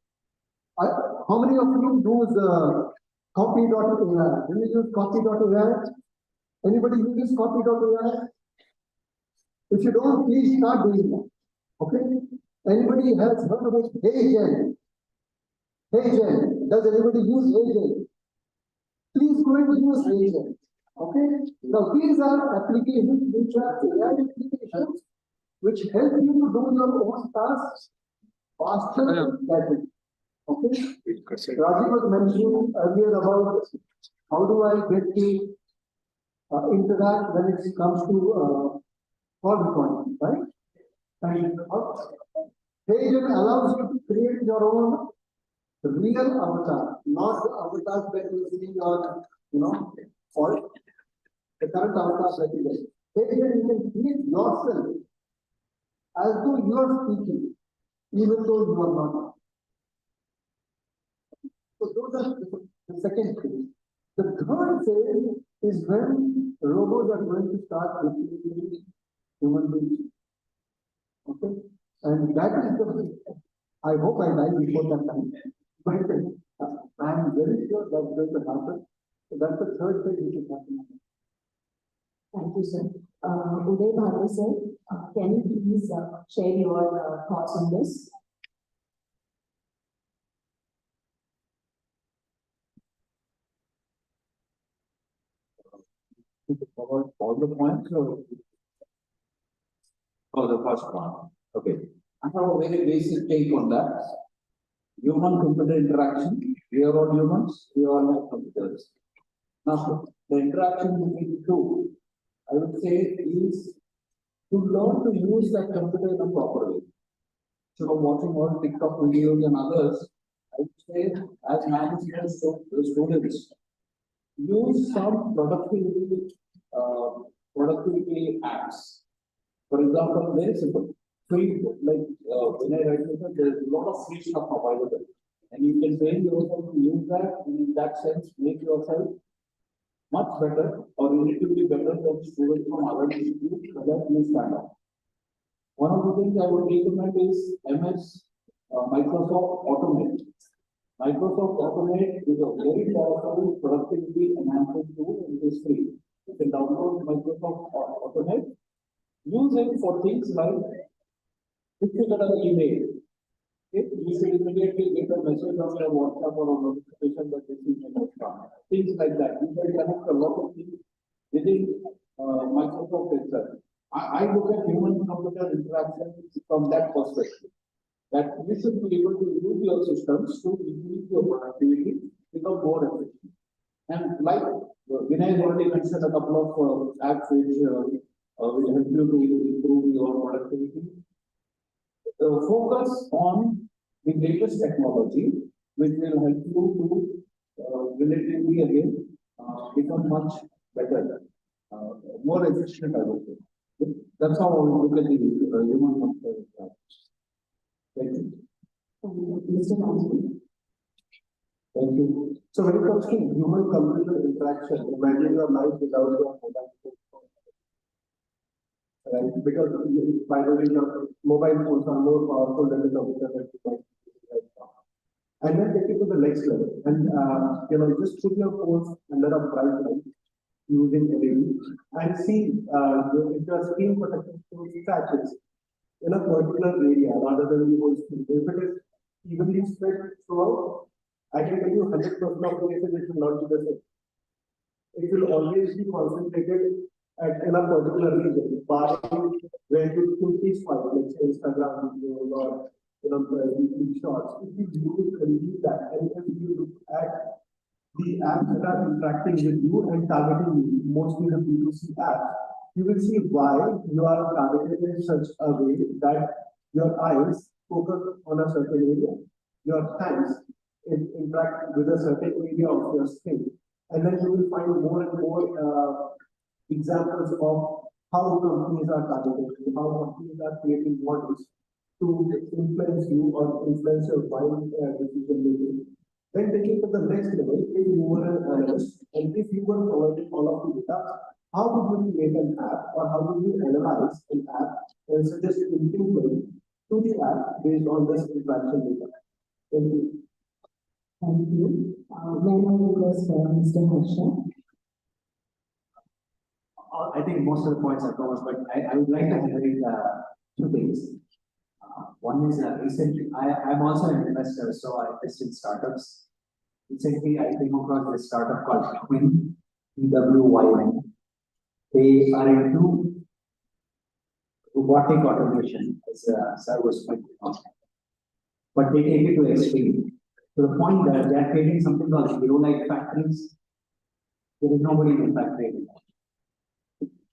how many of you use copy.ai? Do you use copy.ai? Anybody uses copy.ai? If you don't, please start doing that. Okay? Anybody has heard about HeyGen? HeyGen. Does anybody use HeyGen? Please go and use HeyGen. Okay? Now these are applications which are AI applications which help you to do your own tasks faster and better. Okay? Rajiv was mentioning earlier about how do I get to interact when it comes to call recording, right? And HeyGen allows you to create your own real avatar, not the avatars that you see on, or the current avatars that you get. HeyGen, you can create yourself as though you are speaking, even though you are not. So those are the second phase. The third phase is when robots are going to start replicating human beings. Okay? And that is the, I hope I die before that time. But I am very sure that's going to happen. So that's the third phase which is happening. Thank you, sir. Uday Bhadra, sir, can you please share your thoughts on this? Cover all the points or the first one? Okay. I have a very basic take on that. Human-computer interaction. We are all humans. We all have computers. Now, the interaction between the two, I would say, is to learn to use that computer in a proper way. So, watching all TikTok videos and others, I would say, as management students, use some productivity apps. For example, very simple. Free, like when I write this, there's a lot of free stuff available. And you can train yourself to use that, and in that sense, make yourself much better or relatively better than students from other institutes that you stand out. One of the things I would recommend is Microsoft Automate. Microsoft Automate is a very powerful productivity enhancement tool and it is free. You can download Microsoft Automate, use it for things like if you get an email, you should immediately get a message on your WhatsApp or a notification that this email has come. Things like that. You can connect a lot of things within Microsoft itself. I look at human-computer interaction from that perspective. That you should be able to use your systems to increase your productivity, become more efficient. And like Vinay already mentioned a couple of apps which will help you to improve your productivity. Focus on the latest technology, which will help you to relatively again become much better, more efficient, I would say. That's how I would look at the human-computer interaction. Thank you. Mr. Nanji. Thank you. So when it comes to human-computer interaction, imagine your life without your mobile phone. Right? because by the way, your mobile phones are more powerful than the computer that you might use right now. And then take it to the next level. And just put your phones under a bright light using LED and see if your screen protection patches in a particular area rather than the whole screen. If it is evenly spread throughout, I can tell you 100% of the cases it will not be the same. It will always be concentrated in a particular region, barring where you simply swipe, let's say Instagram videos or YouTube shorts. If you use that, and if you look at the apps that are interacting with you and targeting you, mostly the B2C apps, you will see why you are targeted in such a way that your eyes focus on a certain area, your hands interact with a certain area of your skin, and then you will find more and more examples of how companies are targeted, how companies are creating models to influence you or influence your buying decision making. Then taking to the next level, if you were an analyst and if you were providing all of the data, how would you create an app or how would you analyze an app and suggest improvement to the app based on this interaction data? Thank you. Thank you. Then I request Mr. Harsha. I think most of the points are covered, but I would like to highlight two things. One is recently, I'm also an investor, so I invest in startups. Recently, I came across this startup called Twin, TWYN. They are into robotic automation as a service, but they take it to extreme. To the point that they are creating something called zero-light factories. There is nobody in the factory anymore.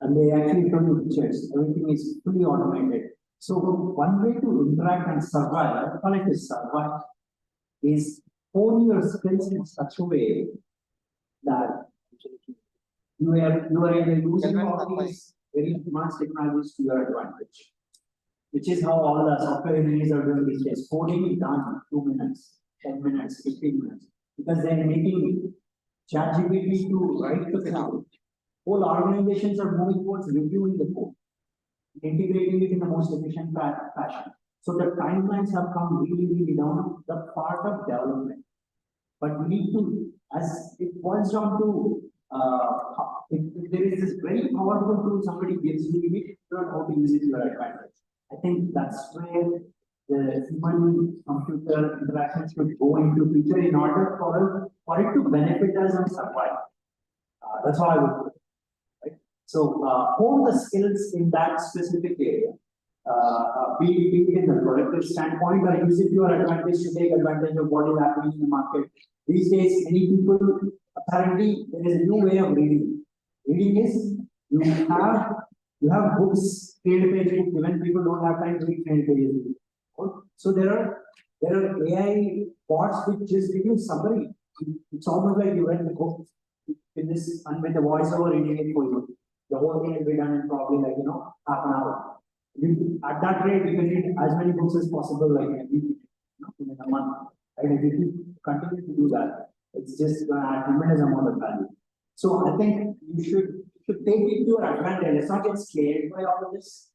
And they actually show you pictures. Everything is fully automated. So one way to interact and survive, I call it to survive, is hone your skills in such a way that you are using all these very advanced technologies to your advantage. Which is how all the software engineers are doing these days. Coding is done in 2 minutes, 10 minutes, 15 minutes. Because they are making ChatGPT to write the code. Whole organizations are moving towards reviewing the code, integrating it in the most efficient fashion. So the timelines have come really down the part of development. But we need to, as it boils down to, if there is this very powerful tool somebody gives you, you need to learn how to use it to your advantage. I think that's where the human-computer interactions should go into future in order for it to benefit us and survive. That's how I would put it. Right? So hone the skills in that specific area. Be it in the productive standpoint or use it to your advantage to take advantage of what is happening in the market. These days, many people, apparently, there is a new way of reading. Reading is, you have books, trade page books, even people don't have time to read trade pages. So there are AI bots which just give you summary. It's almost like you read the book in this and with the voiceover reading it for you. The whole thing will be done in probably like half an hour. At that rate, you can read as many books as possible, like in a month. Right? If you continue to do that, it's just going to add tremendous amount of value. So I think you should take it to your advantage. Let's not get scared by all of this.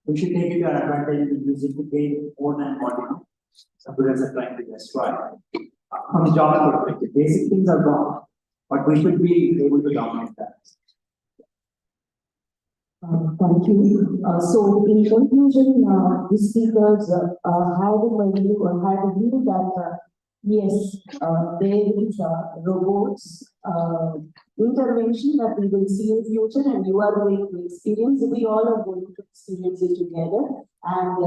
We should take it to your advantage and use it to gain more than what some students are trying to destroy. From a job perspective, basic things are wrong, but we should be able to dominate that. Thank you. So in conclusion, the speakers had a view that yes, there is robots intervention that we will see in future, and you are going to experience. We all are going to experience it together, and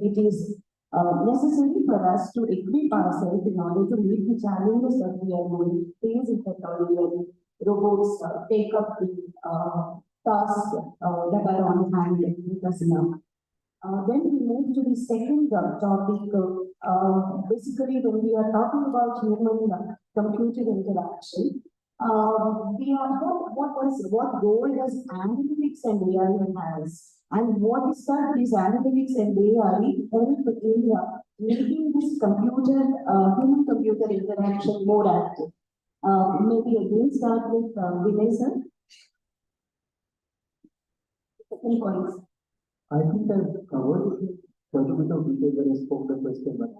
it is necessary for us to equip ourselves in order to meet the challenges that we are going to face in technology when robots take up the tasks that are on hand with us now. Then we move to the second topic. Basically, when we are talking about human-computer interaction, what role does analytics and AI has, and what is that these analytics and AI help in making this human-computer interaction more active? Maybe again start with Vinay sir. Second points. I think I've covered it quite a bit of detail when I spoke the question, but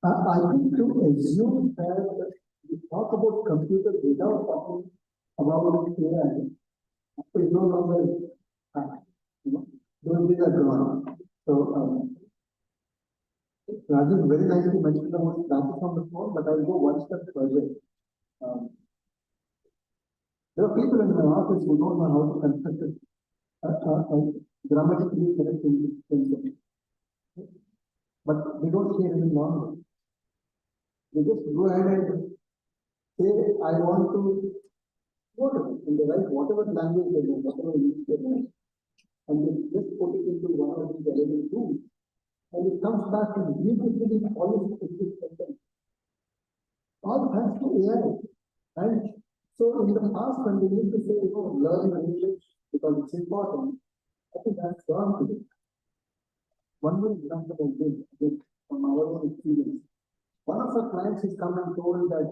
I think to assume that we talk about computer without talking about AI is no longer, those days are gone. So, Rajesh very nicely mentioned about classes on the phone, but I'll go one step further. There are people in my office who don't know how to construct a grammatically correct sentence, but they don't say anything wrong. They just go ahead and say, I want to quote in the right, whatever language they know, whatever English they know, and they just put it into one of these element tools, and it comes back to beautifully polished sentence. All thanks to AI. And so in the past, when we need to say, learn English because it's important, I think that's gone today. One more example I did from our own experience. One of our clients has come and told that,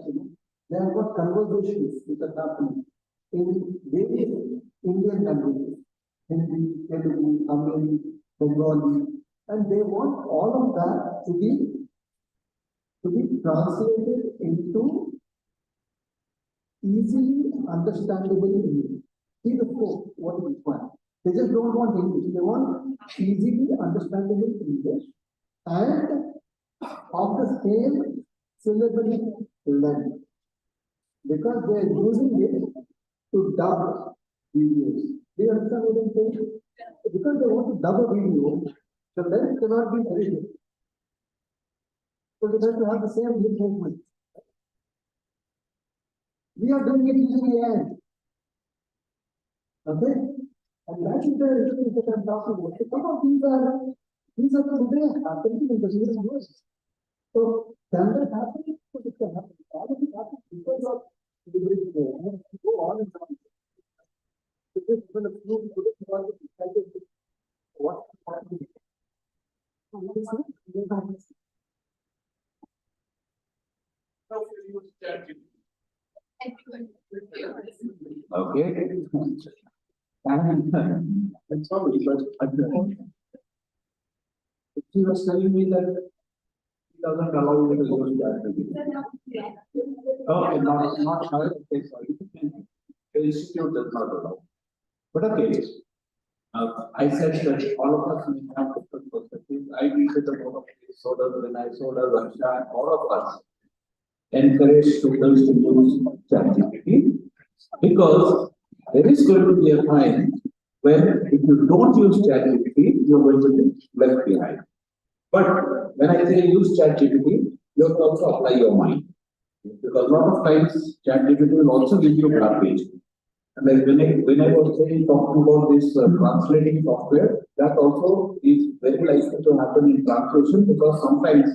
they have got conversations which are happening in various Indian languages, Hindi, Telugu, Tamil, Bengali, and they want all of that to be translated into easily understandable English. See the scope, what is required. They just don't want English. They want easily understandable English and of the same syllable length. Because they are using it to dub videos. Do you understand what I'm saying? Because they want to dub a video, the length cannot be very good. So they have to have the same lip movement. We are doing it using AI. Okay? And that is the issue that I'm talking about. Some of these are today happening in the real world. So can that happen? It can happen. All of it happens because of delivery. Go on and on. So this is a few what happened. Okay. And it's probably, but she was telling me that he doesn't allow you to use that. Okay, not her. Okay, sorry. The institute does not allow. But okay, I said that all of us may have different perspectives. I read about Soda, Vinay, Soda, Varsha, and all of us encourage students to use ChatGPT because there is going to be a time when if you don't use ChatGPT, you're going to be left behind. But when I say use ChatGPT, you have to also apply your mind. Because a lot of times ChatGPT will also give you garbage. And like when I was saying talking about this translating software, that also is very likely to happen in translation because sometimes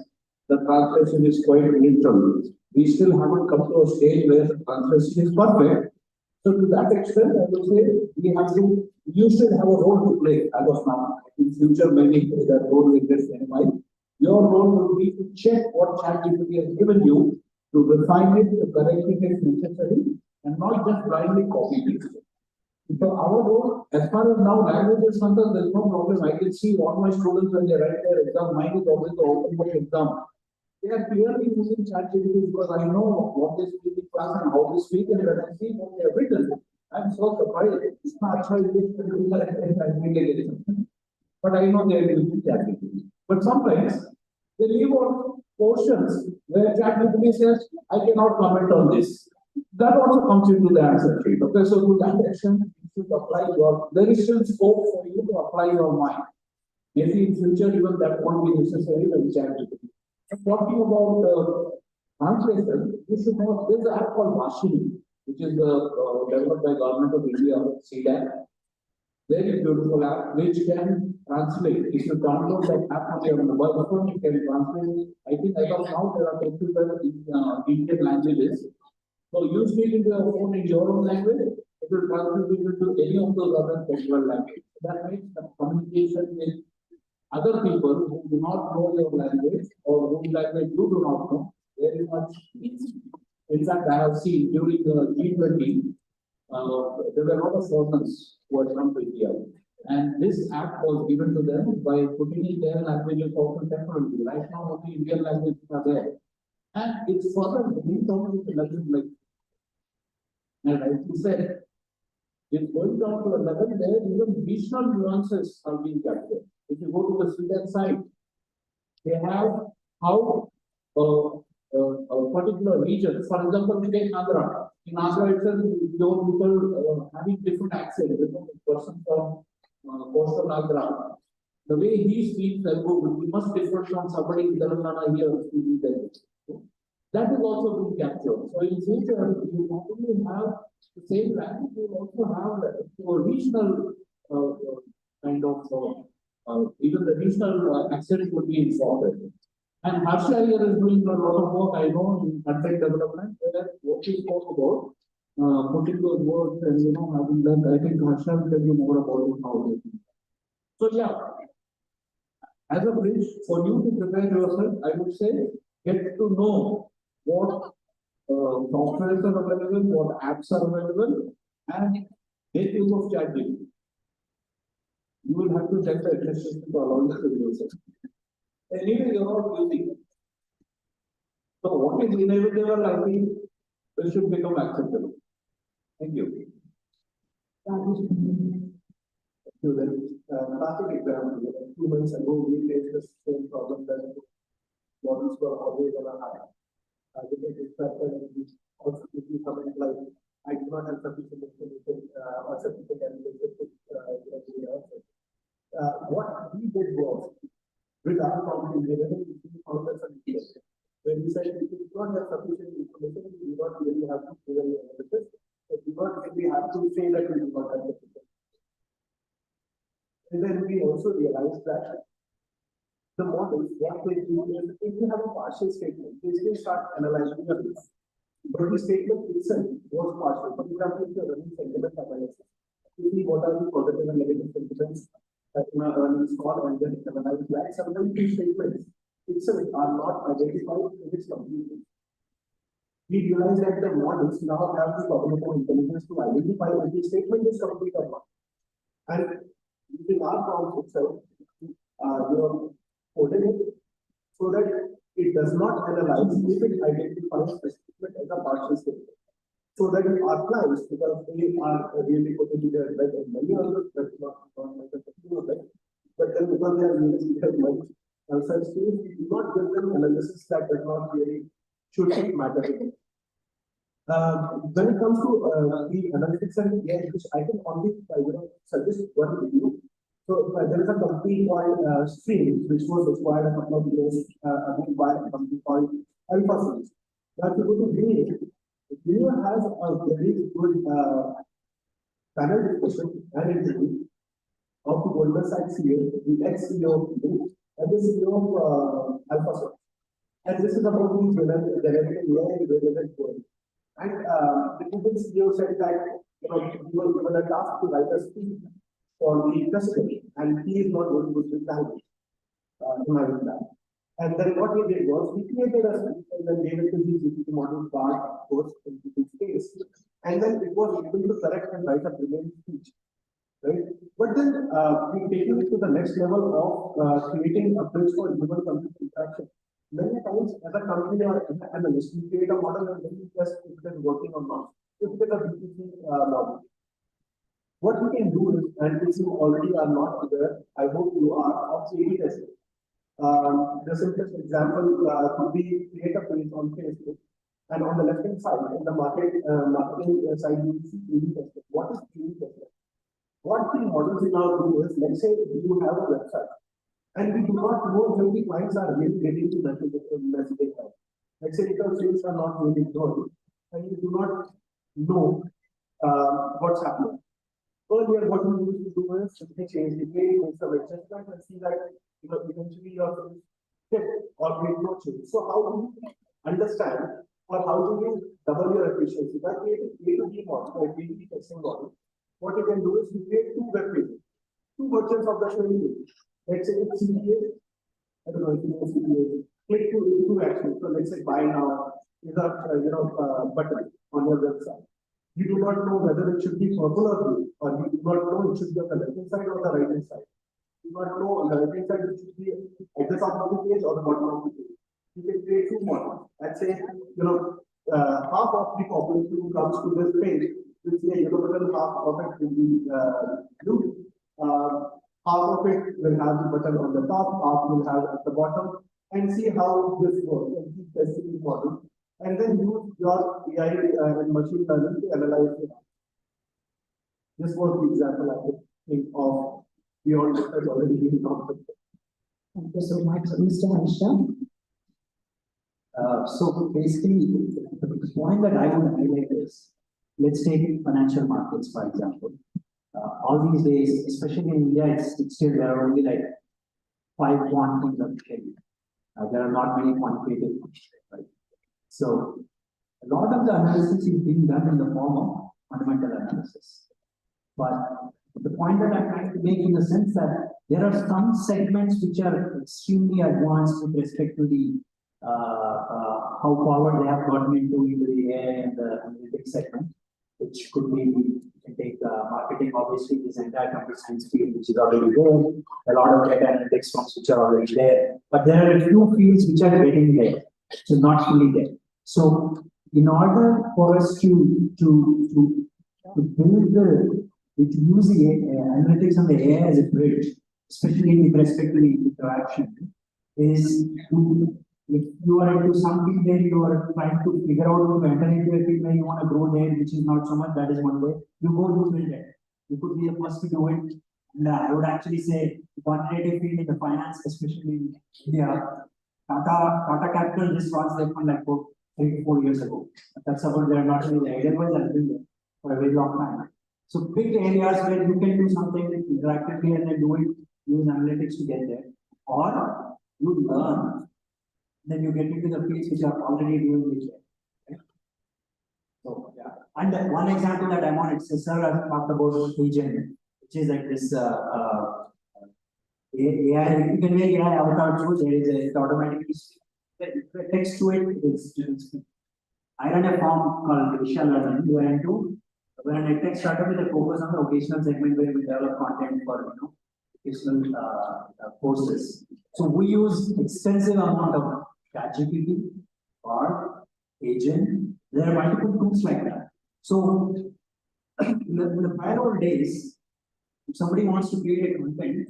the translation is quite literal. We still haven't come to a stage where the translation is perfect. So to that extent, I would say you should have a role to play as of now. In future, maybe that role will get minimized. Your role will be to check what ChatGPT has given you, to refine it, to correct it if necessary, and not just blindly copy it. So our role, as far as now language is concerned, there is no problem. I can see all my students when they write their exam, mine is always the open book exam. They are clearly using ChatGPT because I know what they speak in class and how they speak, and when I see what they have written, I'm so surprised. It's not sure but I know they are using ChatGPT. But sometimes they leave out portions where ChatGPT says, I cannot comment on this. That also comes into the answer sheet. Okay, so to that extent, you should apply there is still scope for you to apply your mind. Maybe in future, even that won't be necessary when ChatGPT. Talking about translation, you should know there's an app called Vashini, which is developed by Government of India, CDAC. Very beautiful app which can translate. If you download that app on your mobile phone, you can translate. I think as of now there are 25 Indian languages. So you speak into your phone in your own language, it will translate into any of those other 21 languages. That makes the communication with other people who do not know your language or whose language you do not know very much easy. In fact, I have seen during the G20, there were a lot of foreigners who had come to India. And this act was given to them by putting in their languages also temporarily. Right now, only Indian languages are there. And it's further linked down with the language like, and as you said, it's going down to a level where even regional nuances are being captured. If you go to the Sweden side, they have how a particular region, for example, we take Andhra. In Andhra itself, your people having different accents. The person from coastal Andhra, the way he speaks Telugu will be much different from somebody in Telangana here speaking Telugu. That is also being captured. So in future, you not only have the same language, you also have a regional kind of even the regional accent would be informed. And Harsha here is doing a lot of work, I know, in content development, where what he spoke about, putting those words and, having done, I think Harsha will tell you more about it now. So, yeah, as a bridge, for you to prepare yourself, I would say, get to know what softwares are available, what apps are available, and make use of ChatGPT. You will have to check the accessibility to allow you to use it. Anyway, you're not using. So what is inevitable, I think, this should become acceptable. Thank you. Classic example, 2 months ago, we faced the same problem that models were always on a high. They get distracted and also if you comment like, I do not have sufficient information or sufficient analysis what we did was, with our prompt engineering, we found a solution. When we said if you do not have sufficient information, you do not really have to do any analysis. So you do not really have to say that you do not have sufficient. And then we also realized that the models, what they do is, if you have a partial statement, they still start analyzing the data. But the statement itself was partial. For example, if you're running sentiment analysis, you see what are the positive and negative sentiments that in our earnings call and then analyze that. Sometimes these statements itself are not identified in its completeness. We realize that the models now have the cognitive intelligence to identify if the statement is complete or not. And using our prompt itself, coded it so that it does not analyze if it identifies the statement as a partial statement. So that our clients, because they are really putting their bet and many others, that's not bet, but then because they are using their money, such things, we do not give them analysis that does not really should matter to them. When it comes to the analytics and AI, which I can only suggest one video. So there is a company called Stream, which was acquired a couple of years ago by a company called Alpha. Now, if you go to Video has a very good panel discussion and interview of the Goldman Sachs CEO, the ex-CEO of Video, and the CEO of Alpha. And this is about the generative AI and related code. And the Google CEO said that he was given a task to write a speech for the customer, and he is not going to speak language. And then what he did was he created a speech and then gave it to the GPT model part, of course, in the space. And then it was able to correct and write a brilliant speech. Right? But then we taking it to the next level of creating a bridge for human-computer interaction. Many times, as a company or as an analyst, we create a model and then we test if it is working or not. If it is a GPT model. What we can do is, and if you already are not aware, I hope you are, of A/B testing. The simplest example could be create a page on Facebook, and on the left hand side, in the marketing side, you see A/B testing. What is A/B testing? What the models now do is, let's say you have a website, and we do not know when the clients are really getting to messaging. Let's say if your sales are not really good, and you do not know what's happening. Earlier, what we used to do is simply change the page, make some adjustments, and see that eventually your sales hit or make no change. So how do you understand or how do you double your efficiency? By creating A/B model, by A/B testing model, what you can do is you create two web pages, two versions of the same page. Let's say it's CPA, I don't know if you know CPA. Click to two actions. So let's say buy now is a button on your website. You do not know whether it should be purple or blue, or you do not know it should be on the left hand side or the right hand side. You do not know on the right hand side it should be at the top of the page or the bottom of the page. You can create two models and say, half of the population who comes to this page will see a yellow button, half of it will be blue. Half of it will have the button on the top, half will have at the bottom, and see how this works and keep testing the model. And then use your AI and machine learning to analyze it. This was the example I could think of beyond what has already been talked about. Thank you so much, Mr. Harsha. So basically, the point that I would highlight is, let's take financial markets, for example. All these days, especially in India, it's still there are only like 5 quantums of trading. There are not many quantitative, right? So a lot of the analysis is being done in the form of fundamental analysis. But the point that I'm trying to make in the sense that there are some segments which are extremely advanced with respect to the how forward they have gotten into the AI and the analytics segment, which could be, you can take marketing, obviously, this entire computer science field, which is already there, a lot of data analytics firms which are already there, but there are a few fields which are getting there, so not fully there. So, in order for us to build to use the analytics and the AI as a bridge, especially with respect to the interaction, is to, if you are into some field where you are trying to figure out to enter into a field where you want to grow there, which is not so much, that is one way. You go to build it. You could be the first to do it. And I would actually say the quantitative field in the finance, especially in India, Tata Capital just launched their fund like 3 to 4 years ago. That's about they are not really there. Otherwise, has been there for a very long time. So big areas where you can do something interactively and then do it, use analytics to get there. Or you learn, then you get into the fields which are already doing it there. Okay? So yeah. And one example that I want, it's sir has talked about agent, which is like this AI, you can make AI avatar too, there is it automatically the text to it is I run a firm called Vishal Learning, we're an tech startup with a focus on the occasional segment where we develop content for occasional courses. So we use extensive amount of ChatGPT or agent. There are multiple tools like that. So in the prior old days, if somebody wants to create a content,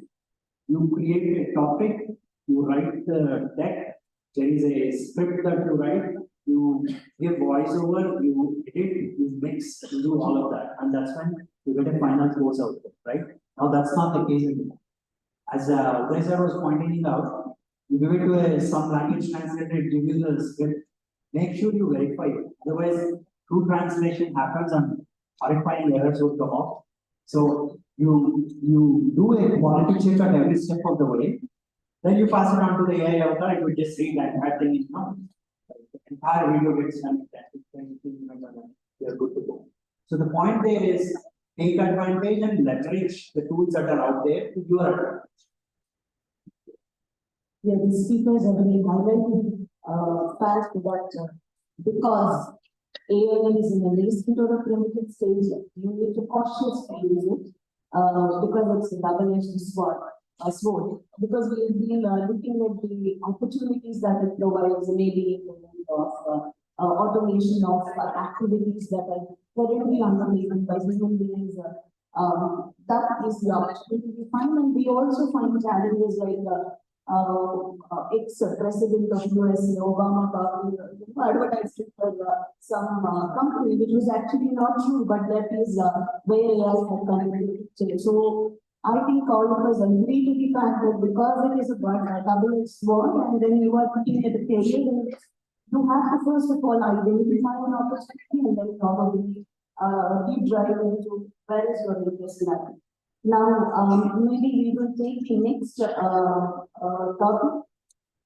you create a topic, you write the deck, there is a script that you write, you give voiceover, you edit, you mix, you do all of that, and that's when you get a final course output, right? Now that's not the case anymore. As Uday was pointing out, you give it to some language translator, give you the script, make sure you verify it. Otherwise, true translation happens and horrifying errors will come up. So you do a quality check at every step of the way, then you pass it on to the AI avatar, it will just read that thing is not. The entire video gets done in 10 to 15 minutes and then you're good to go. So the point there is take advantage and leverage the tools that are out there to your advantage. Yeah, the speakers have been highlighted fact that because AI is in a nascent or a primitive stage, you need to cautiously use it because it's a double-edged sword. Because we have been looking at the opportunities that it provides, maybe in the of automation of activities that are currently undertaken by human beings. That is the opportunity we find, and we also find challenges like ex-president of US, Obama, advertised it for some company, which was actually not true, but that is where AI has connected. So I think all of us agree to the fact that because it is a double-edged sword, and then you are looking at the career, you have to first of all identify an opportunity and then probably deep dive into where is your interest level. Now, maybe we will take the next topic.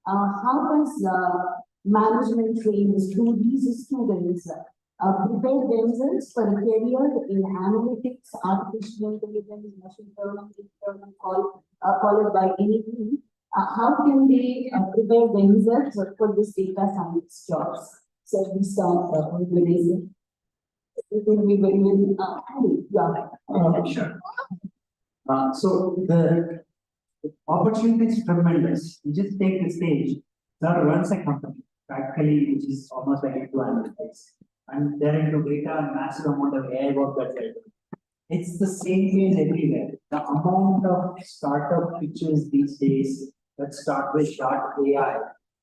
How does management train these students prepare themselves for a career in analytics, artificial intelligence, machine learning, call it by anything? How can they prepare themselves for this data science jobs? So we start with Vinay. it will be very, handy. Yeah. Sure. So the opportunity is tremendous. You just take the stage. Sir runs a company, practically, which is almost like into analytics. And they're into data and massive amount of AI work that they're doing. It's the same case everywhere. The amount of startup pitches these days that start with .ai,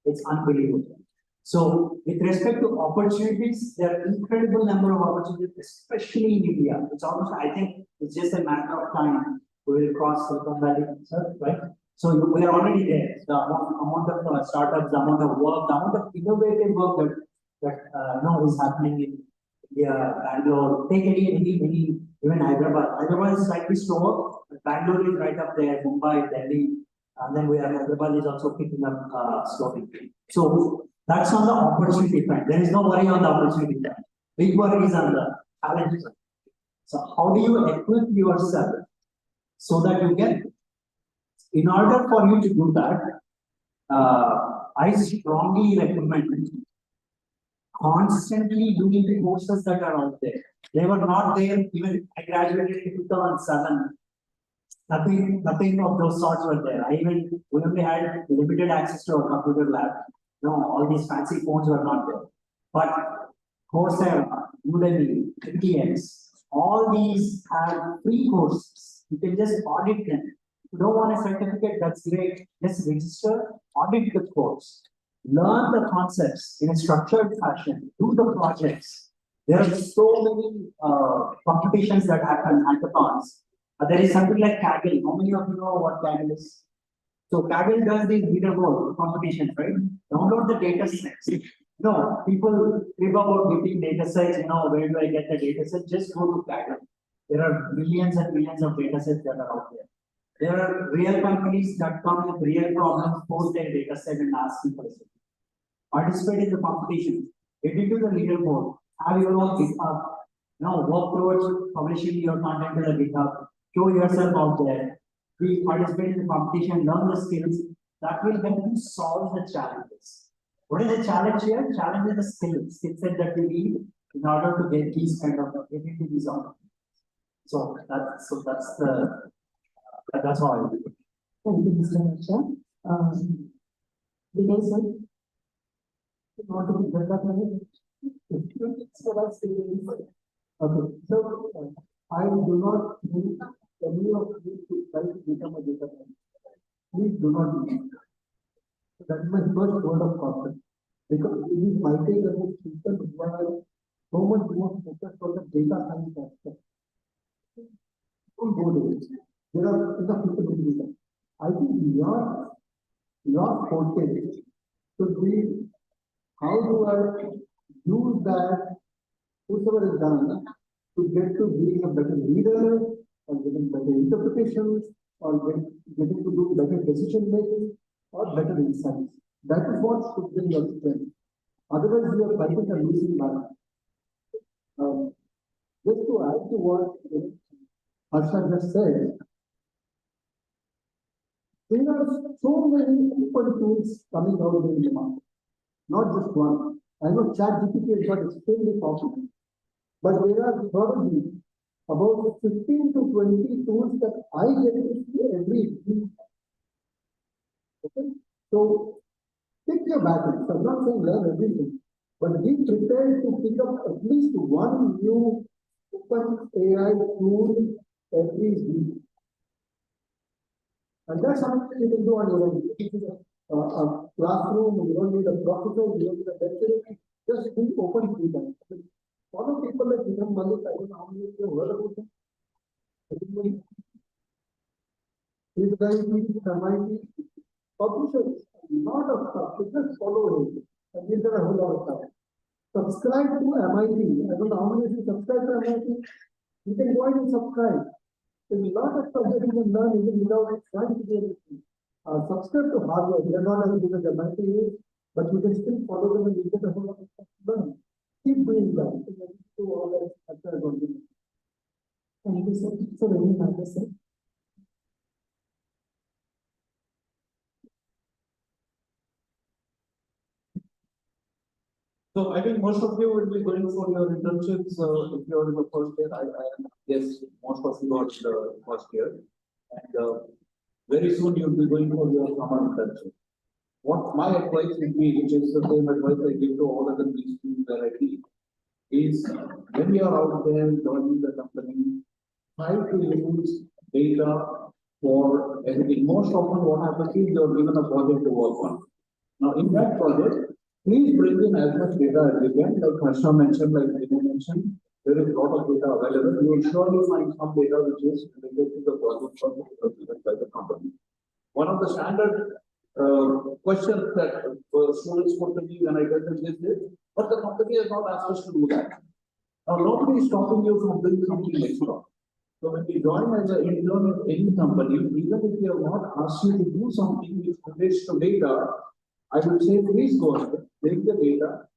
it's unbelievable. So with respect to opportunities, there are incredible number of opportunities, especially in India. It's almost, I think, it's just a matter of time. We will cross Silicon Valley, sir, right? So we are already there. The amount of startups, the amount of work, the amount of innovative work that is happening in India, Bangalore. Take any even Hyderabad. Hyderabad is slightly slower, but Bangalore is right up there. Mumbai, Delhi, and then we have Hyderabad is also picking up slowly. So that's on the opportunity front. There is no worry on the opportunity front. Big worry is on the challenge front. So how do you equip yourself so that you get? In order for you to do that, I strongly recommend constantly doing the courses that are out there. They were not there even I graduated in 2007. Nothing of those sorts were there. We only had limited access to a computer lab. No, all these fancy phones were not there. But Coursera, Udemy, PTX, all these have free courses. You can just audit them. If you don't want a certificate, that's great. Just register, audit the course. Learn the concepts in a structured fashion. Do the projects. There are so many competitions that happen, hackathons. There is something like Kaggle. How many of you know what Kaggle is? So Kaggle does these leaderboard competitions, right? Download the data sets. No, people think about getting data sets, where do I get the data set? Just go to Kaggle. There are millions and millions of data sets that are out there. There are real companies that come with real problems, post their data set and ask people. Participate in the competition. Get into the leaderboard. Have your own GitHub. Work towards publishing your content to the GitHub. Show yourself out there. We participate in the competition, learn the skills that will help you solve the challenges. What is the challenge here? Challenge is the skill set that we need in order to get these kind of get into these opportunities. So that's how I do it. Thank you, Mr. Misha. Vinay, sir. You want to be better than Okay, so I do not need any of you to try to become a data scientist. Please do not do that. That is my first word of caution. Because it is my take that most people require so much more focus on the data science aspect. Don't go there. There are enough people to do that. I think your forte should be how do I use that whosoever is done to get to being a better leader or getting better interpretations or getting to do better decision making or better insights. That is what should be your strength. Otherwise, you are fighting a losing battle. Just to add to what Harsha just said, there are so many open tools coming out in the market, not just one. I know ChatGPT has got extremely popular, but there are probably about 15 to 20 tools that I get to see every week. Okay, so pick your battles. I'm not saying learn everything, but be prepared to pick up at least one new open AI tool every week. And that's something you can do on your own. It is a classroom, you don't need a professor, you don't need a lecturer, just be open to them. Follow people like Vikram Malik, I don't know how many of you have heard about him. He's a guy who is MIT, publishes a lot of stuff, so just follow him. And he's done a whole lot of stuff. Subscribe to MIT. I don't know how many of you subscribe to MIT. You can go ahead and subscribe. There's a lot of stuff that you can learn even without trying to do anything. Subscribe to Harvard. They're not as good as MIT is, but you can still follow them and you get a whole lot of stuff to learn. Keep doing that. Do all that after going. Thank you, sir. So very nice, sir. So I think most of you will be going for your internships, if you are in the first year, I guess most of you are in the first year. And, very soon you'll be going for your summer internship. What my advice would be, which is the same advice I give to all other students where I teach, is when you are out there joining the company, try to use data for everything. Most often what happens is you are given a project to work on. Now in that project, please bring in as much data as you can, like Harsha mentioned, like Vinay mentioned, there is a lot of data available. You will surely find some data which is related to the project given by the company. One of the standard questions that students put to me when I tell them this is, but the company has not asked us to do that. Now nobody is stopping you from doing something extra. So when you join as an intern of any company, even if they have not asked you to do something which relates to data, I would say please go ahead, take the data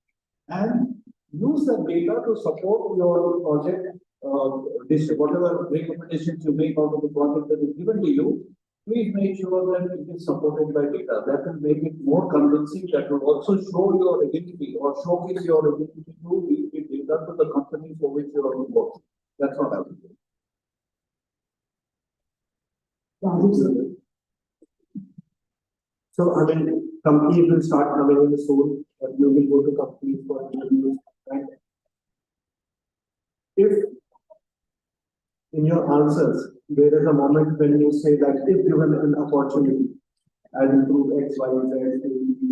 and use the data to support your project, whatever recommendations you make out of the project that is given to you, please make sure that it is supported by data. That will make it more convincing. That will also show your identity or showcase your identity to the data to the company for which you are working. That's what I would do. So, I mean, companies will start coming in soon, and you will go to companies for interviews, right? If in your answers, there is a moment when you say that if given an opportunity, I'll improve X, Y, Z, A, B, C,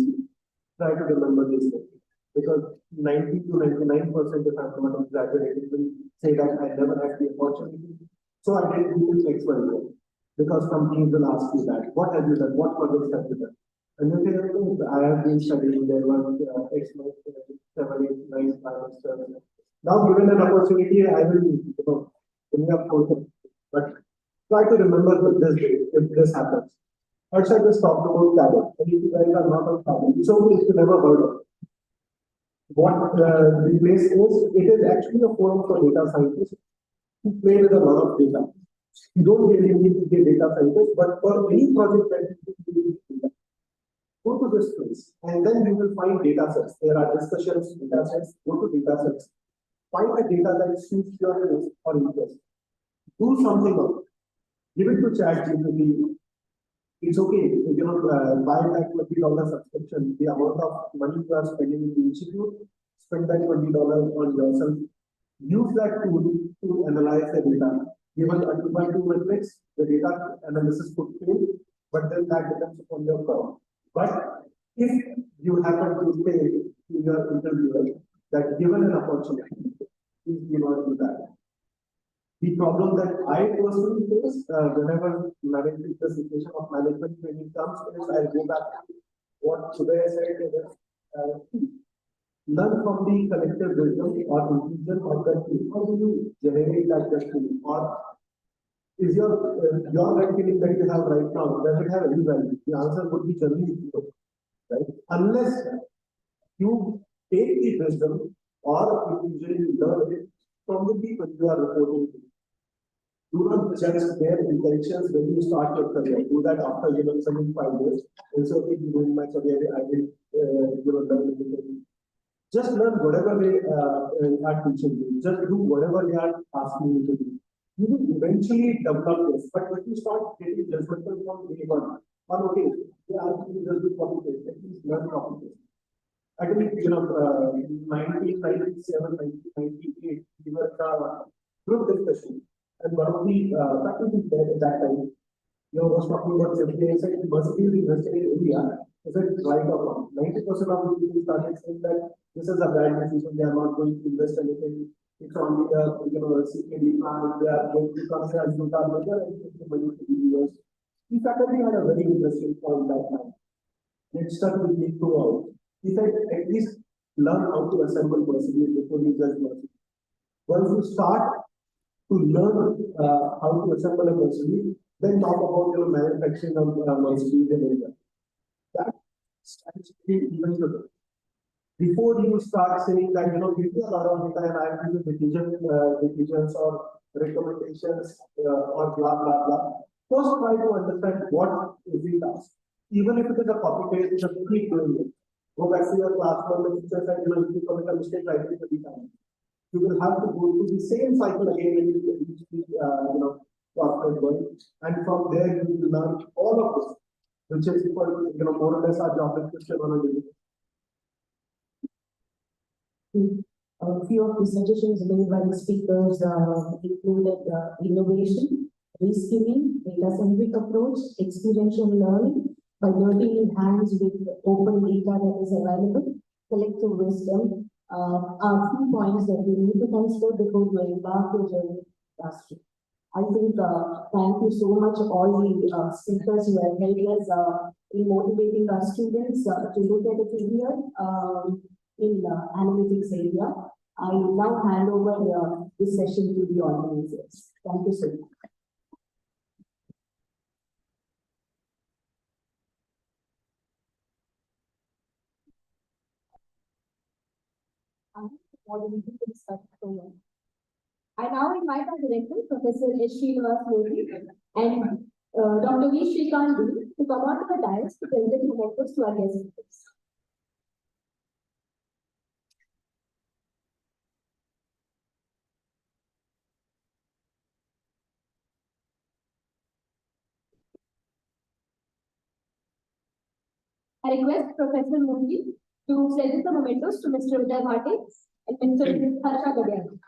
try to remember this thing. Because 90 to 99%, if I'm not exaggerating, will say that I never had the opportunity. So I did do this X, Y, Z. Because companies will ask you that, what have you done? What projects have you done? And you say, I have been studying, there was X, 7, 8, 9, 5, 7. Now given an opportunity, I will, but try to remember this day if this happens. Harsha just talked about talent, and if you guys are not on talent, it's okay if you never heard of it. What the place is, it is actually a forum for data scientists who play with a lot of data. You don't really need to be a data scientist, but for any project that you need data, go to this place, and then you will find data sets. There are discussions, data sets, go to data sets. Find a data that suits your interest or interest. Do something of it. Give it to ChatGPT. It's okay, buy that $20 subscription. The amount of money you are spending in the institute, spend that $20 on yourself. Use that tool to analyze the data. Given a 2x2 matrix, the data analysis could fail, but then that depends upon your firm. But if you happen to say to your interviewer that given an opportunity, please do not do that. The problem that I personally face whenever managing the situation of management training comes is I go back to what Sudhir said is learn from the collective wisdom or intuition of the team. How do you generate that destiny? Or is your gut feeling that you have right now, does it have any value? The answer would be generally no, right? Unless you take the wisdom or usually learn it from the people you are reporting to. Do not judge their intentions when you start your career. Do that after 75 years. And so, if you do my career, I will learn anything. Just learn whatever they are teaching you. Just do whatever they are asking you to do. You will eventually develop this. But when you start getting judgmental from day one, or okay, they are asking you just to copy paste. At least learn copy paste. I think 1997, 1998, we were group discussion. And one of the faculty there at that time, was talking about safety and said, Mercedes invested in India. Is it right or wrong? 90% of the people started saying that this is a bad decision. They are not going to invest anything. It's only the CKD plant. They are going to come here and do that measure and take the money to the US. The faculty had a very interesting point that time. It stuck with me throughout. He said, at least learn how to assemble Mercedes before you judge Mercedes. Once you start to learn how to assemble a Mercedes, then talk about your manufacturing of Mercedes in India. That's actually even today. Before you start saying that, give me a lot of data and I will give you decisions or recommendations or blah, blah, blah. First, try to understand what is the task. Even if it is a copy paste, just keep doing it. go back to your classroom and teacher said, if you commit a mistake, write it 30 times. You will have to go through the same cycle again when you reach the, corporate world. And from there, you will learn all of this, which is for, more or less our job description on a daily. A few of the suggestions made by the speakers included innovation, reskilling, data-centric approach, experiential learning, by working in hands with open data that is available, collective wisdom, are few points that we need to consider before we embark on journey industry. I think, thank you so much all the speakers who have helped us in motivating our students to look at the career in analytics area. I will now hand over this session to the organizers. Thank you so much. I now invite our director, Professor S. Srinivas Modi, and Dr. V. Srikant D. to come on to the dais to present the mementos to our guest speakers. I request Professor Modi to present the mementos to Mr. Uday Bhate and Mr. Harsha Gadyan.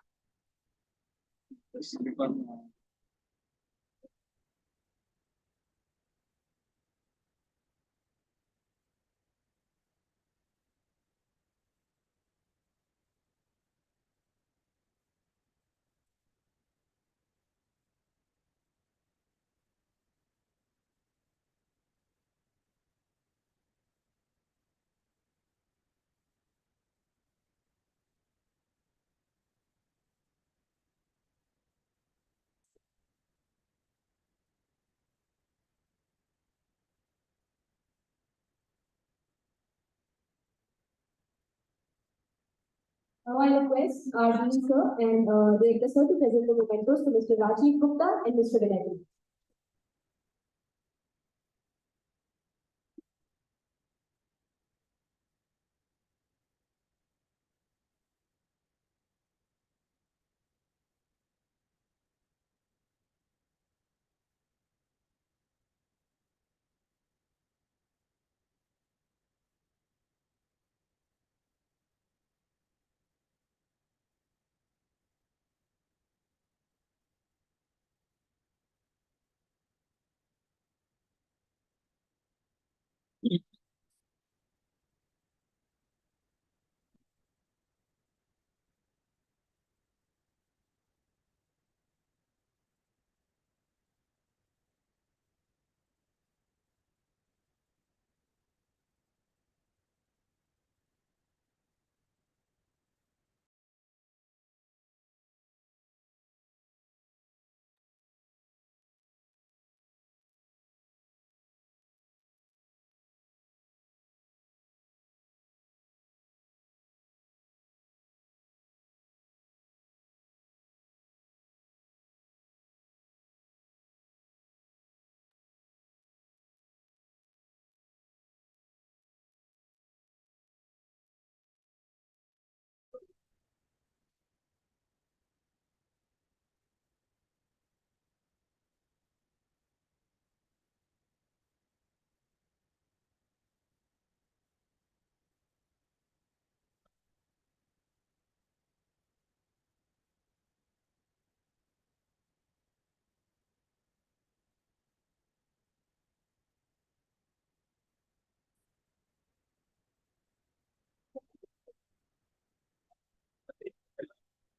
Now I request our Dean Sir and Director Sir to present the mementos to Mr. Rajiv Gupta and Mr. Vinay.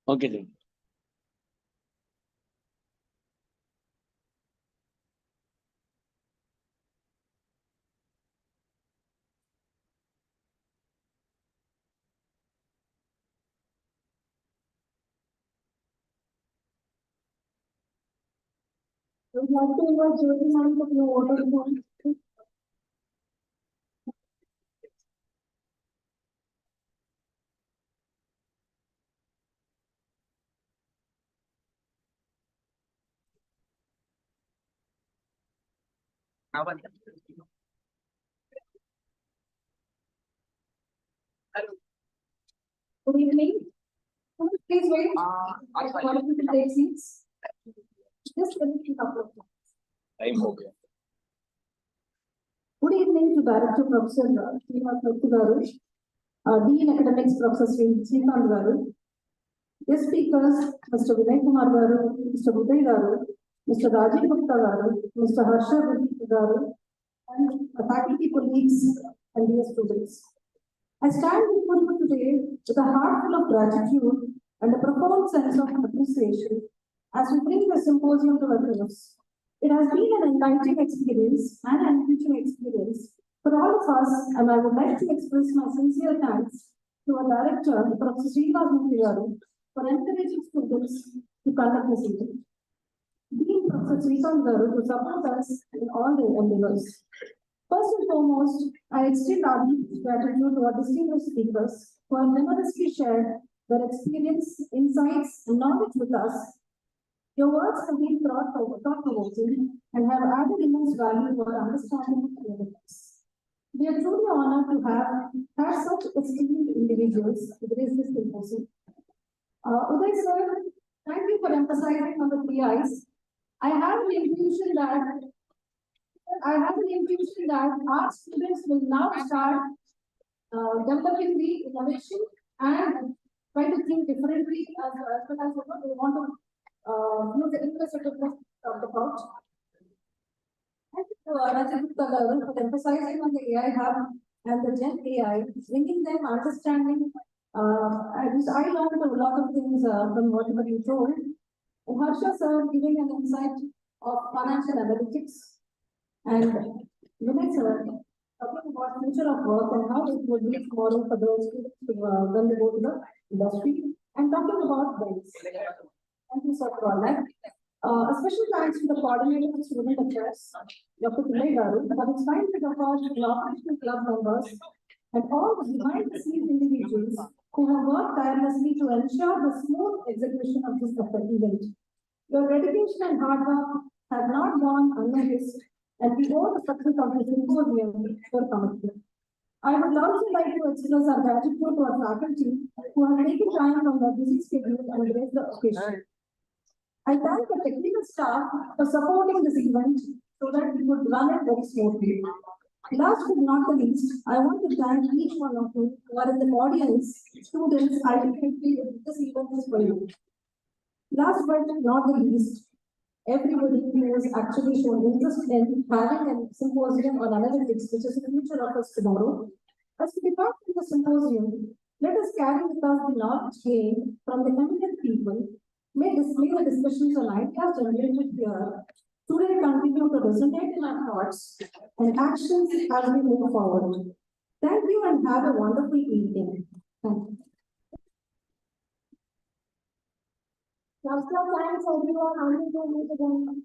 Okay, then. We would like to invite Jyoti ma'am to do water form. Good evening. Please wait. One of you to take seats. Just let me couple of minutes. Time हो गया. Good evening to Director Professor Srinivas Murthy Garu, Dean Academics Professor Srikanth Garu, guest speakers Mr. Vinay Kumar Garu, Mr. Uday Garu, Mr. Rajiv Gupta Garu, Mr. Harsha Garu, and faculty colleagues and dear students. I stand before you today with a heart full of gratitude and a profound sense of appreciation as we bring the symposium to a close. It has been an enlightening experience and an enriching experience for all of us, and I would like to express my sincere thanks to our director, Professor Srinivas Murthy Garu, for encouraging students to conduct this event. Dean Professor Srikanth Garu to support us in all their endeavors. First and foremost, I extend our deep gratitude to our distinguished speakers who have generously shared their experience, insights, and knowledge with us. Your words have been thought-provoking and have added immense value to our understanding and awareness. We are truly honored to have had such esteemed individuals to grace this symposium. Uday sir, thank you for emphasizing on the 3 I's. I have an intuition that our students will now start developing the innovation and try to think differently as well as what they want to use the interest of the about. Thank you to Rajiv Gupta Garu for emphasizing on the AI hub and the Gen AI, bringing them understanding. I learned a lot of things from whatever you told. And Harsha sir giving an insight of financial analytics, and Vinay sir talking about future of work and how it would be tomorrow for those students when they go to the industry, and talking about banks. Thank you sir for all that. A special thanks to the coordinator of student affairs, Dr. Uday Garu, for his kind support to the operational club members and all the behind the scenes individuals who have worked tirelessly to ensure the smooth execution of this event. Your dedication and hard work have not gone unnoticed, and we owe the success of the symposium for commitment. I would also like to express our gratitude to our faculty who have taken time from their busy schedule and graced the occasion. I thank the technical staff for supporting this event so that we could run it very smoothly. Last but not the least, I want to thank each one of you who are in the audience, students, ultimately this event is for you. Last but not the least, everybody who has actually shown interest in having a symposium on analytics, which is the future of us tomorrow. As we depart from the symposium, let us carry with us the knowledge gained from the eminent people. May the discussions on ideas generated here today continue to resonate in our thoughts and actions as we move forward. Thank you and have a wonderful evening. Thank you. Thanks everyone. I'm going to meet again.